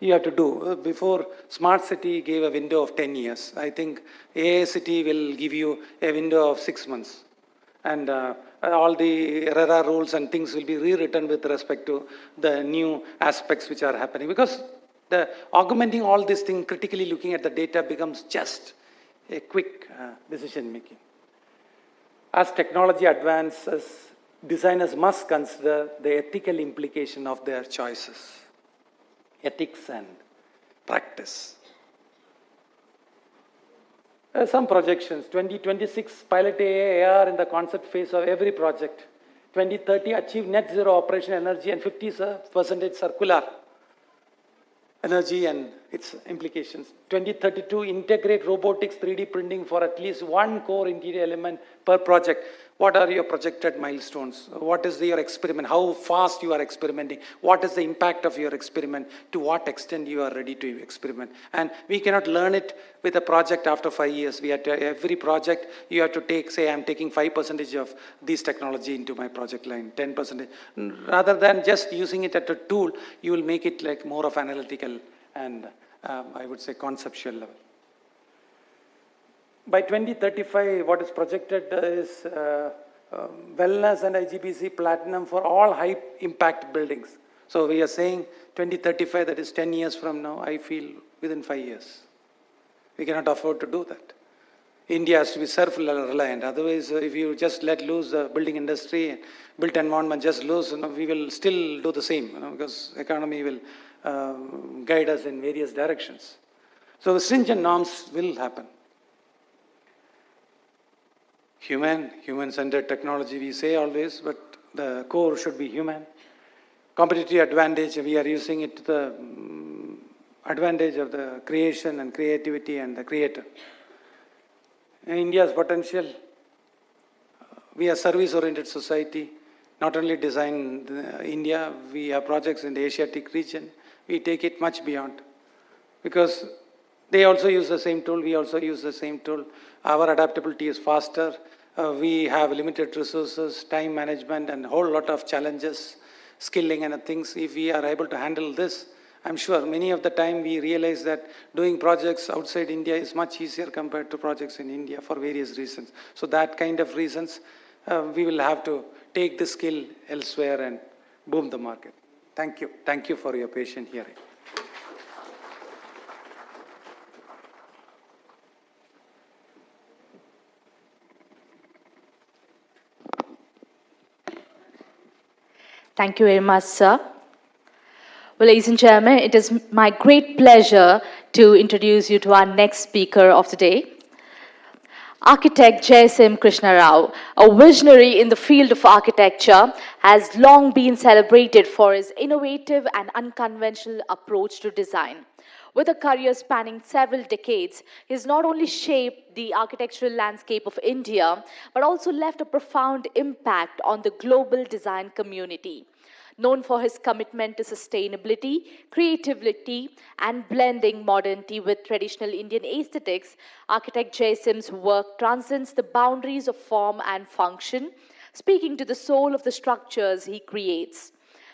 you have to do. Before, Smart City gave a window of 10 years. I think AI City will give you a window of 6 months. And all the RERA rules and things will be rewritten with respect to the new aspects which are happening. Because the augmenting all these things, critically looking at the data becomes just a quick decision making. As technology advances, designers must consider the ethical implication of their choices. Ethics and practice. Some projections, 2026 pilot AI AR in the concept phase of every project. 2030 achieve net zero operational energy and 50% circular energy and its implications. 2032 integrate robotics 3D printing for at least one core interior element per project. What are your projected milestones? What is your experiment? How fast you are experimenting? What is the impact of your experiment? To what extent you are ready to experiment? And we cannot learn it with a project after 5 years. We have to, every project you have to take, say, I'm taking 5% of this technology into my project line, 10%. Rather than just using it as a tool, you will make it like more of analytical and I would say conceptual level. By 2035, what is projected is wellness and IGBC platinum for all high impact buildings. So we are saying 2035, that is 10 years from now, I feel within 5 years. We cannot afford to do that. India has to be self-reliant. Otherwise, if you just let loose the building industry, built environment just loose, we will still do the same, because economy will guide us in various directions. So the stringent norms will happen. Human-centered technology, we say always, but the core should be human. Competitive advantage, we are using it to the advantage of the creation and creativity and the creator. India's potential, we are service-oriented society, not only design India, we have projects in the Asiatic region, we take it much beyond. Because they also use the same tool, we also use the same tool. Our adaptability is faster. We have limited resources, time management, and a whole lot of challenges, skilling and things. If we are able to handle this, I'm sure many of the time we realize that doing projects outside India is much easier compared to projects in India for various reasons. So that kind of reasons, we will have to take the skill elsewhere and boom the market. Thank you. Thank you for your patient hearing. Thank you very much, sir. Well, ladies and gentlemen, it is my great pleasure to introduce you to our next speaker of the day. Architect Jaisim Krishna Rao, a visionary in the field of architecture, has long been celebrated for his innovative and unconventional approach to design. With a career spanning several decades, he has not only shaped the architectural landscape of India, but also left a profound impact on the global design community. Known for his commitment to sustainability, creativity, and blending modernity with traditional Indian aesthetics, architect Jaisim's work transcends the boundaries of form and function, speaking to the soul of the structures he creates.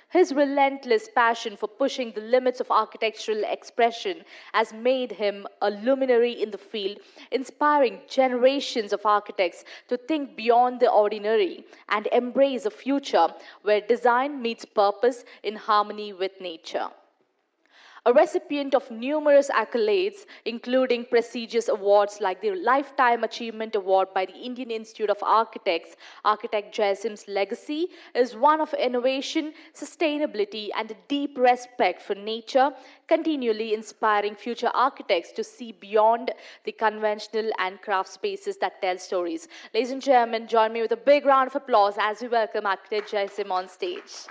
His relentless passion for pushing the limits of architectural expression has made him a luminary in the field, inspiring generations of architects to think beyond the ordinary and embrace a future where design meets purpose in harmony with nature. A recipient of numerous accolades, including prestigious awards like the Lifetime Achievement Award by the Indian Institute of Architects, architect Jaisim's legacy is one of innovation, sustainability, and a deep respect for nature, continually inspiring future architects to see beyond the conventional and craft spaces that tell stories. Ladies and gentlemen, join me with a big round of applause as we welcome architect Jaisim on stage.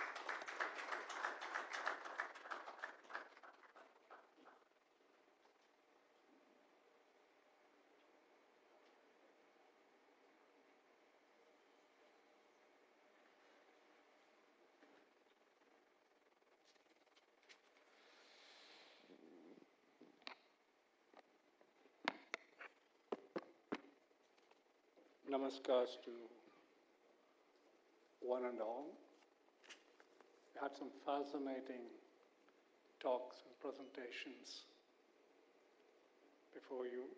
Namaskars to one and all. We had some fascinating talks and presentations before you,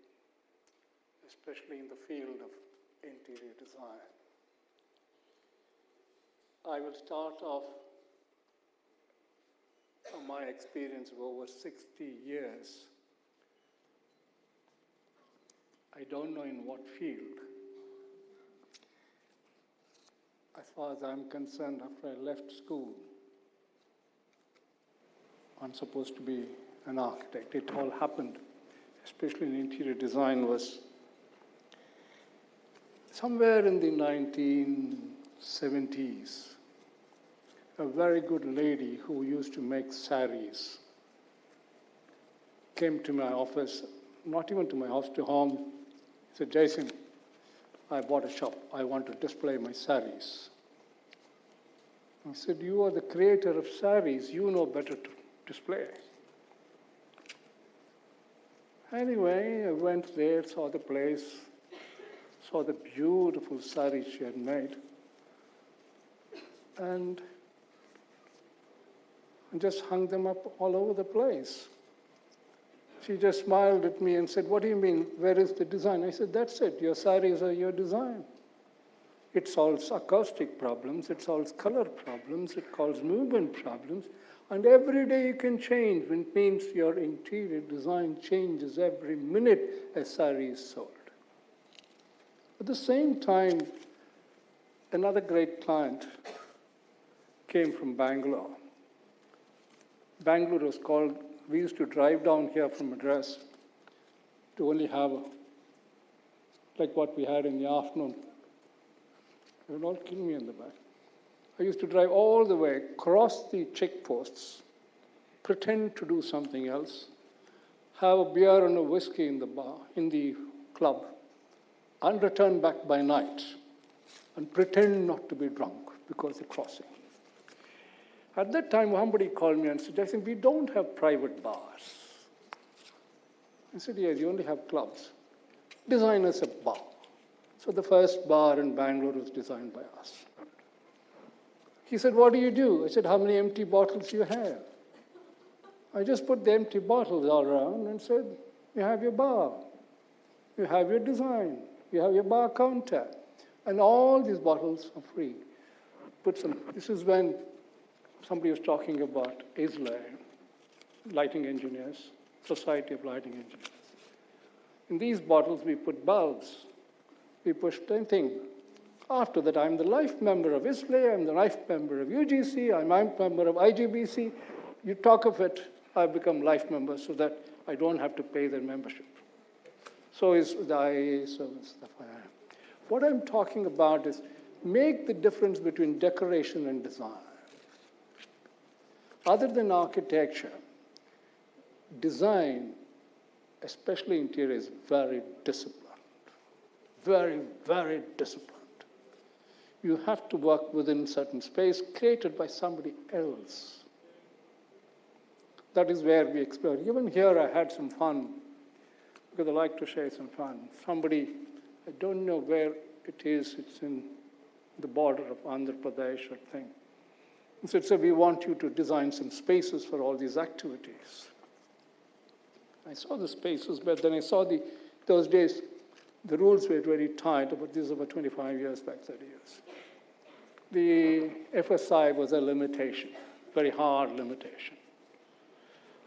especially in the field of interior design. I will start off from my experience of over 60 years. I don't know in what field. As far as I'm concerned, after I left school, I'm supposed to be an architect. It all happened, especially in interior design, was somewhere in the 1970s. A very good lady who used to make saris came to my office, not even to my house, to home, said, Jaisim, I bought a shop. I want to display my saris. I said, you are the creator of saris. You know better to display. Anyway, I went there, saw the place, saw the beautiful saris she had made, and just hung them up all over the place. She just smiled at me and said, what do you mean, where is the design? I said, that's it, your saris are your design. It solves acoustic problems, it solves color problems, it solves movement problems, and every day you can change, which means your interior design changes every minute a sari is sold. At the same time, another great client came from Bangalore. Bangalore was called, we used to drive down here from Madras to only have like what we had in the afternoon. They would all kill me in the back. I used to drive all the way, cross the checkposts, pretend to do something else, have a beer and a whiskey in the bar, in the club, and return back by night, and pretend not to be drunk because of crossing. At that time, somebody called me and said, Jason, we don't have private bars. I said, yes, you only have clubs. Design us a bar. So the first bar in Bangalore was designed by us. He said, what do you do? I said, how many empty bottles do you have? I just put the empty bottles all around and said, you have your bar. You have your design. You have your bar counter. And all these bottles are free. This is when somebody was talking about ISLA, lighting engineers, Society of Lighting Engineers. In these bottles, we put bulbs. We push anything. After that, I'm the life member of ISLA, I'm the life member of UGC, I'm a member of IGBC. You talk of it, I've become life member so that I don't have to pay their membership. So is the IAA service, the fire. What I'm talking about is make the difference between decoration and design. Other than architecture, design, especially interior, is very disciplined. Very, very disciplined. You have to work within certain space created by somebody else. That is where we explore. Even here I had some fun, because I like to share some fun. Somebody, I don't know where it is, it's in the border of Andhra Pradesh, I think. He said, so we want you to design some spaces for all these activities. I saw the spaces, but then I saw those days, the rules were very tight, but this is about 25 years back, 30 years. The FSI was a limitation, very hard limitation.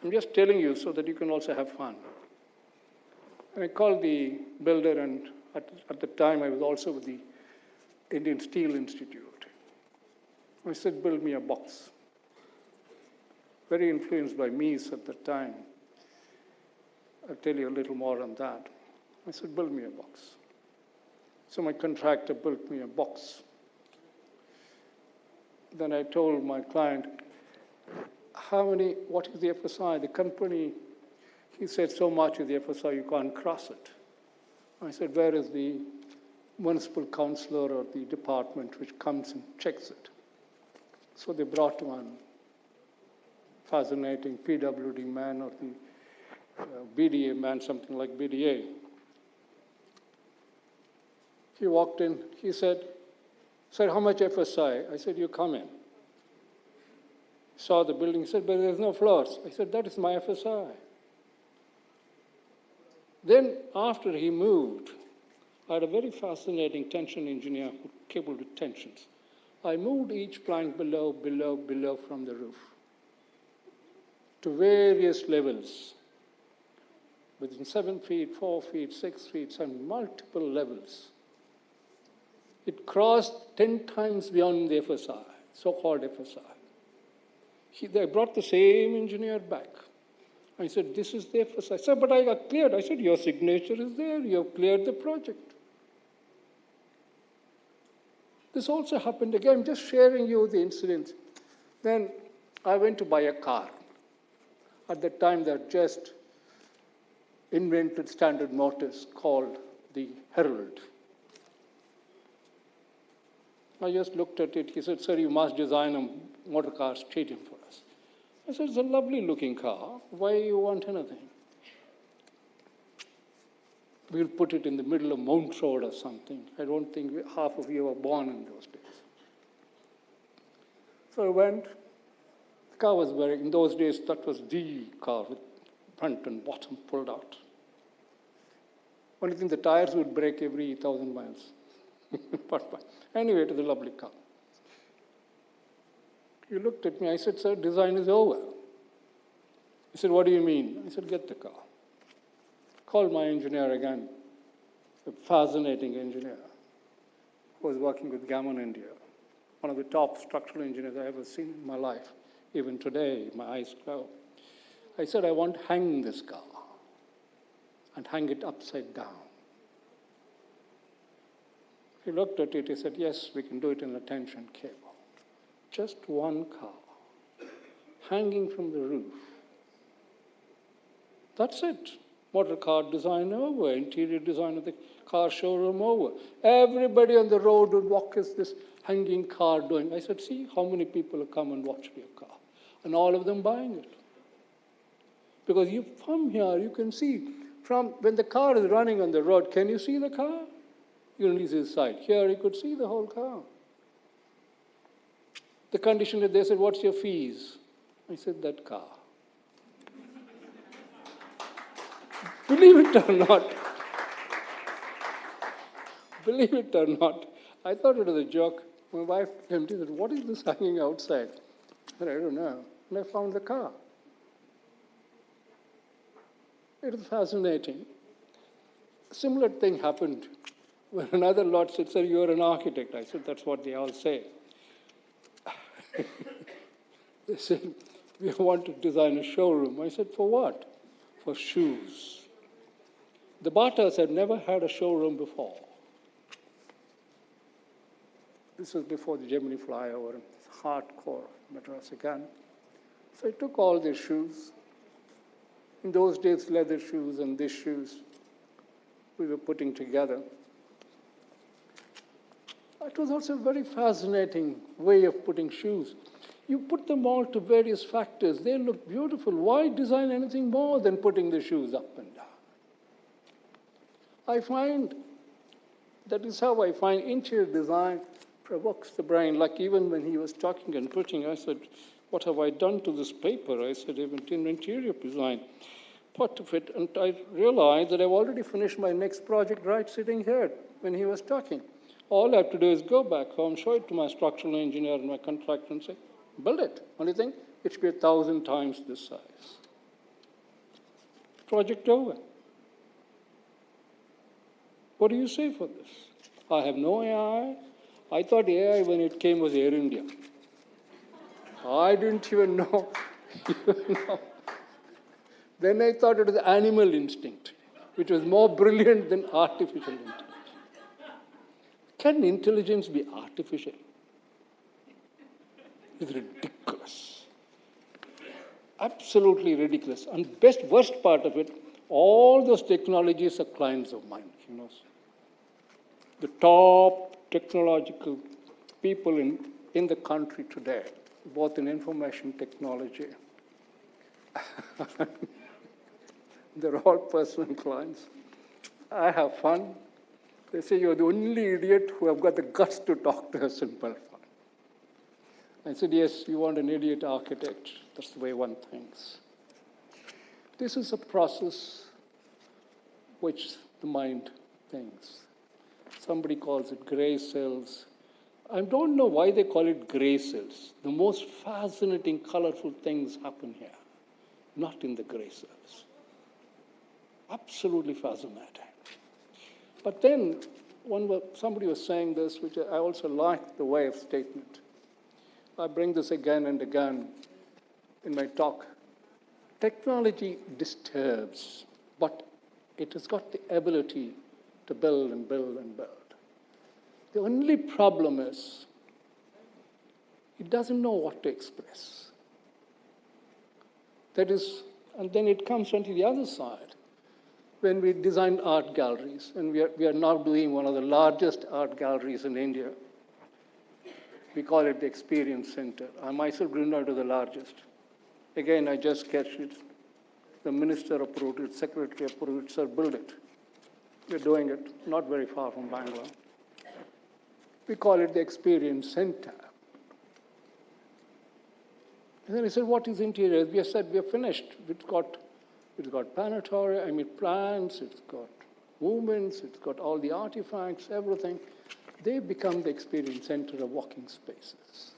I'm just telling you so that you can also have fun. And I called the builder, and at the time I was also with the Indian Steel Institute. I said, build me a box. Very influenced by Mies at the time. I'll tell you a little more on that. I said, build me a box. So my contractor built me a box. Then I told my client, what is the FSI? The company, he said, so much is the FSI, you can't cross it. I said, where is the municipal councillor or the department which comes and checks it? So they brought one fascinating PWD man or the BDA man, something like BDA. He walked in, he said, sir, how much FSI? I said, you come in. Saw the building, he said, but there's no floors. I said, that is my FSI. Then after he moved, I had a very fascinating tension engineer who cabled with tensions. I moved each plank below from the roof to various levels, within 7 feet, 4 feet, 6 feet, and multiple levels. It crossed 10 times beyond the FSI, so-called FSI. They brought the same engineer back. I said, this is the FSI. I said, but I got cleared. I said, your signature is there. You have cleared the project. This also happened again. I'm just sharing you the incidents. Then I went to buy a car. At that time, they had just invented Standard Motors called the Herald. I just looked at it. He said, sir, you must design a motor car stadium for us. I said, it's a lovely looking car. Why you want anything? We'll put it in the middle of Mount Road or something. I don't think half of you were born in those days. So I went. The car was in those days, that was the car with front and bottom pulled out. Only thing, the tires would break every 1,000 miles. But anyway, it was a lovely car. He looked at me. I said, sir, design is over. He said, what do you mean? I said, get the car. Called my engineer again, a fascinating engineer who was working with Gammon India, one of the top structural engineers I've ever seen in my life. Even today, my eyes glow. I said, I want to hang this car and hang it upside down. He looked at it, he said, yes, we can do it in a tension cable. Just one car, hanging from the roof. That's it. Motor car design over, interior design of the car showroom over. Everybody on the road would walk as this hanging car doing. I said, see how many people have come and watched your car. And all of them buying it. Because you from here, you can see, from when the car is running on the road, can you see the car? You only see the side. Here you could see the whole car. The conditioner, they said, what's your fees? I said, that car. Believe it or not, I thought it was a joke. My wife came to me and said, what is this hanging outside? I said, I don't know. And I found the car. It was fascinating. A similar thing happened when another lot said, sir, you're an architect. I said, that's what they all say. They said, we want to design a showroom. I said, for what? For shoes. The Batas had never had a showroom before. This was before the Gemini flyover, and hardcore Madras again. So I took all their shoes. In those days, leather shoes and these shoes we were putting together. It was also a very fascinating way of putting shoes. You put them all to various factors. They look beautiful. Why design anything more than putting the shoes up and down? I find, that is how I find interior design provokes the brain. Like even when he was talking and putting, I said, what have I done to this paper? I said, I've in interior design. Part of it, and I realized that I've already finished my next project right sitting here when he was talking. All I have to do is go back home, show it to my structural engineer and my contractor and say, build it. Only thing, it should be 1,000 times this size. Project over. What do you say for this? I have no AI. I thought AI when it came was Air India. I didn't even know. Then I thought it was animal instinct, which was more brilliant than artificial intelligence. Can intelligence be artificial? It's ridiculous. Absolutely ridiculous. And worst part of it, all those technologies are clients of mine. The top technological people in the country today, both in information technology, they're all personal clients. I have fun. They say, you're the only idiot who have got the guts to talk to a simple fun. I said, yes, you want an idiot architect. That's the way one thinks. This is a process which the mind thinks. Somebody calls it gray cells. I don't know why they call it gray cells. The most fascinating, colorful things happen here, not in the gray cells. Absolutely fascinating. But then, somebody was saying this, which I also like the way of statement. I bring this again and again in my talk. Technology disturbs, but it has got the ability to build and build and build. The only problem is it doesn't know what to express. That is, and then it comes onto the other side. When we design art galleries, and we are now doing one of the largest art galleries in India. We call it the Experience Center. I myself didn't know it was the largest. Again, I just sketched it. The minister approved it, secretary approved it, sir, build it. We're doing it, not very far from Bangalore. We call it the Experience Center. And then he said, what is interior? We said, we're finished. It's got planetary, plants, it's got movements, it's got all the artifacts, everything. They become the experience center of walking spaces.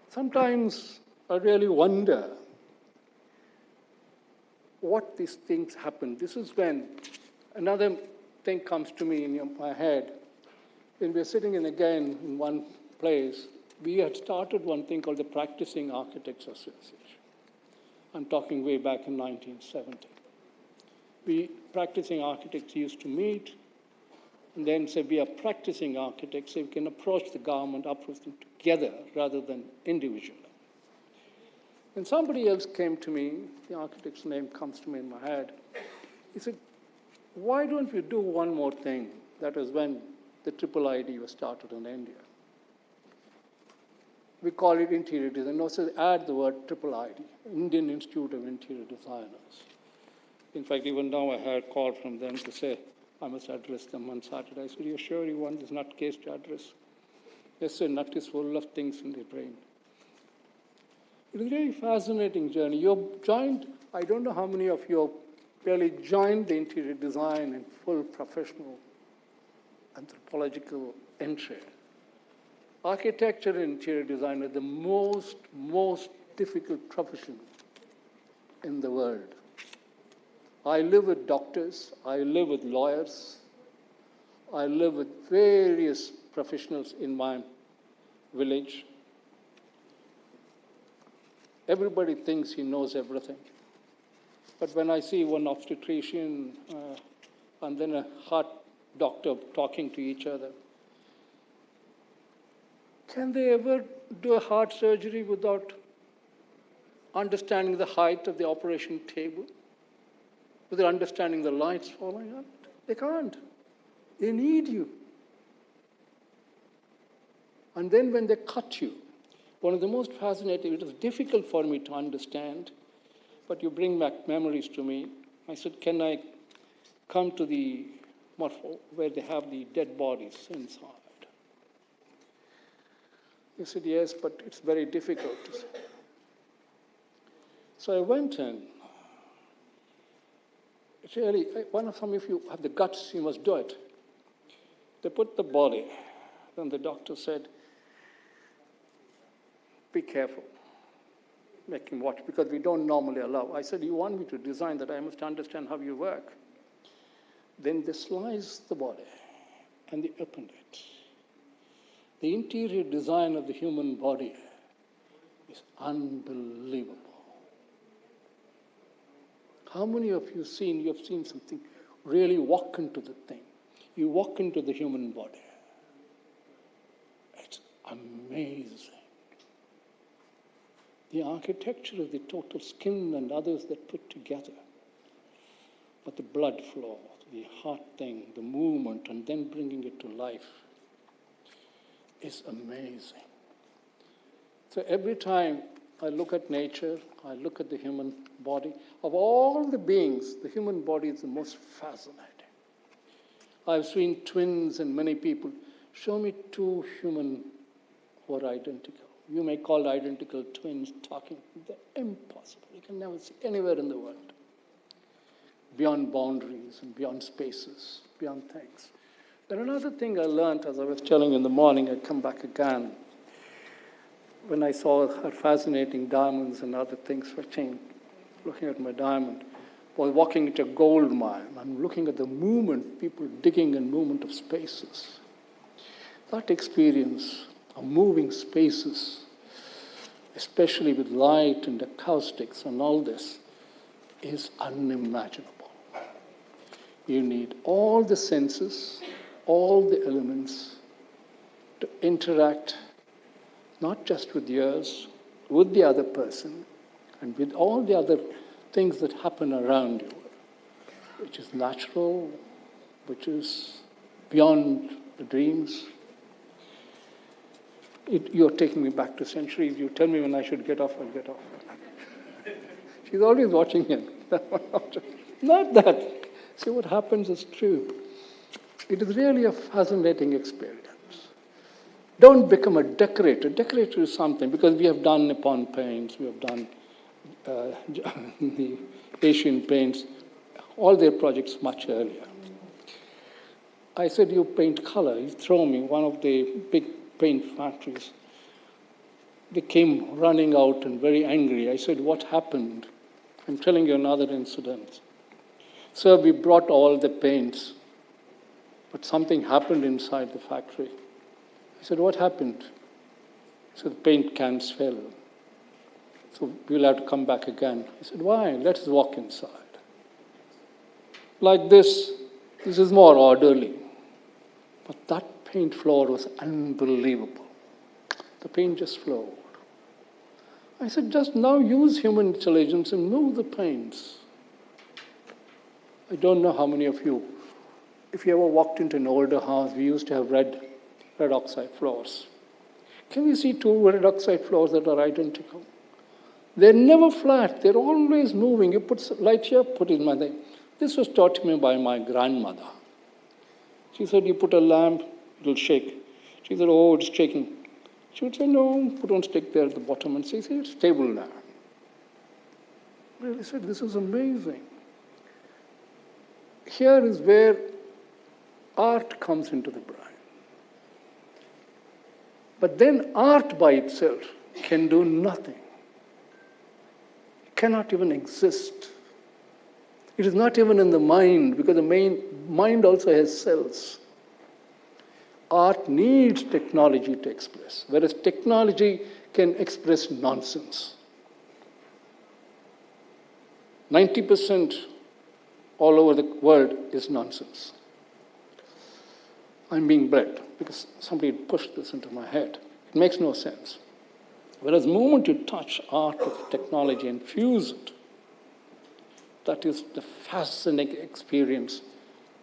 Sometimes I really wonder what these things happen. This is when another thing comes to me in my head. When we're sitting in one place, we had started one thing called the Practicing Architects Association. I'm talking way back in 1970. We practicing architects used to meet and then say we are practicing architects, so we can approach the government, approach them together rather than individually. When somebody else came to me, the architect's name comes to me in my head, he said, why don't we do one more thing? That was when the triple ID was started in India. We call it interior design. Also add the word triple ID, Indian Institute of Interior Designers. In fact, even now I had a call from them to say, I must address them on Saturday. I said, you're sure you want this nutcase to address? Yes, sir, nut is full of things in their brain. It is a really fascinating journey. You've joined, I don't know how many of you have really joined the interior design in full professional anthropological entry. Architecture and interior design are the most difficult profession in the world. I live with doctors, I live with lawyers, I live with various professionals in my village. Everybody thinks he knows everything. But when I see one obstetrician, and then a heart doctor talking to each other. Can they ever do a heart surgery without understanding the height of the operation table? Without understanding the lights falling on it? They can't. They need you. And then when they cut you, one of the most fascinating, it was difficult for me to understand, but you bring back memories to me. I said, can I come to the where they have the dead bodies inside? He said, yes, but it's very difficult. So I went in. It's really, some of you have the guts, you must do it. They put the body, and the doctor said, be careful, make him watch, because we don't normally allow. I said, you want me to design that, I must understand how you work. Then they sliced the body, and they opened it. The interior design of the human body is unbelievable. How many of you have seen something really walk into the thing? You walk into the human body. It's amazing. The architecture of the total skin and others that put together. But the blood flow, the heart thing, the movement, and then bringing it to life is amazing. So every time I look at nature, I look at the human body. Of all the beings, the human body is the most fascinating. I've seen twins in many people. Show me two human who are identical. You may call identical twins talking. They're impossible. You can never see anywhere in the world. Beyond boundaries and beyond spaces, beyond things. Then another thing I learned, as I was telling you in the morning, I come back again. When I saw her fascinating diamonds and other things fetching, looking at my diamond, I was walking into a gold mine. I'm looking at the movement, people digging in movement of spaces. That experience of moving spaces, especially with light and acoustics and all this, is unimaginable. You need all the senses, all the elements to interact, not just with yours, with the other person, and with all the other things that happen around you, which is natural, which is beyond the dreams. You're taking me back to centuries. You tell me when I should get off, I'll get off. She's always watching him. Not that. See, what happens is true. It is really a fascinating experience. Don't become a decorator. Decorator is something, because we have done Nippon paints, we have done the Asian paints, all their projects much earlier. I said, you paint color. He threw me one of the big paint factories. They came running out and very angry. I said, what happened? I'm telling you another incident. Sir, we brought all the paints, but something happened inside the factory. I said, what happened? So the paint cans fell. So we'll have to come back again. I said, why? Let's walk inside. Like this is more orderly. But that paint floor was unbelievable. The paint just flowed. I said, just now use human intelligence and move the paints. I don't know how many of you, if you ever walked into an older house, we used to have red oxide floors. Can you see two red oxide floors that are identical? They're never flat. They're always moving. You put light here, put it in my thing. This was taught to me by my grandmother. She said, you put a lamp, it'll shake. She said, oh, it's shaking. She would say, no, put one stick there at the bottom and say, see, it's stable now. Really said, this is amazing. Here is where art comes into the brain. But then art by itself can do nothing. It cannot even exist. It is not even in the mind, because the mind also has cells. Art needs technology to express, whereas technology can express nonsense. 90% all over the world is nonsense. I'm being bred because somebody pushed this into my head. It makes no sense. Whereas the moment you touch art with technology and fuse it, that is the fascinating experience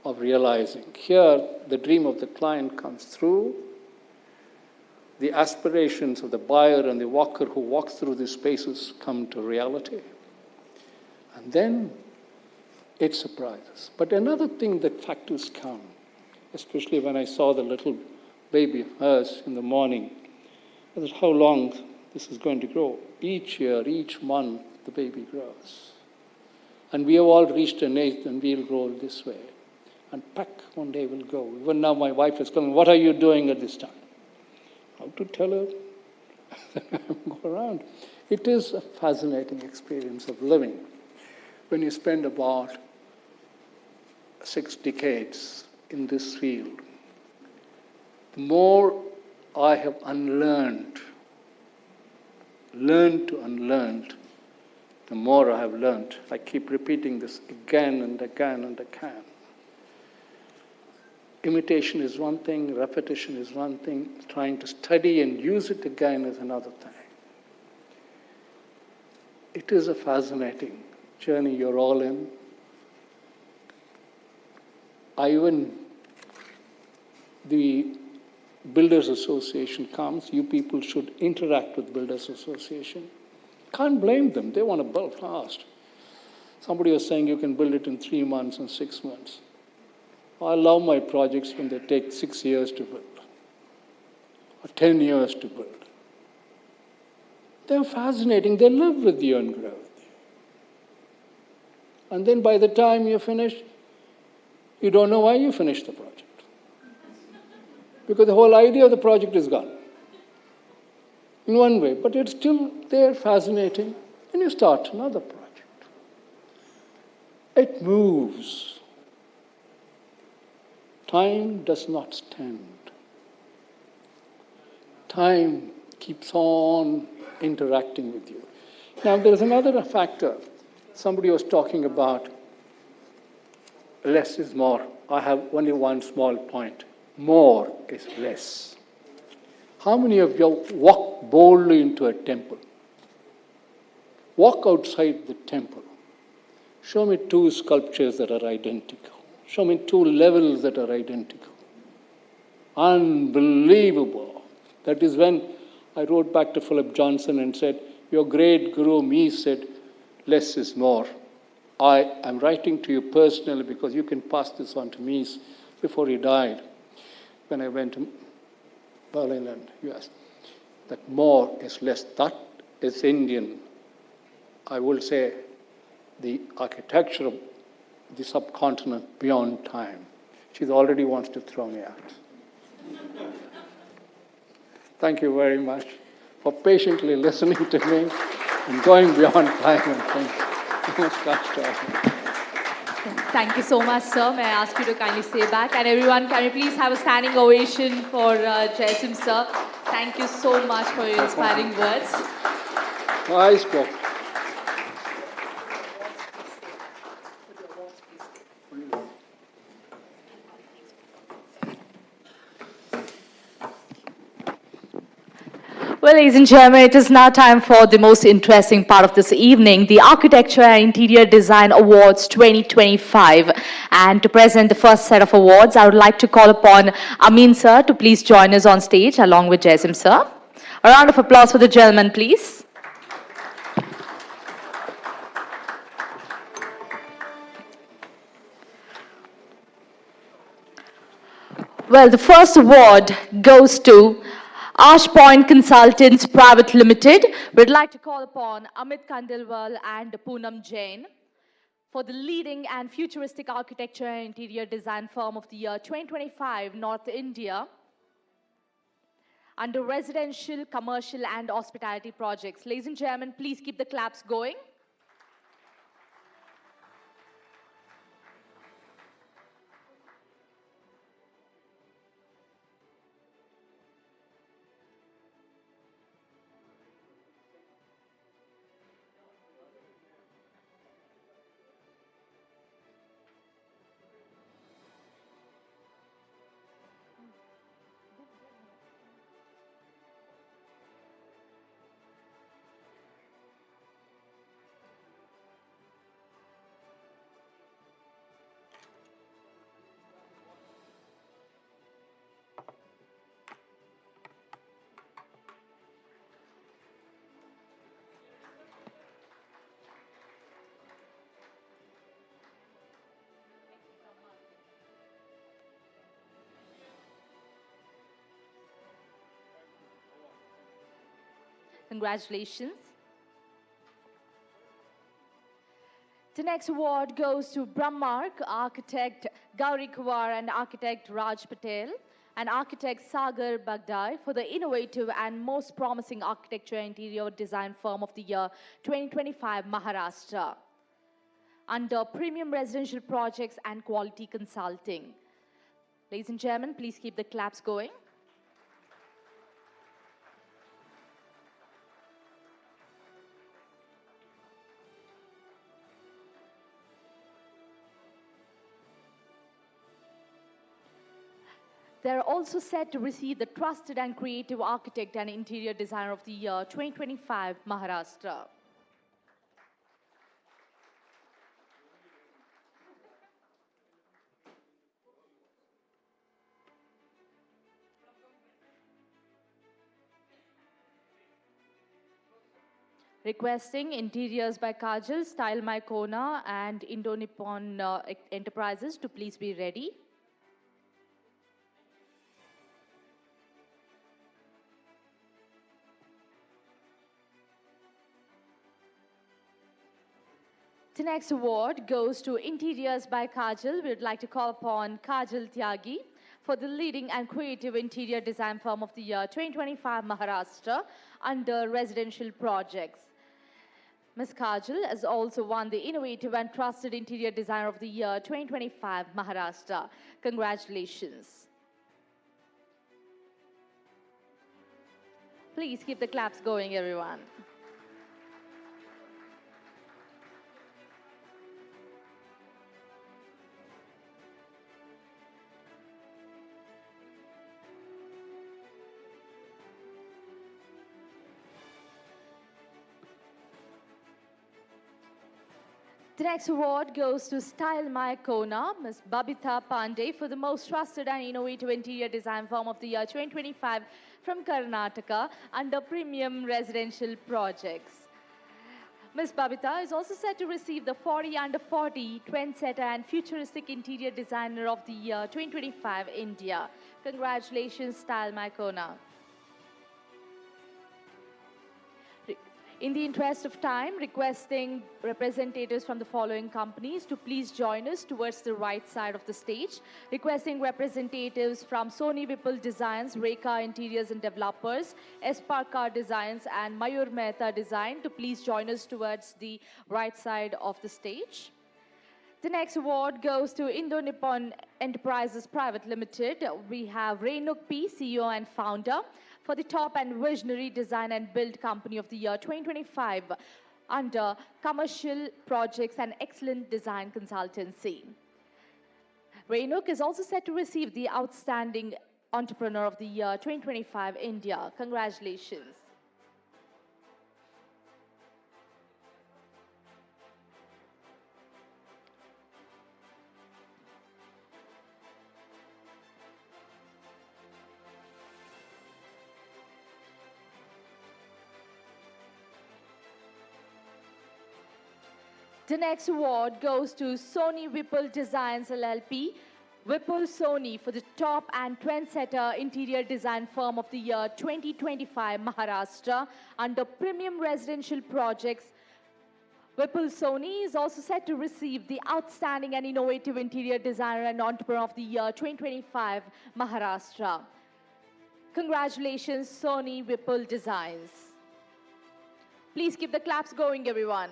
of realizing. Here, the dream of the client comes through, the aspirations of the buyer and the walker who walks through these spaces come to reality. And then it surprises. But another thing that factors come, especially when I saw the little baby of hers in the morning, is how long this is going to grow. Each year, each month, the baby grows. And we have all reached an age when we'll grow this way. And pack, one day will go. Even now my wife is coming, what are you doing at this time? How to tell her? Go around. It is a fascinating experience of living. When you spend about 6 decades in this field, the more I have learned to unlearn, the more I have learned. I keep repeating this again and again and again. Imitation is one thing, repetition is one thing, trying to study and use it again is another thing. It is a fascinating journey you're all in. The Builders Association comes, you people should interact with Builders Association. Can't blame them, they want to build fast. Somebody was saying you can build it in 3 months and 6 months. I love my projects when they take 6 years to build, or 10 years to build. They're fascinating, they live with you and grow with you. And then by the time you finish, you don't know why you finished the project. Because the whole idea of the project is gone. In one way, but it's still there, fascinating, and you start another project. It moves. Time does not stand. Time keeps on interacting with you. Now, there's another factor. Somebody was talking about less is more. I have only one small point. More is less. How many of you walk boldly into a temple? Walk outside the temple. Show me 2 sculptures that are identical. Show me 2 levels that are identical. Unbelievable. That is when I wrote back to Philip Johnson and said, your great guru, me, said, less is more. I am writing to you personally because you can pass this on to me before he died. When I went to Berlin and US, that more is less. That is Indian, I will say, the architecture of the subcontinent beyond time. She already wants to throw me out. Thank you very much for patiently listening to me and going beyond time and things. Thank you so much, sir. May I ask you to kindly stay back? And everyone, can we please have a standing ovation for Jaisim, sir? Thank you so much for your inspiring words. I spoke. Well, ladies and gentlemen, it is now time for the most interesting part of this evening, the Architecture and Interior Design Awards 2025. And to present the first set of awards, I would like to call upon Amin sir to please join us on stage along with Jaisim sir. A round of applause for the gentleman, please. Well, the first award goes to Ash Point Consultants Private Limited. We'd like to call upon Amit Kandilwal and Poonam Jain for the leading and futuristic architecture and interior design firm of the year 2025, North India, under residential, commercial, and hospitality projects. Ladies and gentlemen, please keep the claps going. Congratulations. The next award goes to Brahmark, architect Gauri Kuwar and architect Raj Patel, and architect Sagar Bagdai for the innovative and most promising architecture interior design firm of the year 2025 Maharashtra under Premium Residential Projects and Quality Consulting. Ladies and gentlemen, please keep the claps going. They're also set to receive the Trusted and Creative Architect and Interior Designer of the Year 2025 Maharashtra. Requesting Interiors by Kajal, Style My Kona and Indo-Nippon Enterprises to please be ready. The next award goes to Interiors by Kajal. We would like to call upon Kajal Tyagi for the leading and creative interior design firm of the year 2025 Maharashtra under residential projects. Ms. Kajal has also won the Innovative and Trusted Interior Designer of the Year 2025 Maharashtra. Congratulations. Please keep the claps going, everyone. The next award goes to Style My Kona, Ms. Babita Pandey for the most trusted and innovative interior design firm of the year 2025 from Karnataka under Premium Residential Projects. Ms. Babita is also set to receive the 40 under 40 Trendsetter and Futuristic Interior Designer of the Year 2025 India. Congratulations, Style My Kona. In the interest of time, requesting representatives from the following companies to please join us towards the right side of the stage. Requesting representatives from Sony Vipul Designs, Rekha Interiors and Developers, Esparkar Designs and Mayur Mehta Design to please join us towards the right side of the stage. The next award goes to Indo-Nippon Enterprises Private Limited. We have Renuk P, CEO and founder, for the top and visionary design and build company of the year 2025 under commercial projects and excellent design consultancy. Renuk is also set to receive the outstanding entrepreneur of the year 2025 India. Congratulations. The next award goes to Sony Vipul Designs LLP, Vipul Sony for the top and trendsetter interior design firm of the year 2025 Maharashtra under Premium Residential Projects. Vipul Sony is also set to receive the Outstanding and Innovative Interior Designer and Entrepreneur of the Year 2025 Maharashtra. Congratulations, Sony Vipul Designs. Please keep the claps going, everyone.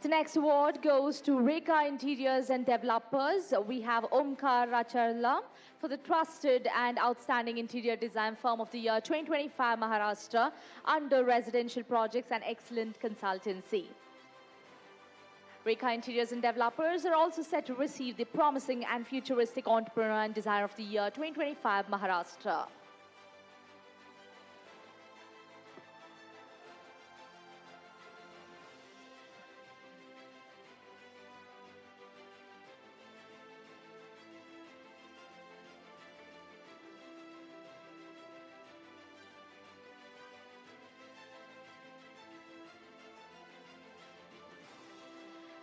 The next award goes to Rekha Interiors and Developers. We have Omkar Racharla for the Trusted and Outstanding Interior Design Firm of the Year 2025 Maharashtra under Residential Projects and Excellent Consultancy. Rekha Interiors and Developers are also set to receive the Promising and Futuristic Entrepreneur and Designer of the Year 2025 Maharashtra.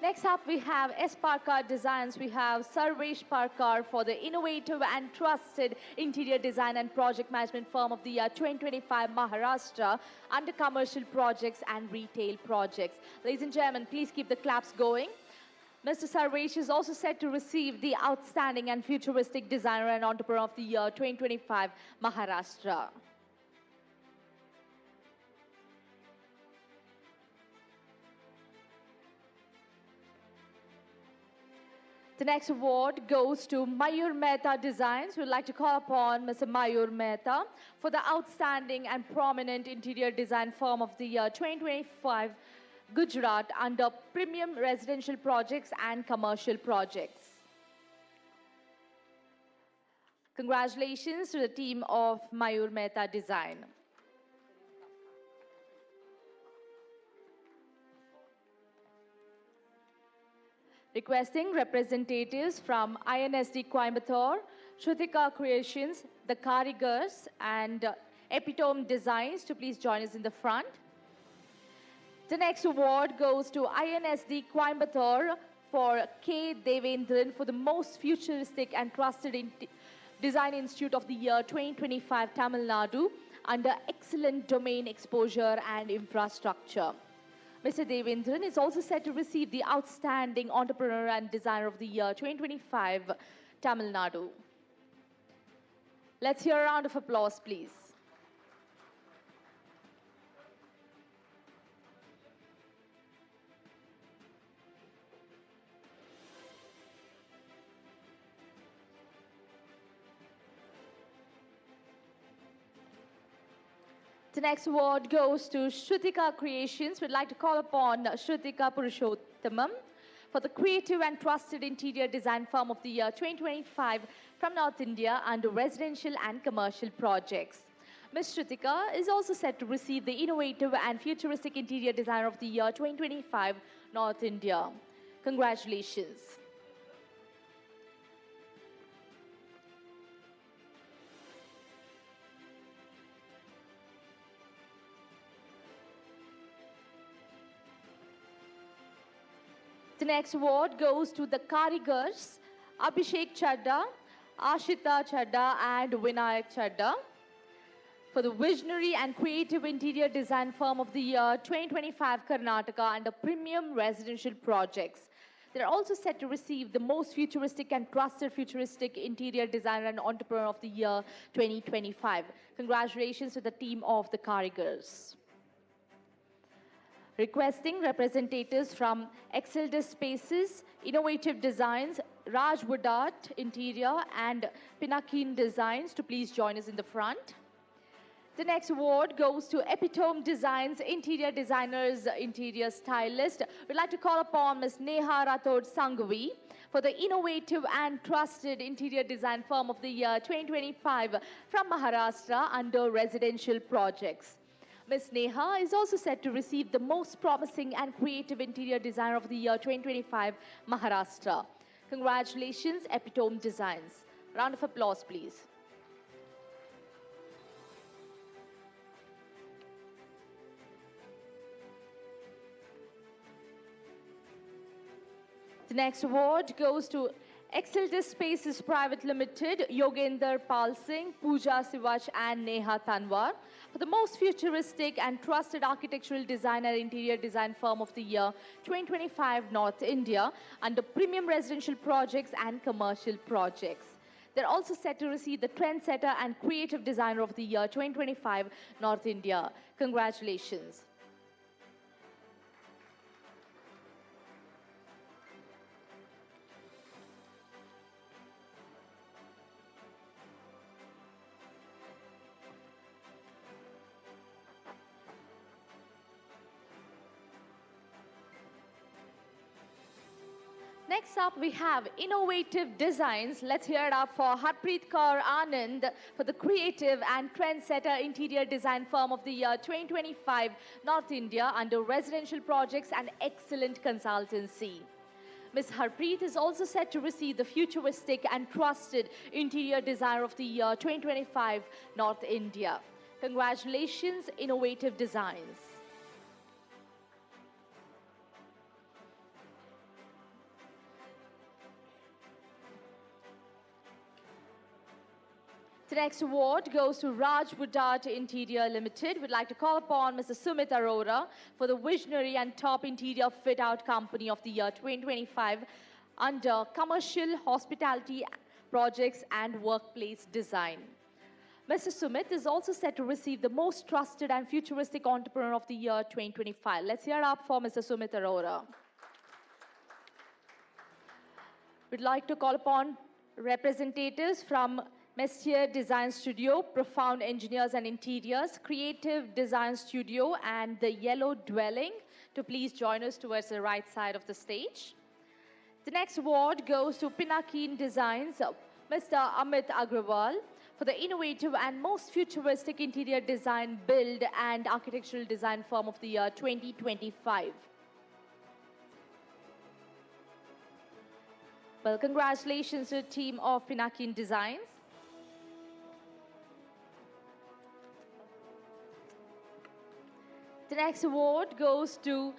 Next up, we have S. Parkar Designs. We have Sarvesh Parkar for the innovative and trusted interior design and project management firm of the year 2025 Maharashtra under commercial projects and retail projects. Ladies and gentlemen, please keep the claps going. Mr. Sarvesh is also set to receive the Outstanding and Futuristic Designer and Entrepreneur of the Year 2025 Maharashtra. The next award goes to Mayur Mehta Designs. We'd like to call upon Mr. Mayur Mehta for the Outstanding and Prominent Interior Design Firm of the Year 2025 Gujarat under Premium Residential Projects and Commercial Projects. Congratulations to the team of Mayur Mehta Design. Requesting representatives from INSD Coimbatore, Shrutika Creations, the Karigars, and Epitome Designs to please join us in the front. The next award goes to INSD Coimbatore for K. Devendran for the most futuristic and trusted Design Institute of the Year 2025 Tamil Nadu under Excellent Domain Exposure and Infrastructure. Mr. Devendran is also set to receive the Outstanding Entrepreneur and Designer of the Year 2025 Tamil Nadu. Let's hear a round of applause, please. The next award goes to Shrutika Creations. We'd like to call upon Shrutika Purushottamam for the Creative and Trusted Interior Design Firm of the Year 2025 from North India under Residential and Commercial Projects. Ms. Shrutika is also set to receive the Innovative and Futuristic Interior Designer of the Year 2025 North India. Congratulations. The next award goes to the Karigars, Abhishek Chadda, Ashita Chadda, and Vinayak Chadda for the Visionary and Creative Interior Design Firm of the Year 2025 Karnataka under Premium Residential Projects. They're also set to receive the Most Futuristic and Trusted Futuristic Interior Designer and Entrepreneur of the Year 2025. Congratulations to the team of the Karigars. Requesting representatives from Exceldus Spaces, Innovative Designs, Raj Woodart Interior, and Pinakin Designs to please join us in the front. The next award goes to Epitome Designs, Interior Designers, Interior Stylist. We'd like to call upon Ms. Neha Rathod Sanghavi for the Innovative and Trusted Interior Design Firm of the Year 2025 from Maharashtra under Residential Projects. Ms. Neha is also set to receive the Most Promising and Creative Interior Designer of the Year 2025 Maharashtra. Congratulations, Epitome Designs. Round of applause, please. The next award goes to Exceldus Spaces Private Limited, Yogender Pal Singh, Pooja Sivach, and Neha Tanwar for the Most Futuristic and Trusted Architectural Designer Interior Design Firm of the Year 2025 North India under Premium Residential Projects and Commercial Projects. They're also set to receive the Trendsetter and Creative Designer of the Year 2025 North India. Congratulations. Next up, we have Innovative Designs. Let's hear it up for Harpreet Kaur Anand for the Creative and Trendsetter Interior Design Firm of the Year 2025 North India under Residential Projects and Excellent Consultancy. Ms. Harpreet is also set to receive the Futuristic and Trusted Interior Designer of the Year 2025 North India. Congratulations, Innovative Designs. The next award goes to Raj Woodart Interior Limited. We'd like to call upon Mr. Sumit Arora for the Visionary and Top Interior Fit-Out Company of the Year 2025 under Commercial Hospitality Projects and Workplace Design. Mr. Sumit is also set to receive the Most Trusted and Futuristic Entrepreneur of the Year 2025. Let's hear up for Mr. Sumit Arora. We'd like to call upon representatives from Messier Design Studio, Profound Engineers and Interiors, Creative Design Studio, and the Yellow Dwelling to please join us towards the right side of the stage. The next award goes to Pinakin Designs, Mr. Amit Agrawal, for the innovative and most futuristic interior design, build, and architectural design firm of the year 2025. Well, congratulations to the team of Pinakin Designs. The next award goes to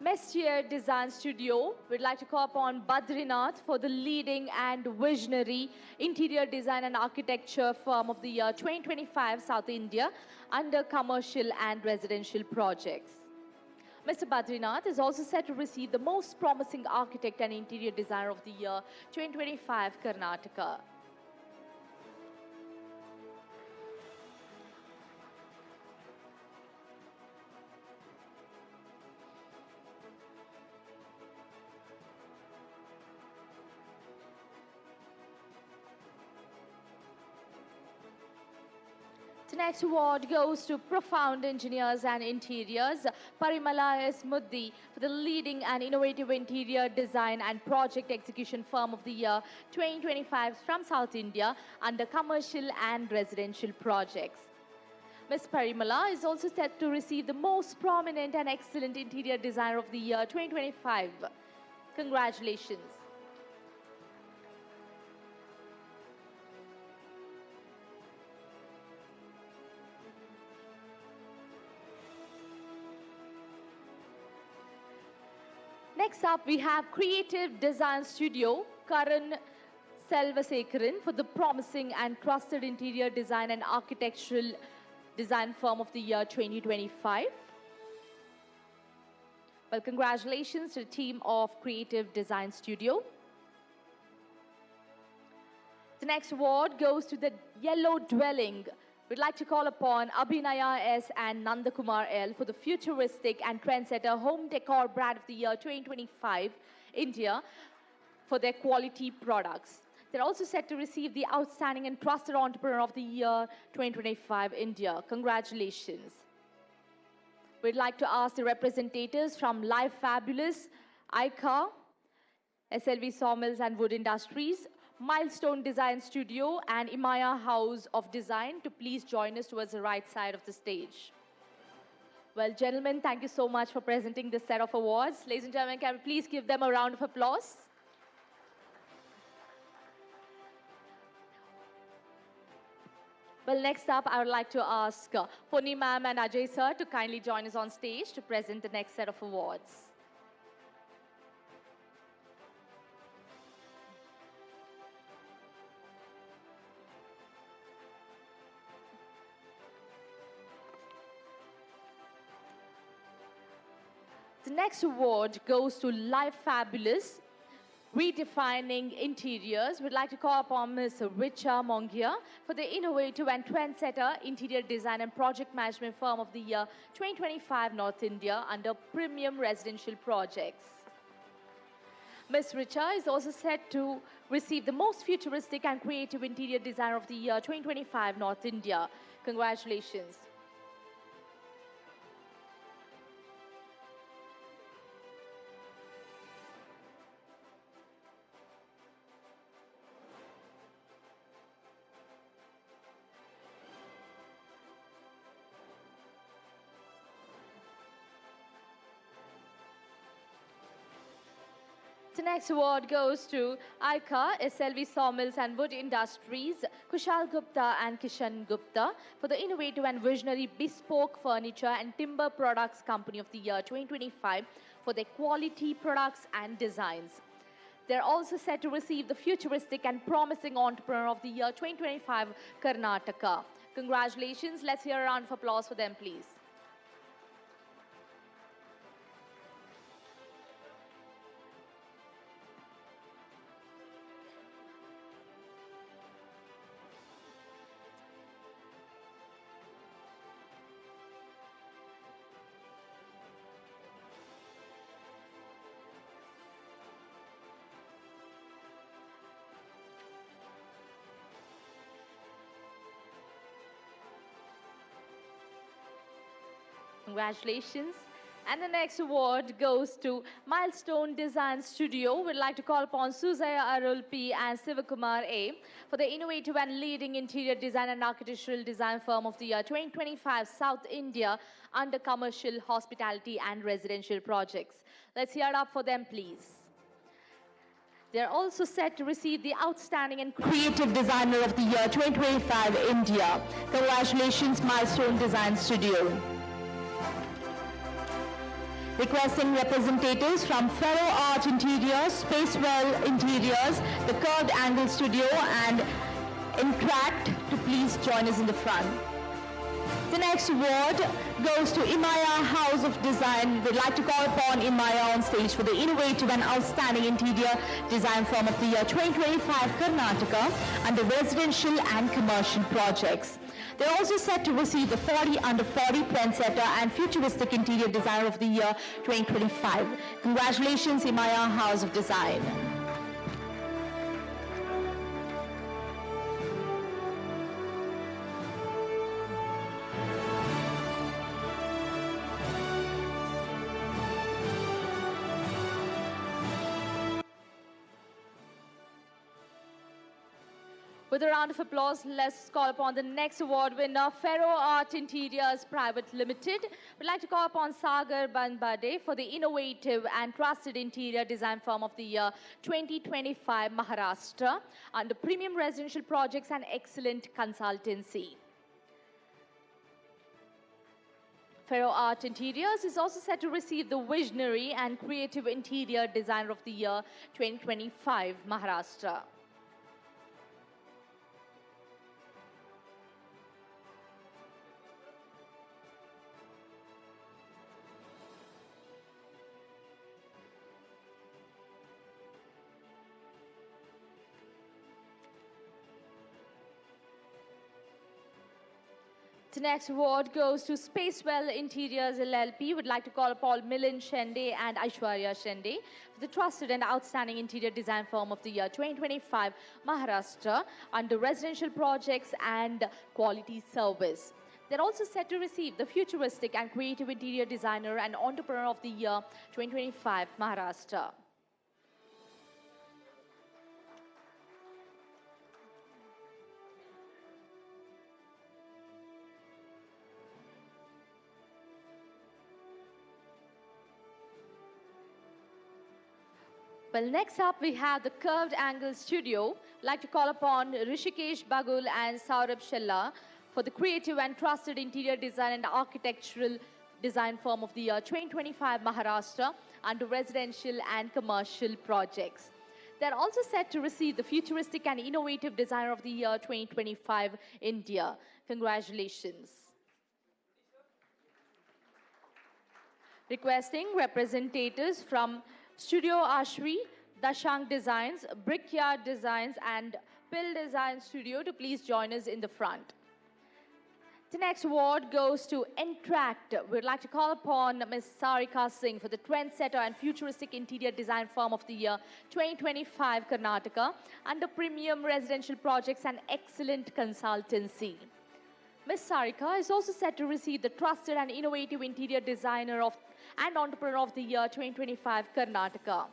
Messier Design Studio. We'd like to call upon Badrinath for the leading and visionary interior design and architecture firm of the year 2025 South India under commercial and residential projects. Mr. Badrinath is also set to receive the most promising architect and interior designer of the year 2025 Karnataka. The next award goes to Profound Engineers and Interiors, Parimala S. Muddi, for the leading and innovative interior design and project execution firm of the year 2025 from South India under commercial and residential projects. Ms. Parimala is also set to receive the most prominent and excellent interior designer of the year 2025. Congratulations. Next up, we have Creative Design Studio, Karan Selvasekaran, for the promising and trusted interior design and architectural design firm of the year 2025. Well, congratulations to the team of Creative Design Studio. The next award goes to the Yellow Dwelling. We'd like to call upon Abhinaya S. and Nandakumar L. for the futuristic and trendsetter home decor brand of the year 2025 India for their quality products. They're also set to receive the Outstanding and Trusted Entrepreneur of the Year 2025 India. Congratulations. We'd like to ask the representatives from Life Fabulous, ICA, SLV Sawmills and Wood Industries, Milestone Design Studio, and Imaya House of Design to please join us towards the right side of the stage. Well, gentlemen, thank you so much for presenting this set of awards. Ladies and gentlemen, can we please give them a round of applause? Well, next up, I would like to ask Pony ma'am and Ajay sir to kindly join us on stage to present the next set of awards. The next award goes to Life Fabulous, Redefining Interiors. We'd like to call upon Ms. Richa Mongia for the innovative and trendsetter interior design and project management firm of the year 2025 North India under premium residential projects. Ms. Richa is also set to receive the most futuristic and creative interior designer of the year 2025 North India. Congratulations. The next award goes to ICA, SLV Sawmills and Wood Industries, Kushal Gupta and Kishan Gupta for the innovative and visionary bespoke furniture and timber products company of the year 2025 for their quality products and designs. They're also set to receive the Futuristic and Promising Entrepreneur of the Year 2025 Karnataka. Congratulations. Let's hear a round of applause for them, please. Congratulations. And the next award goes to Milestone Design Studio. We'd like to call upon Suzaya Arulpi and Sivakumar A for the innovative and leading interior design and architectural design firm of the year 2025 South India under commercial, hospitality and residential projects. Let's hear it up for them, please. They're also set to receive the Outstanding and Creative Designer of the Year 2025 India. Congratulations, Milestone Design Studio. Requesting representatives from Ferro Art Interiors, Spacewell Interiors, the Curved Angle Studio, and Intract to please join us in the front. The next award goes to Imaya House of Design. We'd like to call upon Imaya on stage for the Innovative and Outstanding Interior Design Firm of the Year 2025 Karnataka under residential and commercial projects. They're also set to receive the 40 under 40 Trendsetter and Futuristic Interior Designer of the Year 2025. Congratulations, Imaya House of Design. With a round of applause, let's call upon the next award winner, Ferro Art Interiors Private Limited. We'd like to call upon Sagar Banbade for the Innovative and Trusted Interior Design Firm of the Year 2025 Maharashtra under Premium Residential Projects and Excellent Consultancy. Ferro Art Interiors is also set to receive the Visionary and Creative Interior Designer of the Year 2025 Maharashtra. The next award goes to Spacewell Interiors LLP. We'd like to call upon Milind Shende and Aishwarya Shende for the Trusted and Outstanding Interior Design Firm of the Year 2025 Maharashtra under Residential Projects and Quality Service. They're also set to receive the Futuristic and Creative Interior Designer and Entrepreneur of the Year 2025 Maharashtra. Well, next up we have the Curved Angle Studio. I'd like to call upon Rishikesh Bagul and Saurabh Shella for the Creative and Trusted Interior Design and Architectural Design Firm of the Year 2025 Maharashtra under Residential and Commercial Projects. They're also set to receive the Futuristic and Innovative Designer of the Year 2025 India. Congratulations. Requesting representatives from Studio Ashwi, Dashang Designs, Brickyard Designs, and Pill Design Studio to please join us in the front. The next award goes to Intract. We'd like to call upon Ms. Sarika Singh for the Trendsetter and Futuristic Interior Design Firm of the Year 2025 Karnataka under Premium Residential Projects and Excellent Consultancy. Ms. Sarika is also set to receive the Trusted and Innovative Interior Designer and Entrepreneur of the Year 2025 Karnataka.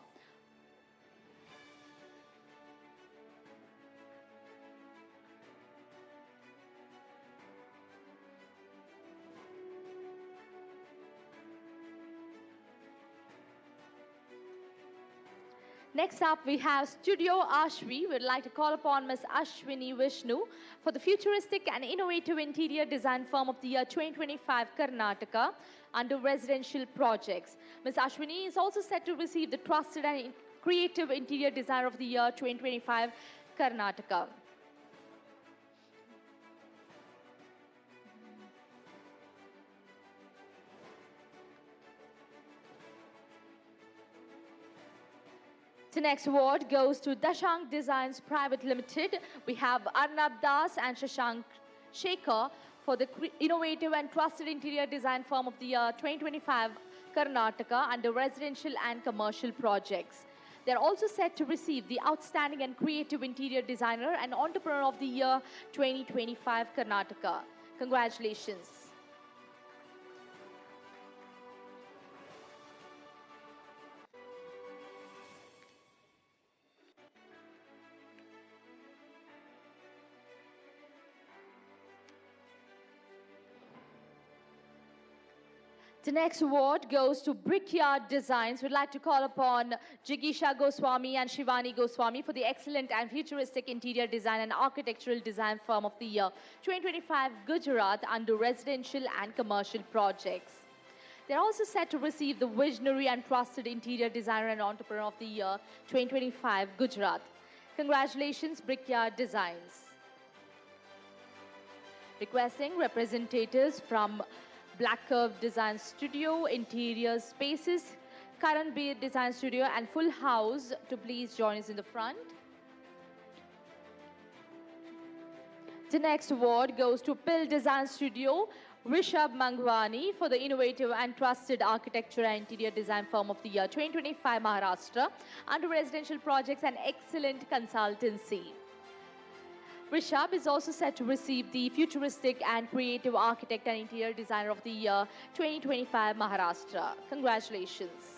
Next up, we have Studio Ashwi. We'd like to call upon Ms. Ashwini Vishnu for the Futuristic and Innovative Interior Design Firm of the Year 2025 Karnataka under Residential Projects. Ms. Ashwini is also set to receive the Trusted and Creative Interior Designer of the Year 2025, Karnataka. The next award goes to Dashank Designs Private Limited. We have Arnab Das and Shashank Shekhar for the Innovative and Trusted Interior Design Firm of the Year 2025, Karnataka, under residential and commercial projects. They're also set to receive the Outstanding and Creative Interior Designer and Entrepreneur of the Year 2025, Karnataka. Congratulations. The next award goes to Brickyard Designs. We'd like to call upon Jigisha Goswami and Shivani Goswami for the excellent and futuristic interior design and architectural design firm of the year 2025, Gujarat, under residential and commercial projects. They're also set to receive the Visionary and Trusted Interior Designer and Entrepreneur of the Year 2025, Gujarat. Congratulations, Brickyard Designs. Requesting representatives from Black Curve Design Studio, Interior Spaces, Karan Beer Design Studio, and Full House to please join us in the front. The next award goes to Pill Design Studio, Rishabh Mangwani for the Innovative and Trusted Architecture and Interior Design Firm of the Year 2025, Maharashtra, under residential projects and excellent consultancy. Rishabh is also set to receive the Futuristic and Creative Architect and Interior Designer of the Year 2025, Maharashtra. Congratulations.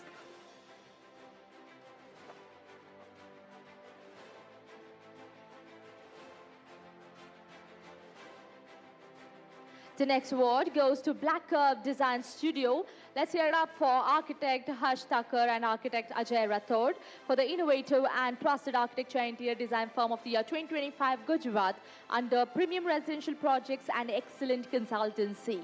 The next award goes to Black Curve Design Studio. Let's hear it up for architect Harsh Thakur and architect Ajay Rathod for the Innovative and Trusted Architecture and Interior Design Firm of the Year 2025, Gujarat, under Premium Residential Projects and Excellent Consultancy.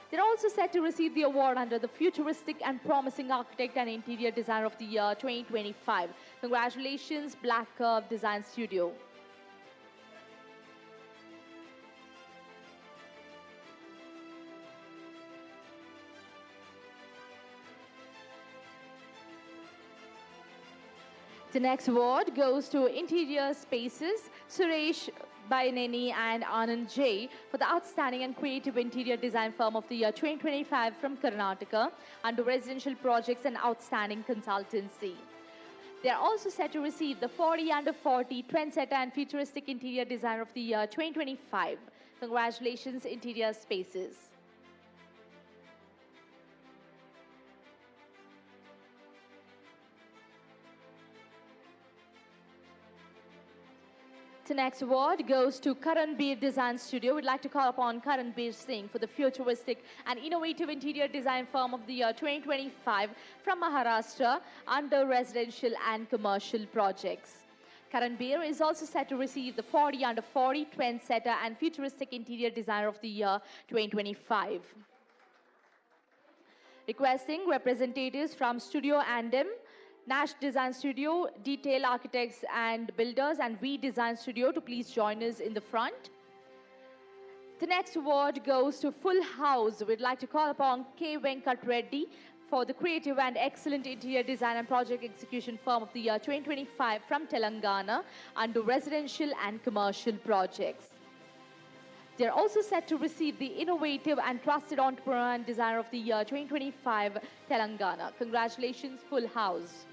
They're also set to receive the award under the Futuristic and Promising Architect and Interior Designer of the Year 2025. Congratulations, Black Curve Design Studio. The next award goes to Interior Spaces, Suresh Baineni and Anand J for the Outstanding and Creative Interior Design Firm of the Year 2025 from Karnataka under Residential Projects and Outstanding Consultancy. They are also set to receive the 40 Under 40 Trendsetter and Futuristic Interior Designer of the Year 2025. Congratulations, Interior Spaces. The next award goes to Karan Beer Design Studio. We'd like to call upon Karan Beer Singh for the Futuristic and Innovative Interior Design Firm of the Year 2025 from Maharashtra under Residential and Commercial Projects. Karan Beer is also set to receive the 40 Under 40 Trendsetter and Futuristic Interior Designer of the Year 2025. Requesting representatives from Studio Andem, Nash Design Studio, Detail Architects and Builders, and V Design Studio to please join us in the front. The next award goes to Full House. We'd like to call upon K. Venkat Reddy for the Creative and Excellent Interior Design and Project Execution Firm of the Year 2025 from Telangana under Residential and Commercial Projects. They're also set to receive the Innovative and Trusted Entrepreneur and Designer of the Year 2025 Telangana. Congratulations, Full House.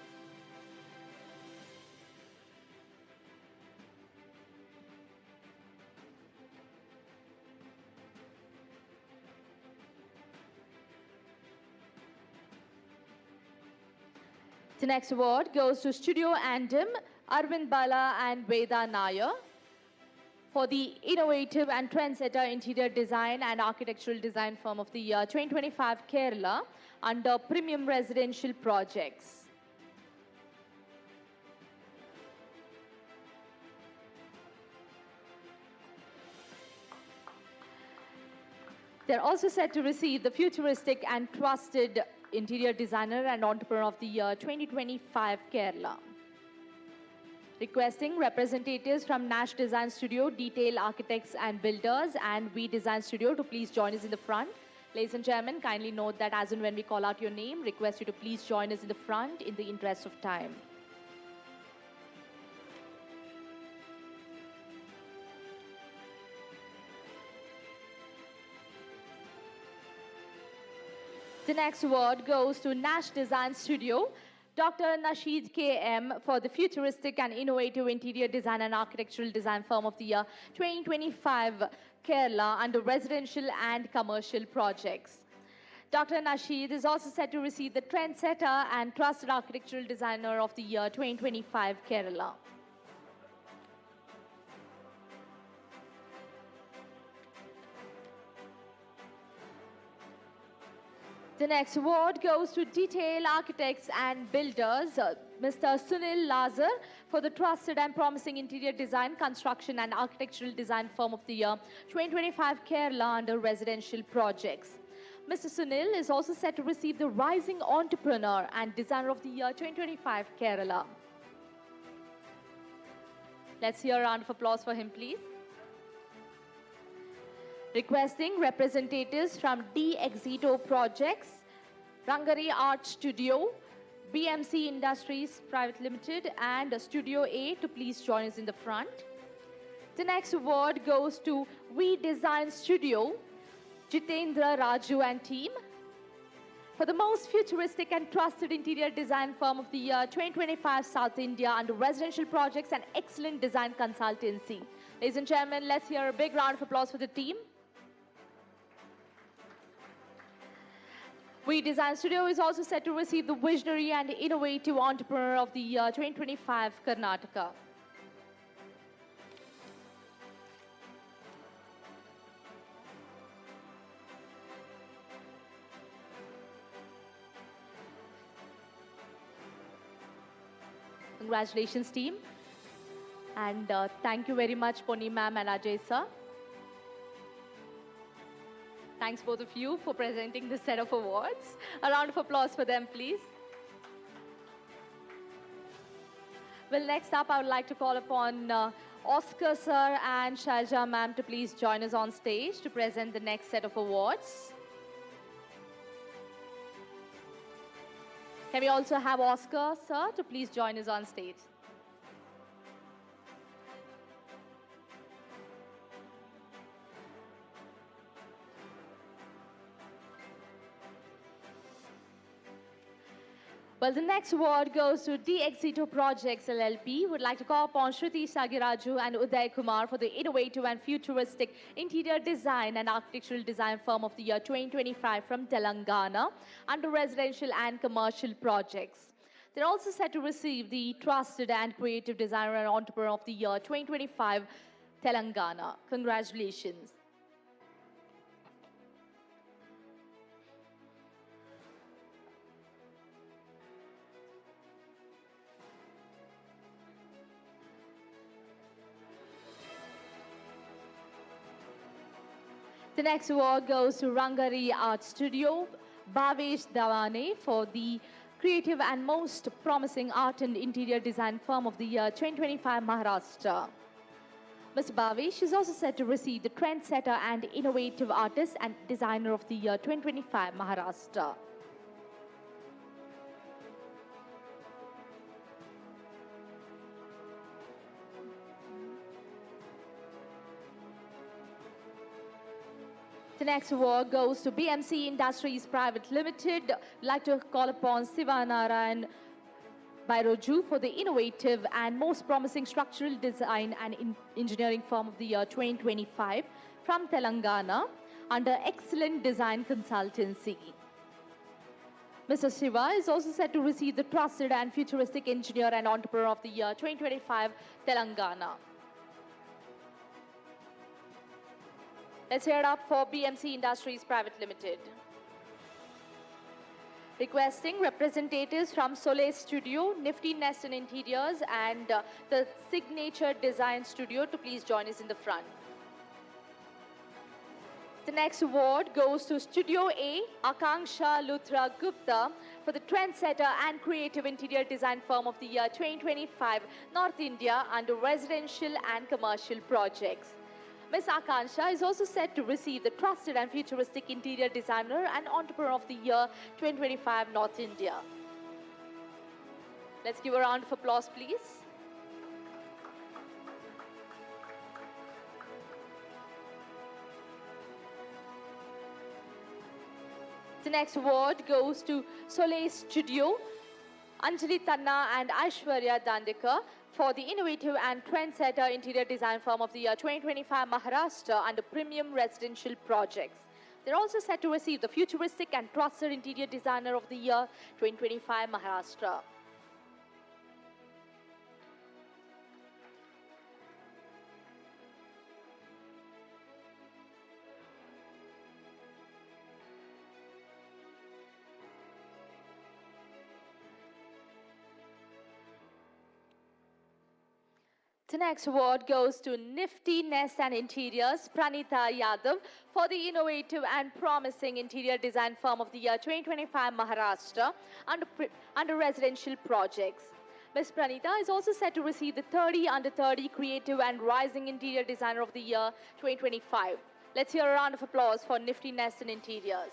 The next award goes to Studio Andem, Arvind Bala and Veda Nair for the Innovative and Trendsetter Interior Design and Architectural Design Firm of the Year 2025 Kerala under Premium Residential Projects. They're also set to receive the Futuristic and Trusted Interior Designer and Entrepreneur of the Year 2025 Kerala. Requesting representatives from Nash Design Studio, Detail Architects and Builders, and We Design Studio to please join us in the front. Ladies and gentlemen, kindly note that as and when we call out your name, request you to please join us in the front in the interest of time. The next award goes to Nash Design Studio, Dr. Nasheed K.M. for the futuristic and innovative interior design and architectural design firm of the year 2025 Kerala under residential and commercial projects. Dr. Nasheed is also set to receive the Trendsetter and Trusted Architectural Designer of the Year 2025 Kerala. The next award goes to Detail Architects and Builders, Mr. Sunil Lazar for the Trusted and Promising Interior Design, Construction and Architectural Design Firm of the Year 2025 Kerala under Residential Projects. Mr. Sunil is also set to receive the Rising Entrepreneur and Designer of the Year 2025 Kerala. Let's hear a round of applause for him, please. Requesting representatives from D Exito Projects, Rangari Art Studio, BMC Industries Private Limited, and Studio A to please join us in the front. The next award goes to We Design Studio, Jitendra Raju and team, for the most futuristic and trusted interior design firm of the year 2025 South India under residential projects and excellent design consultancy. Ladies and gentlemen, let's hear a big round of applause for the team. We Design Studio is also set to receive the Visionary and Innovative Entrepreneur of the Year 2025 Karnataka. Congratulations, team. And thank you very much, Ponni ma'am and Ajay sir. Thanks both of you for presenting this set of awards. A round of applause for them, please. Well, next up, I would like to call upon Oscar sir and Shailja ma'am to please join us on stage to present the next set of awards. Can we also have Oscar sir to please join us on stage? Well, the next award goes to D Exito Projects LLP. Would like to call upon Shruti Sagiraju and Uday Kumar for the innovative and futuristic interior design and architectural design firm of the year 2025 from Telangana under residential and commercial projects. They're also set to receive the Trusted and Creative Designer and Entrepreneur of the Year 2025 Telangana. Congratulations. The next award goes to Rangari Art Studio, Bhavesh Dawane for the creative and most promising art and interior design firm of the year 2025 Maharashtra. Mr. Bhavesh is also set to receive the Trendsetter and Innovative Artist and Designer of the Year 2025 Maharashtra. The next award goes to BMC Industries Private Limited. I'd like to call upon Sivanarayan Bairoju for the innovative and most promising structural design and engineering firm of the year 2025 from Telangana under excellent design consultancy. Mr. Shiva is also set to receive the Trusted and Futuristic Engineer and Entrepreneur of the Year 2025 Telangana. Let's hear it up for BMC Industries Private Limited. Requesting representatives from Soleil Studio, Nifty Nest and Interiors, and the Signature Design Studio to please join us in the front. The next award goes to Studio A, Akanksha Luthra Gupta, for the Trendsetter and Creative Interior Design Firm of the Year 2025, North India, under Residential and Commercial Projects. Ms. Akanksha is also set to receive the Trusted and Futuristic Interior Designer and Entrepreneur of the Year 2025, North India. Let's give a round of applause, please. The next award goes to Soleil Studio, Anjali Tanna and Aishwarya Dandekar, for the Innovative and Trendsetter Interior Design Firm of the Year 2025 Maharashtra under Premium Residential Projects. They're also set to receive the Futuristic and Trusted Interior Designer of the Year 2025 Maharashtra. The next award goes to Nifty Nest and Interiors, Pranita Yadav, for the Innovative and Promising Interior Design Firm of the Year 2025 Maharashtra under Residential Projects. Ms. Pranita is also set to receive the 30 under 30 Creative and Rising Interior Designer of the Year 2025. Let's hear a round of applause for Nifty Nest and Interiors.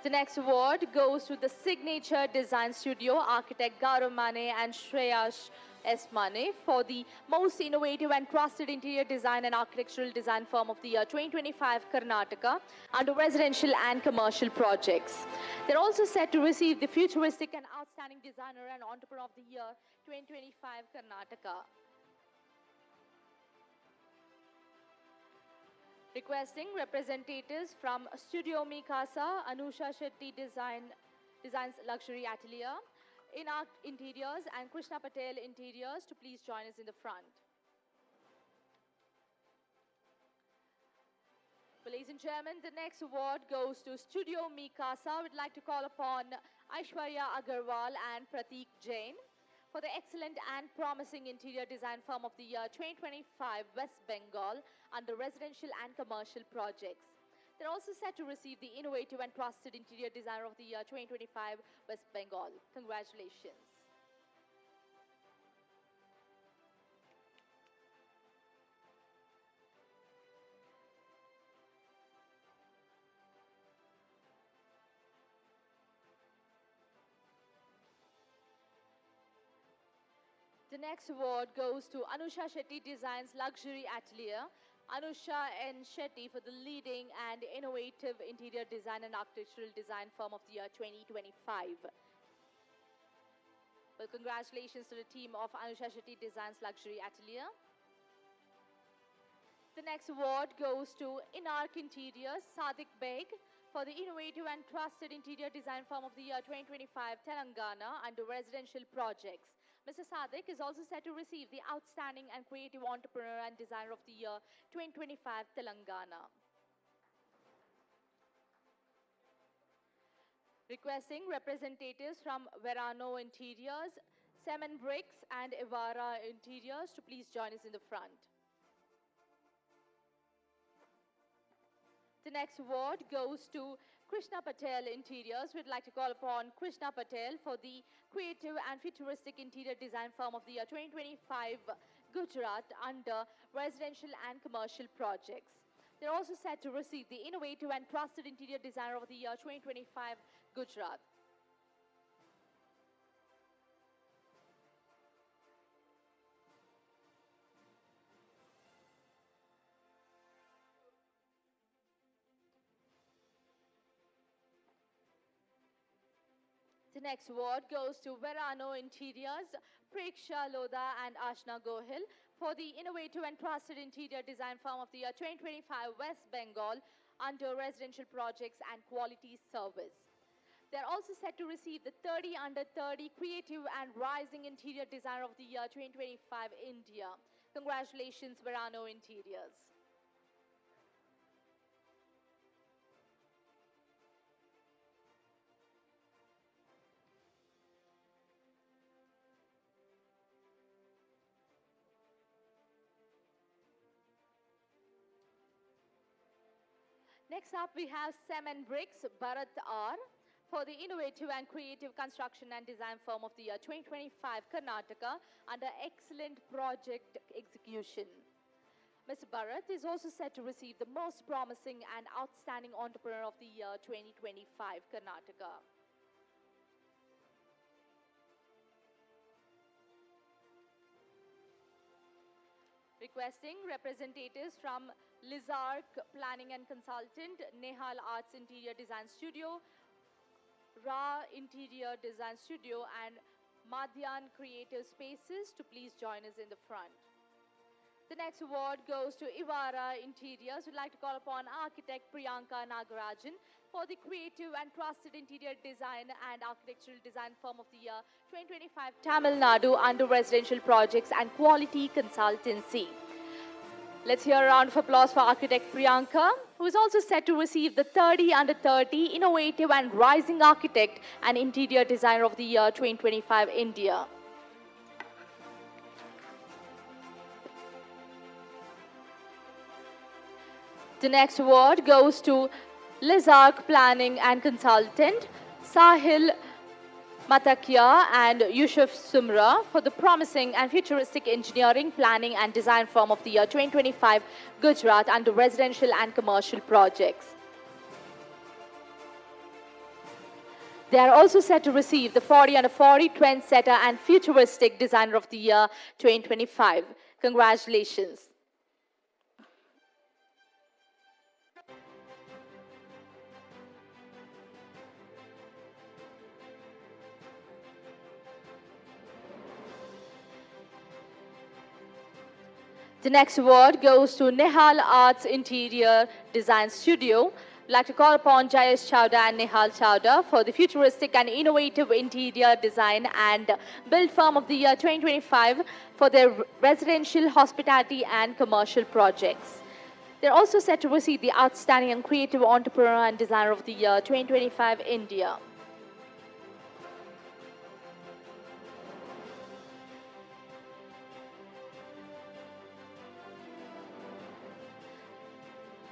The next award goes to the Signature Design Studio, architect Gaurav Mane and Shreyash S. Mane, for the Most Innovative and Trusted Interior Design and Architectural Design Firm of the Year 2025 Karnataka under Residential and Commercial Projects. They're also set to receive the Futuristic and Outstanding Designer and Entrepreneur of the Year 2025 Karnataka. Requesting representatives from Studio Mikasa, Anusha Shetty Designs Luxury Atelier, Inark Interiors and Krishna Patel Interiors to please join us in the front. Well, ladies and gentlemen, the next award goes to Studio Mikasa. We'd like to call upon Aishwarya Agarwal and Prateek Jain for the Excellent and Promising Interior Design Firm of the Year 2025 West Bengal under Residential and Commercial Projects. They're also set to receive the Innovative and Trusted Interior Designer of the Year 2025 West Bengal. Congratulations. The next award goes to Anusha Shetty Designs Luxury Atelier. Anusha N. Shetty for the Leading and Innovative Interior Design and Architectural Design Firm of the Year 2025. Well, congratulations to the team of Anusha Shetty Designs Luxury Atelier. The next award goes to Inark Interiors, Sadiq Beg, for the Innovative and Trusted Interior Design Firm of the Year 2025 Telangana under Residential Projects. Mr. Sadiq is also set to receive the Outstanding and Creative Entrepreneur and Designer of the Year 2025 Telangana. Requesting representatives from Verano Interiors, Semen Bricks and Ivara Interiors to please join us in the front. The next award goes to Krishna Patel Interiors. We'd like to call upon Krishna Patel for the Creative and Futuristic Interior Design Firm of the Year 2025 Gujarat under Residential and Commercial Projects. They're also set to receive the Innovative and Trusted Interior Designer of the Year 2025 Gujarat. The next award goes to Verano Interiors, Preksha Lodha and Ashna Gohil for the Innovative and Trusted Interior Design Firm of the Year 2025 West Bengal under Residential Projects and Quality Service. They're also set to receive the 30 under 30 Creative and Rising Interior Designer of the Year 2025 India. Congratulations, Verano Interiors. Next up, we have Cement Bricks, Bharat R, for the Innovative and Creative Construction and Design Firm of the Year 2025, Karnataka, under Excellent Project Execution. Mr. Bharat is also set to receive the Most Promising and Outstanding Entrepreneur of the Year 2025, Karnataka. Requesting representatives from Lizark Planning and Consultant, Nehal Arts Interior Design Studio, Ra Interior Design Studio, and Madhyan Creative Spaces to please join us in the front. The next award goes to Ivara Interiors. We'd like to call upon architect Priyanka Nagarajan for the Creative and Trusted Interior Design and Architectural Design Firm of the Year 2025, Tamil Nadu, under Residential Projects and Quality Consultancy. Let's hear a round of applause for architect Priyanka, who is also set to receive the 30 under 30 Innovative and Rising Architect and Interior Designer of the Year 2025, India. The next award goes to Lizark Planning and Consultant, Sahil Matakia and Yusuf Sumra for the Promising and Futuristic Engineering, Planning and Design Firm of the Year 2025, Gujarat, under Residential and Commercial Projects. They are also set to receive the 40 under 40 Trendsetter and Futuristic Designer of the Year 2025. Congratulations. The next award goes to Nehal Arts Interior Design Studio. I'd like to call upon Jayesh Chowda and Nehal Chowda for the Futuristic and Innovative Interior Design and Build Firm of the Year 2025 for their residential, hospitality and commercial projects. They're also set to receive the Outstanding and Creative Entrepreneur and Designer of the Year 2025, India.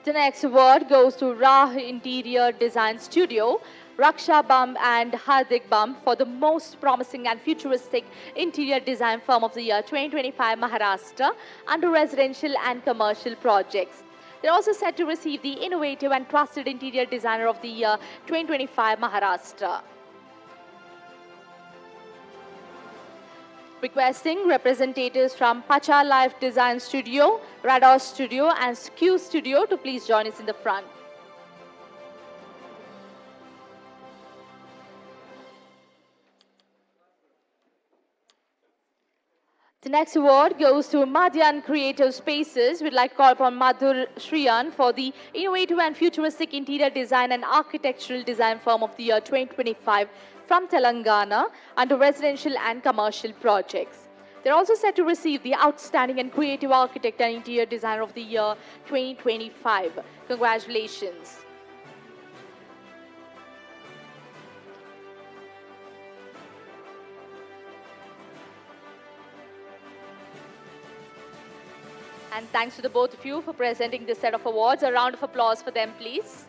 The next award goes to Rah Interior Design Studio, Raksha Bum and Hardik Bum for the Most Promising and Futuristic Interior Design Firm of the Year 2025, Maharashtra, under Residential and Commercial Projects. They're also set to receive the Innovative and Trusted Interior Designer of the Year 2025, Maharashtra. Requesting representatives from Pacha Life Design Studio, Radar Studio and Skew Studio to please join us in the front. The next award goes to Madhyan Creative Spaces. We'd like to call upon Madhur Shriyan for the Innovative and Futuristic Interior Design and Architectural Design Firm of the Year 2025 from Telangana under Residential and Commercial Projects. They're also set to receive the Outstanding and Creative Architect and Interior Designer of the Year 2025. Congratulations. And thanks to the both of you for presenting this set of awards. A round of applause for them, please.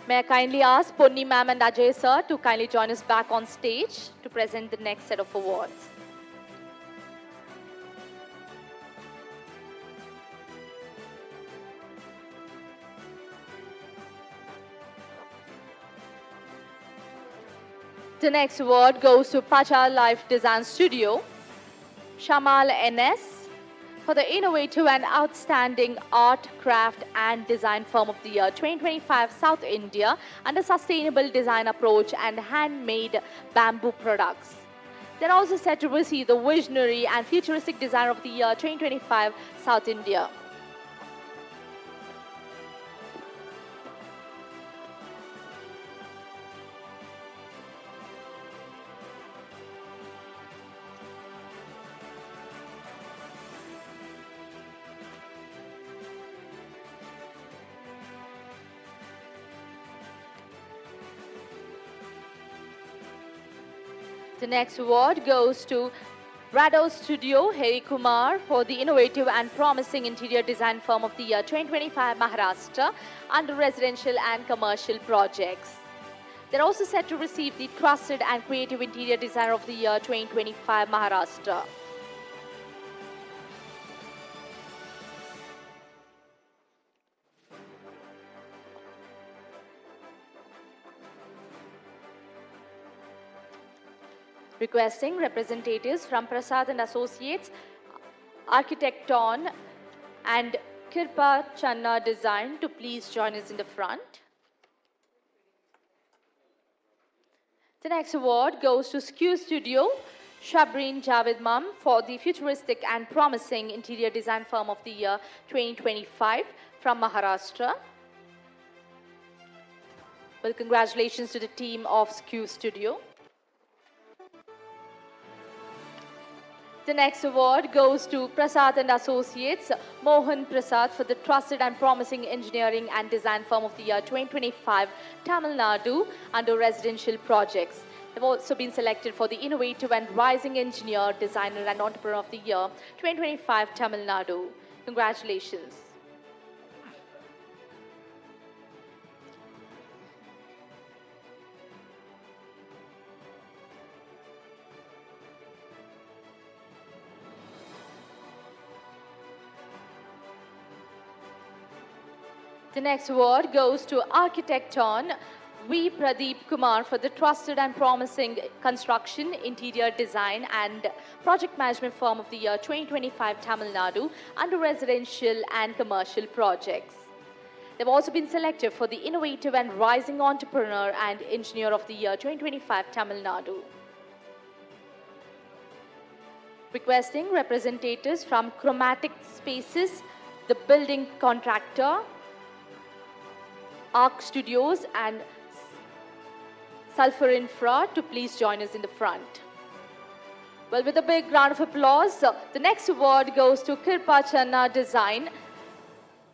May I kindly ask Ponni ma'am and Ajay sir to kindly join us back on stage to present the next set of awards. The next award goes to Pacha Life Design Studio, Shamal NS, for the Innovative and Outstanding Art, Craft and Design Firm of the Year 2025 South India under Sustainable Design Approach and Handmade Bamboo Products. They're also set to receive the Visionary and Futuristic Designer of the Year 2025 South India. The next award goes to Rado Studio, Hari Kumar, for the Innovative and Promising Interior Design Firm of the Year 2025 Maharashtra under Residential and Commercial Projects. They're also set to receive the Trusted and Creative Interior Designer of the Year 2025 Maharashtra. Requesting representatives from Prasad and Associates, Architecton and Kirpa Channa Design to please join us in the front. The next award goes to Skew Studio, Shabreen Javed Mam, for the Futuristic and Promising Interior Design Firm of the Year 2025 from Maharashtra. Well, congratulations to the team of Skew Studio. The next award goes to Prasad and Associates, Mohan Prasad, for the Trusted and Promising Engineering and Design Firm of the Year 2025, Tamil Nadu, under Residential Projects. They've also been selected for the Innovative and Rising Engineer, Designer and Entrepreneur of the Year 2025, Tamil Nadu. Congratulations. The next award goes to Architecton V. Pradeep Kumar for the Trusted and Promising Construction, Interior Design and Project Management Firm of the Year 2025 Tamil Nadu under Residential and Commercial Projects. They've also been selected for the Innovative and Rising Entrepreneur and Engineer of the Year 2025 Tamil Nadu. Requesting representatives from Chromatic Spaces, the Building Contractor, Arc Studios and Sulphur Infra to please join us in the front. Well, with a big round of applause, the next award goes to Kirpa Channa Design.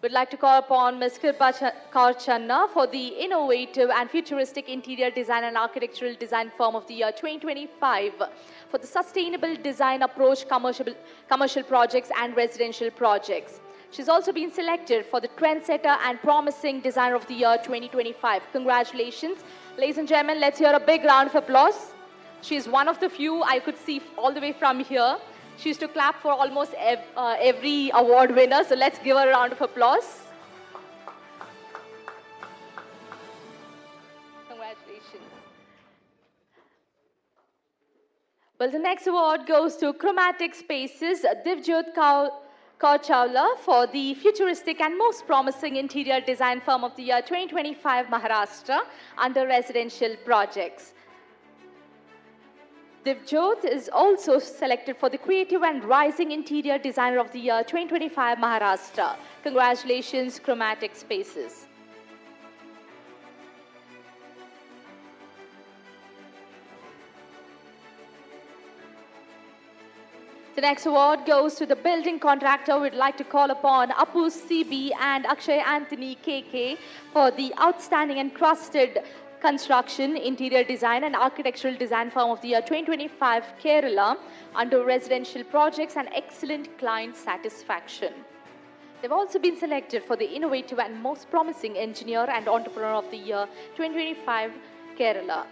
We'd like to call upon Ms. Kirpa Channa for the Innovative and Futuristic Interior Design and Architectural Design Firm of the Year 2025 for the Sustainable Design Approach Commercial Projects and Residential Projects. She's also been selected for the Trendsetter and Promising Designer of the Year 2025. Congratulations. Ladies and gentlemen, let's hear a big round of applause. She's one of the few I could see all the way from here. She used to clap for almost every award winner, so let's give her a round of applause. Congratulations. Well, the next award goes to Chromatic Spaces, Divjot Kaur Chawla for the Futuristic and Most Promising Interior Design Firm of the Year 2025 Maharashtra under Residential Projects. Divjot is also selected for the Creative and Rising Interior Designer of the Year 2025 Maharashtra. Congratulations, Chromatic Spaces. The next award goes to the building contractor. We'd like to call upon Apu CB and Akshay Anthony KK for the Outstanding and Trusted Construction, Interior Design and Architectural Design Firm of the Year 2025 Kerala under Residential Projects and Excellent Client Satisfaction. They've also been selected for the Innovative and Most Promising Engineer and Entrepreneur of the Year 2025 Kerala.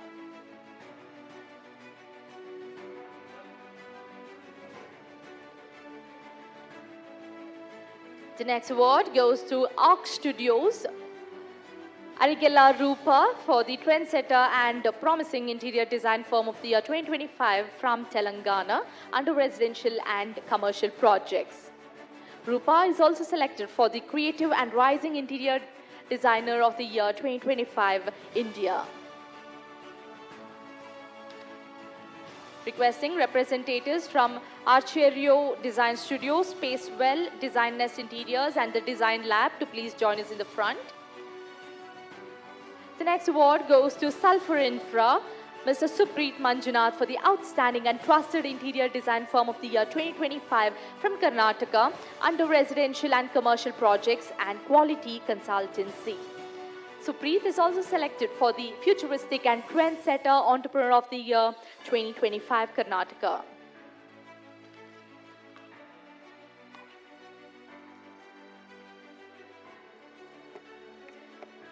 The next award goes to Arc Studios, Arigella Rupa for the Trendsetter and Promising Interior Design Firm of the Year 2025 from Telangana under Residential and Commercial Projects. Rupa is also selected for the Creative and Rising Interior Designer of the Year 2025 India. Requesting representatives from Archerio Design Studio, Spacewell, Design Nest Interiors and the Design Lab to please join us in the front. The next award goes to Sulphur Infra, Mr. Supreet Manjunath for the Outstanding and Trusted Interior Design Firm of the Year 2025 from Karnataka under Residential and Commercial Projects and Quality Consultancy. Supreet is also selected for the Futuristic and Trendsetter Entrepreneur of the Year 2025 Karnataka.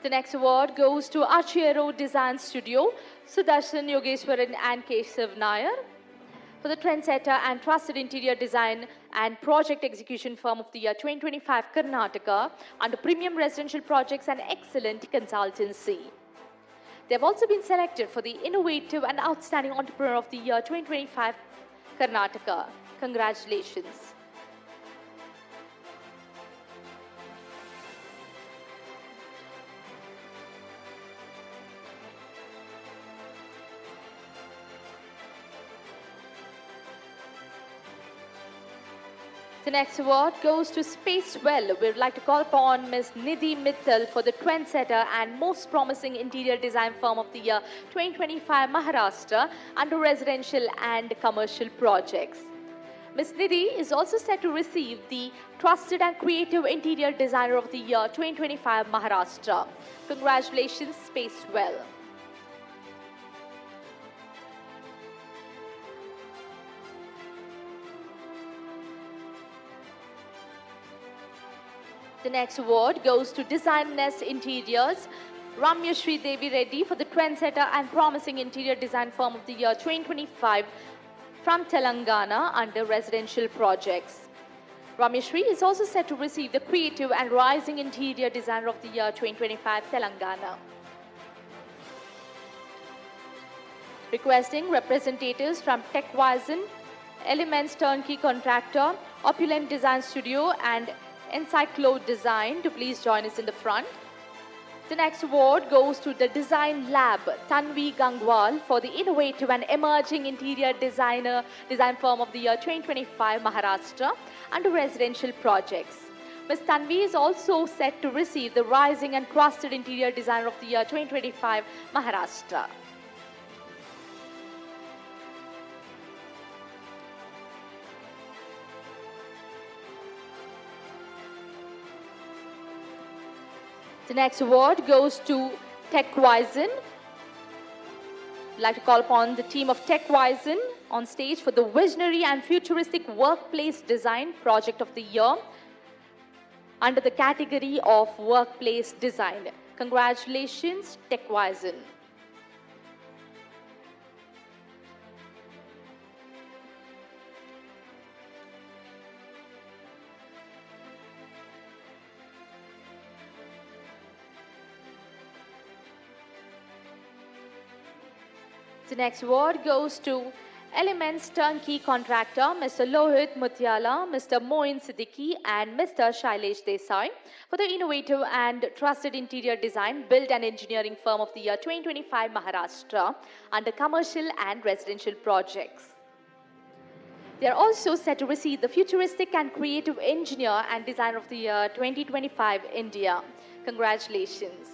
The next award goes to Archiero Design Studio, Sudarshan Yogeshwaran and Keshav Nair, for the trendsetter and trusted interior design and project execution firm of the year 2025 Karnataka under premium residential projects and excellent consultancy. They have also been selected for the innovative and outstanding entrepreneur of the year 2025 Karnataka. Congratulations. The next award goes to Spacewell. We would like to call upon Ms. Nidhi Mittal for the trendsetter and most promising interior design firm of the year 2025 Maharashtra under residential and commercial projects. Ms. Nidhi is also set to receive the Trusted and Creative Interior Designer of the Year 2025 Maharashtra. Congratulations, Spacewell. The next award goes to Design Nest Interiors, Ramya Shri Devi Reddy for the trendsetter and promising interior design firm of the year 2025 from Telangana under residential projects. Ramya Shri is also set to receive the creative and rising interior designer of the year 2025 Telangana. Requesting representatives from TechWizen, Elements Turnkey Contractor, Opulent Design Studio and Encyclo Design to please join us in the front. The next award goes to the Design Lab, Tanvi Gangwal for the innovative and emerging interior design firm of the year 2025 Maharashtra under residential projects. Ms. Tanvi is also set to receive the rising and trusted interior designer of the year 2025 Maharashtra. The next award goes to TechWizen. I'd like to call upon the team of TechWizen on stage for the Visionary and Futuristic Workplace Design Project of the Year under the category of Workplace Design. Congratulations, TechWizen. The next award goes to Elements Turnkey Contractor, Mr. Lohit Mutiala, Mr. Moin Siddiqui, and Mr. Shailesh Desai for the innovative and trusted interior design, build and engineering firm of the year 2025 Maharashtra under commercial and residential projects. They are also set to receive the futuristic and creative engineer and designer of the year 2025 India. Congratulations.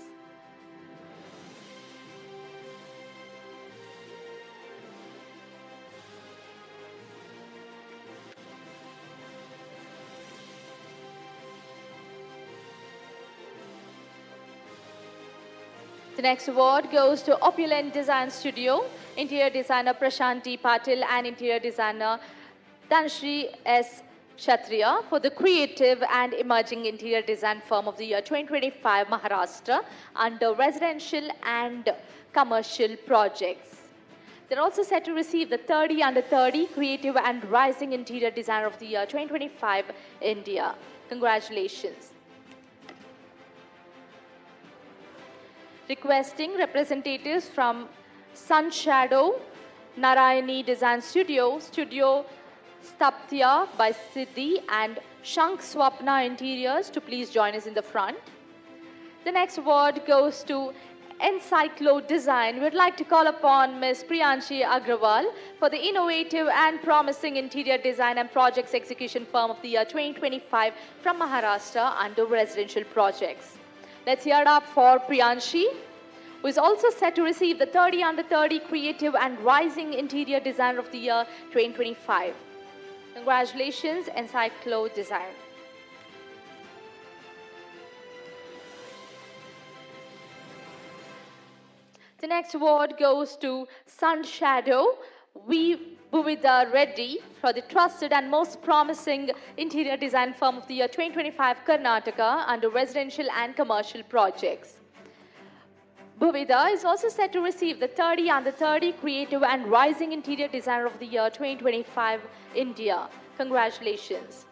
The next award goes to Opulent Design Studio, interior designer Prashanti Patil and interior designer Dhanshri S. Kshatriya for the creative and emerging interior design firm of the year 2025 Maharashtra under residential and commercial projects. They're also set to receive the 30 under 30 creative and rising interior designer of the year 2025 India. Congratulations. Requesting representatives from Sun Shadow, Narayani Design Studio, Studio Staptya by Siddhi and Shank Swapna Interiors to please join us in the front. The next award goes to Encyclo Design. We'd like to call upon Ms. Priyanshi Agrawal for the innovative and promising interior design and projects execution firm of the year 2025 from Maharashtra under residential projects. Let's hear it up for Priyanshi, who is also set to receive the 30 under 30 Creative and Rising Interior Designer of the Year 2025. Congratulations, Encyclo Design. The next award goes to Sun Shadow, V. Bhuvida Reddy for the trusted and most promising interior design firm of the year 2025 Karnataka under residential and commercial projects. Bhuvida is also set to receive the 30 Under 30 Creative and Rising Interior Designer of the Year 2025 India. Congratulations.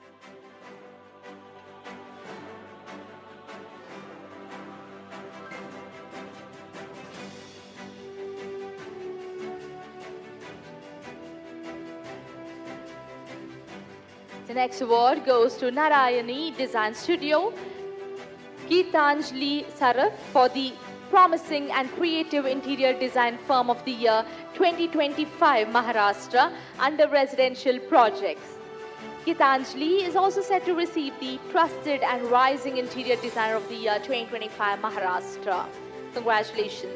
The next award goes to Narayani Design Studio, Geetanjali Saraf for the Promising and Creative Interior Design Firm of the Year 2025 Maharashtra under Residential Projects. Geetanjali is also set to receive the Trusted and Rising Interior Designer of the Year 2025 Maharashtra. Congratulations.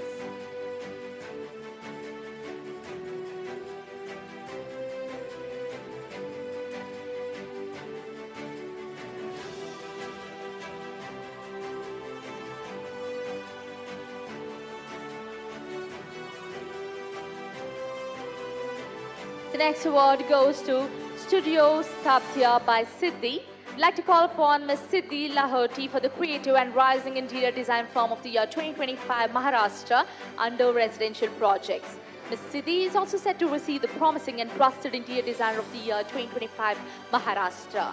The next award goes to Studio Stabdhya by Siddhi. I'd like to call upon Ms. Siddhi Lahoti for the Creative and Rising Interior Design Firm of the Year 2025 Maharashtra under Residential Projects. Ms. Siddhi is also set to receive the Promising and Trusted Interior Designer of the Year 2025 Maharashtra.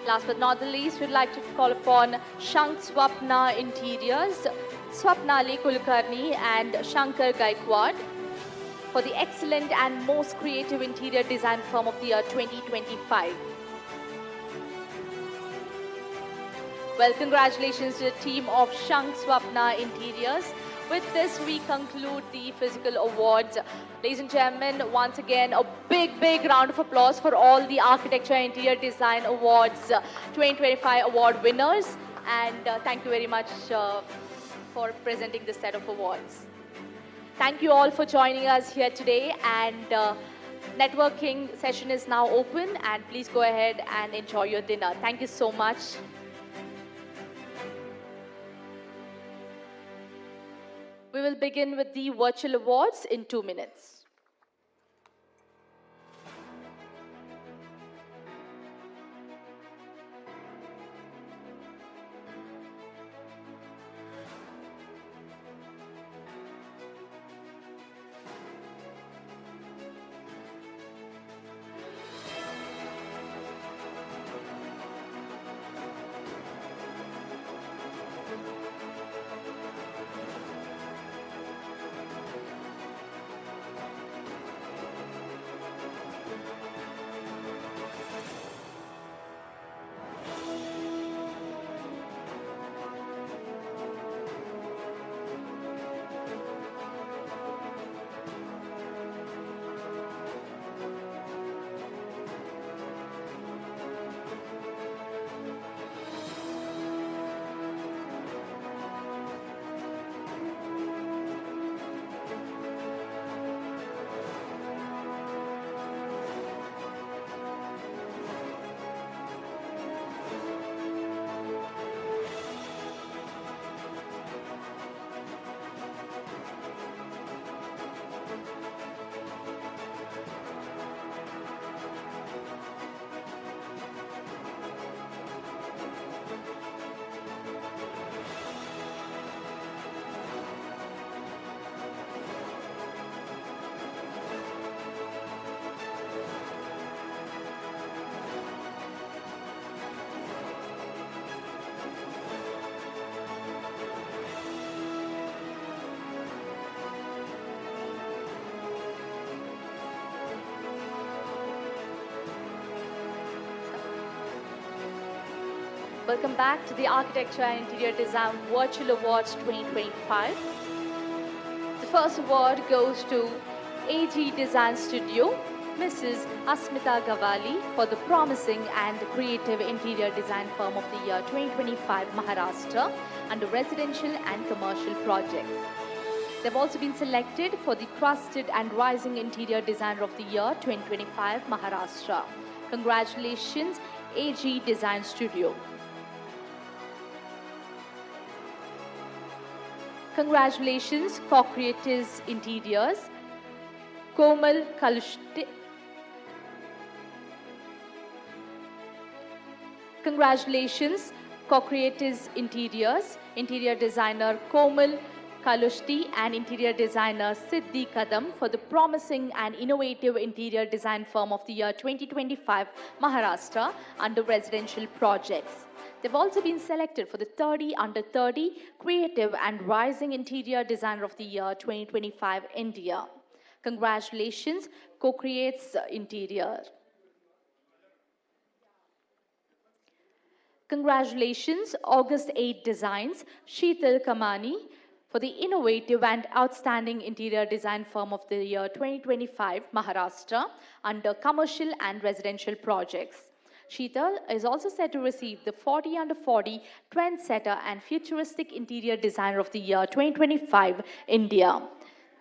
Last but not the least, we'd like to call upon Shank Swapna Interiors, Swapnali Kulkarni and Shankar Gaikwad for the excellent and most creative interior design firm of the year 2025. Well, congratulations to the team of Shank Swapna Interiors. With this, we conclude the physical awards. Ladies and gentlemen, once again, a big round of applause for all the Architecture and Interior Design Awards 2025 award winners. And thank you very much for presenting this set of awards. Thank you all for joining us here today. And networking session is now open. And please go ahead and enjoy your dinner. Thank you so much. We will begin with the virtual awards in 2 minutes. Welcome back to the Architecture and Interior Design Virtual Awards 2025. The first award goes to AG Design Studio, Mrs. Asmita Gawali for the Promising and Creative Interior Design Firm of the Year 2025 Maharashtra under Residential and Commercial Projects. They've also been selected for the Trusted and Rising Interior Designer of the Year 2025 Maharashtra. Congratulations, AG Design Studio. Congratulations, Co-Creators Interiors, Komal Kalushti. Congratulations, Co-Creators Interiors, interior designer Komal Kalushti and interior designer Siddhi Kadam for the promising and innovative interior design firm of the year 2025 Maharashtra under residential projects. They've also been selected for the 30 under 30 Creative and Rising Interior Designer of the Year 2025 India. Congratulations, Co-Creates Interior. Congratulations, August 8 Designs, Sheetal Kamani for the innovative and outstanding interior design firm of the year 2025 Maharashtra under commercial and residential projects. Sheetal is also set to receive the 40 under 40 Trendsetter and Futuristic Interior Designer of the Year 2025 India.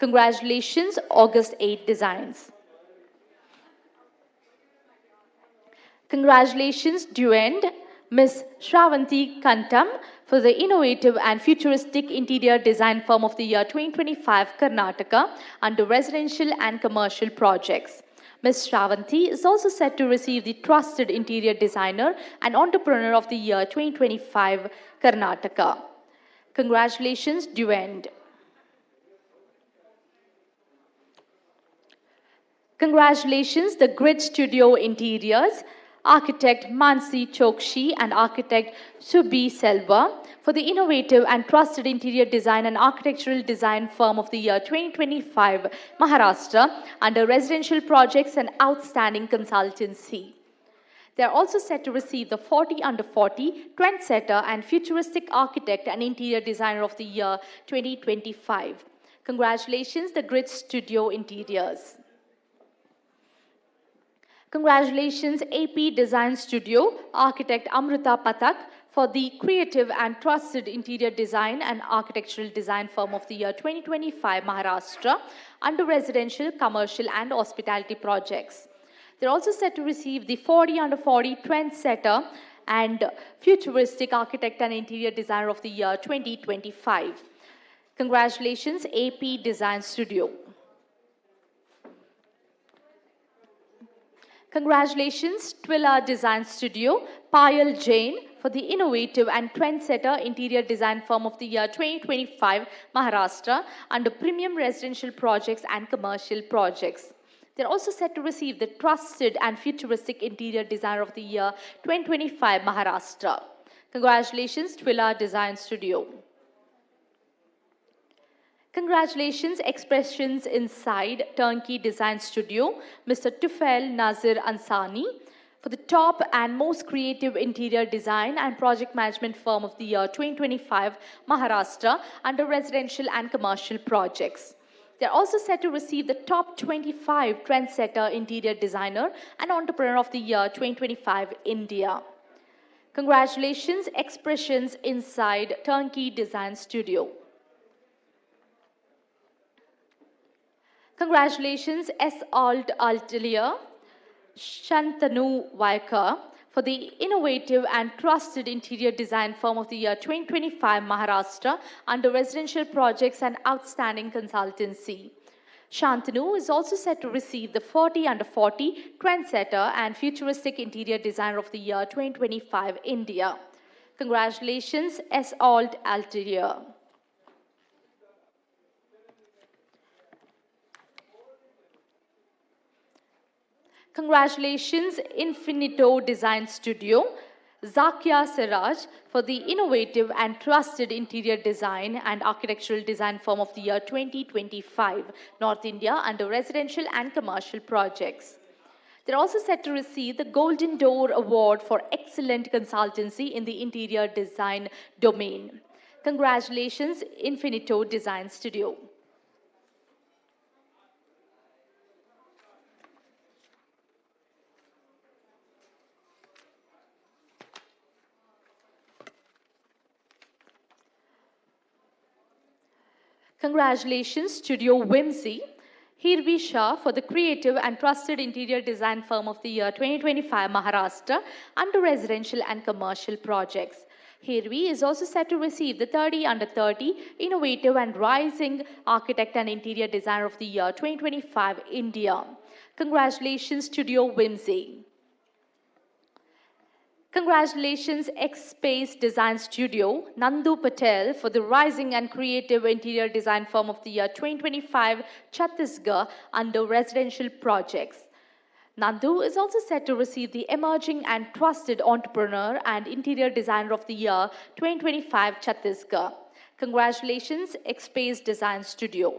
Congratulations, August 8 Designs. Congratulations, Duend, Ms. Shravanti Kantam for the innovative and futuristic interior design firm of the year 2025 Karnataka under residential and commercial projects. Ms. Shravanti is also set to receive the Trusted Interior Designer and Entrepreneur of the Year 2025 Karnataka. Congratulations, Duend. Congratulations, the Grid Studio Interiors, Architect Mansi Chokshi and Architect Subhi Selva for the innovative and trusted interior design and architectural design firm of the year 2025 Maharashtra under residential projects and outstanding consultancy. They are also set to receive the 40 under 40 Trendsetter and Futuristic Architect and Interior Designer of the Year 2025. Congratulations, the Grid Studio Interiors. Congratulations, AP Design Studio, Architect Amrita Pathak for the creative and trusted interior design and architectural design firm of the year 2025 Maharashtra under residential, commercial and hospitality projects. They're also set to receive the 40 under 40 Trendsetter and Futuristic Architect and Interior Designer of the Year 2025. Congratulations, AP Design Studio. Congratulations, Twila Design Studio, Payal Jain for the innovative and trendsetter interior design firm of the year 2025 Maharashtra under premium residential projects and commercial projects. They're also set to receive the trusted and futuristic interior designer of the year 2025 Maharashtra. Congratulations, Twila Design Studio. Congratulations, Expressions Inside Turnkey Design Studio, Mr. Tufail Nazir Ansani, for the top and most creative interior design and project management firm of the year 2025 Maharashtra under residential and commercial projects. They're also set to receive the top 25 Trendsetter Interior Designer and Entrepreneur of the Year 2025 India. Congratulations, Expressions Inside Turnkey Design Studio. Congratulations, S. Alt Altelier, Shantanu Vaikar, for the innovative and trusted interior design firm of the year 2025 Maharashtra under residential projects and outstanding consultancy. Shantanu is also set to receive the 40 under 40 Trendsetter and Futuristic Interior Designer of the Year 2025 India. Congratulations, S. Alt Altelier. Congratulations, Infinito Design Studio, Zakia Siraj, for the innovative and trusted interior design and architectural design firm of the year 2025, North India, under residential and commercial projects. They're also set to receive the Golden Door Award for excellent consultancy in the interior design domain. Congratulations, Infinito Design Studio. Congratulations, Studio Whimsy, Hirvi Shah, for the creative and trusted interior design firm of the year 2025 Maharashtra under residential and commercial projects. Hirvi is also set to receive the 30 Under 30 Innovative and Rising Architect and Interior Designer of the Year 2025 India. Congratulations, Studio Whimsy. Congratulations, X-Space Design Studio, Nandu Patel, for the Rising and Creative Interior Design Firm of the Year 2025, Chhattisgarh, under Residential Projects. Nandu is also set to receive the Emerging and Trusted Entrepreneur and Interior Designer of the Year 2025, Chhattisgarh. Congratulations, X-Space Design Studio.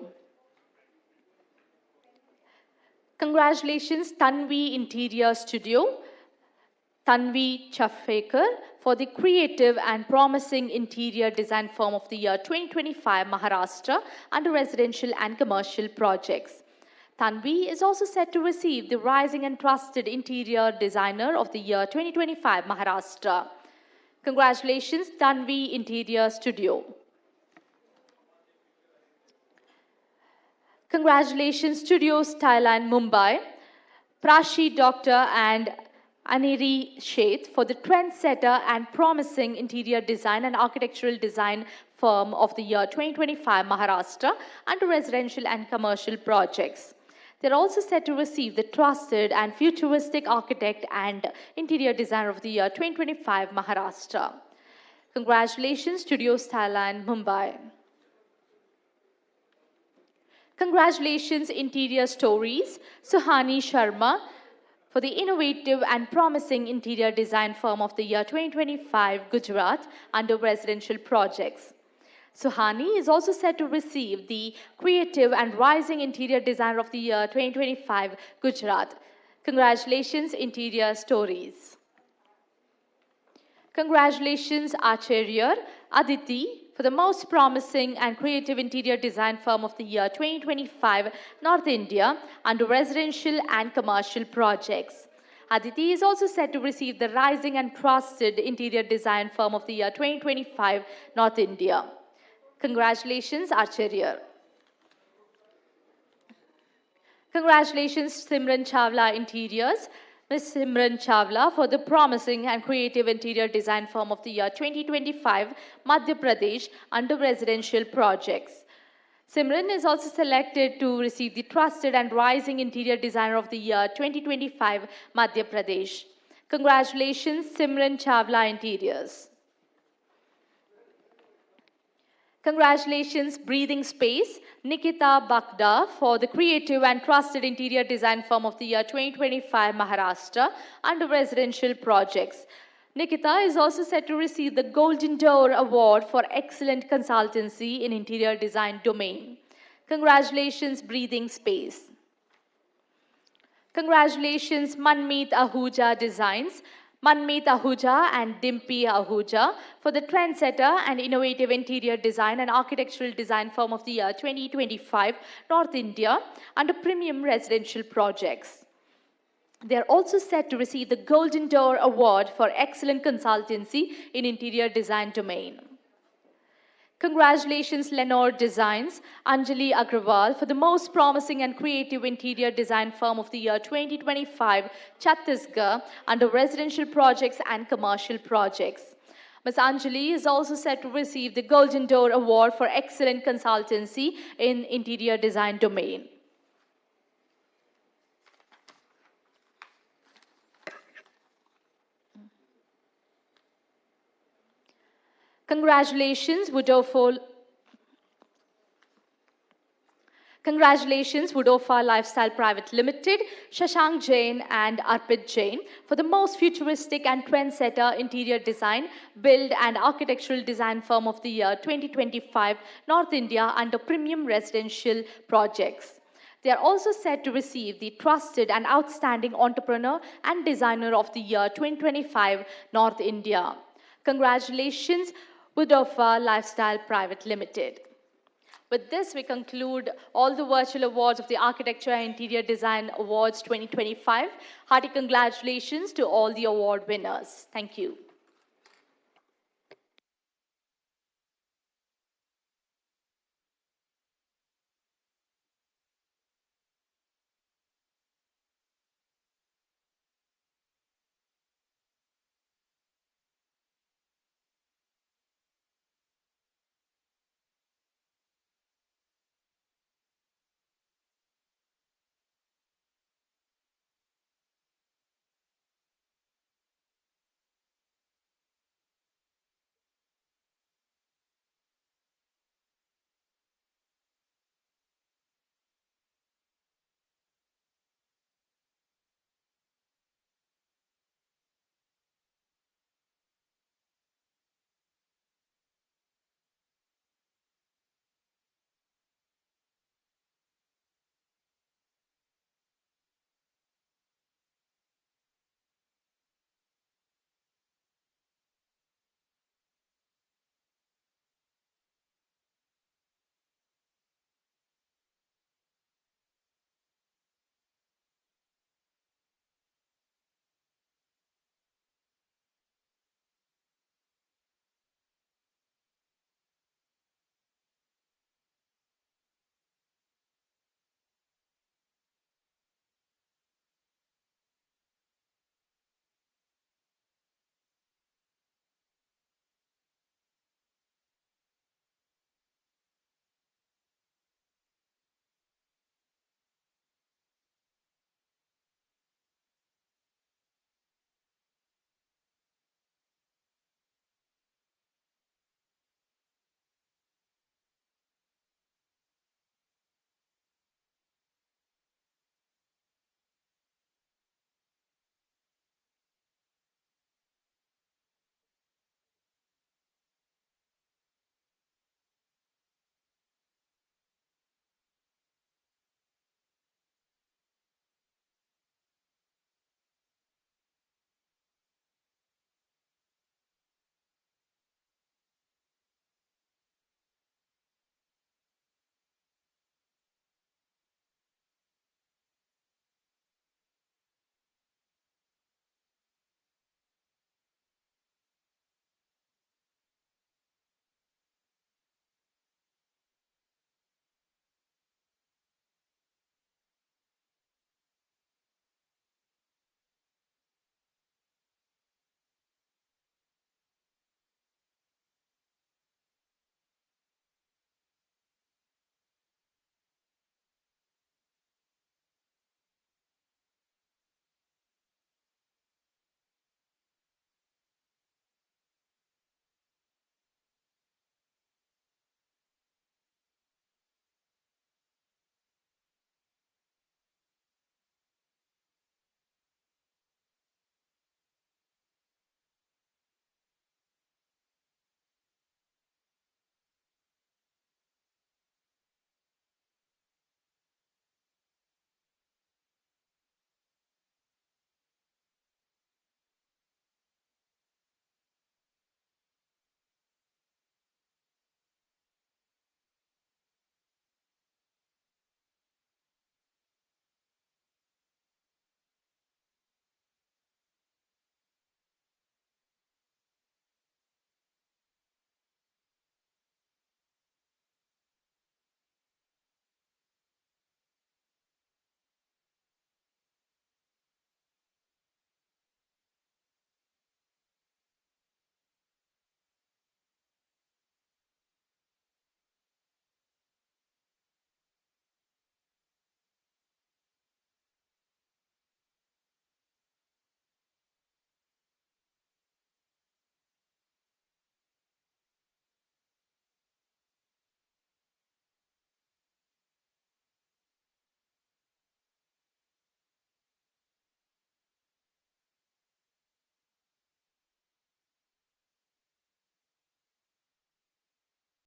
Congratulations, Tanvi Interior Studio, Tanvi Chafekar, for the Creative and Promising Interior Design Firm of the Year 2025, Maharashtra, under Residential and Commercial Projects. Tanvi is also set to receive the Rising and Trusted Interior Designer of the Year 2025, Maharashtra. Congratulations, Tanvi Interior Studio. Congratulations, Studio Styline Mumbai, Prashi Doctor and Aneri Sheth, for the Trendsetter and Promising Interior Design and Architectural Design Firm of the Year 2025, Maharashtra, under Residential and Commercial Projects. They're also set to receive the Trusted and Futuristic Architect and Interior Designer of the Year 2025, Maharashtra. Congratulations, Studio Styline Mumbai. Congratulations, Interior Stories, Suhani Sharma, for the Innovative and Promising Interior Design Firm of the Year 2025, Gujarat, under Residential Projects. Suhani is also set to receive the Creative and Rising Interior Designer of the Year 2025, Gujarat. Congratulations, Interior Stories. Congratulations, Acharya Aditi, for the Most Promising and Creative Interior Design Firm of the Year 2025, North India, under Residential and Commercial Projects. Aditi is also set to receive the Rising and Trusted Interior Design Firm of the Year 2025, North India. Congratulations, Acharya. Congratulations, Simran Chawla Interiors, Ms. Simran Chawla, for the Promising and Creative Interior Design Firm of the Year 2025, Madhya Pradesh, under Residential Projects. Simran is also selected to receive the Trusted and Rising Interior Designer of the Year 2025, Madhya Pradesh. Congratulations, Simran Chawla Interiors. Congratulations, Breathing Space, Nikita Bakda, for the Creative and Trusted Interior Design Firm of the Year 2025, Maharashtra, under Residential Projects. Nikita is also set to receive the Golden Door Award for Excellent Consultancy in Interior Design Domain. Congratulations, Breathing Space. Congratulations, Manmeet Ahuja Designs, Manmeet Ahuja and Dimpy Ahuja, for the Trendsetter and Innovative Interior Design and Architectural Design Firm of the Year 2025, North India, under Premium Residential Projects. They are also set to receive the Golden Door Award for Excellent Consultancy in Interior Design Domain. Congratulations, Lenore Designs, Anjali Agrawal, for the Most Promising and Creative Interior Design Firm of the Year 2025, Chhattisgarh, under Residential Projects and Commercial Projects. Ms. Anjali is also set to receive the Golden Door Award for Excellent Consultancy in Interior Design Domain. Congratulations, Woodoffa Lifestyle Private Limited, Shashank Jain and Arpit Jain, for the Most Futuristic and Trendsetter Interior Design, Build and Architectural Design Firm of the Year 2025, North India, under Premium Residential Projects. They are also set to receive the Trusted and Outstanding Entrepreneur and Designer of the Year 2025, North India. Congratulations, Woodoffa Lifestyle Private Limited. With this, we conclude all the virtual awards of the Architecture and Interior Design Awards 2025. Hearty congratulations to all the award winners. Thank you.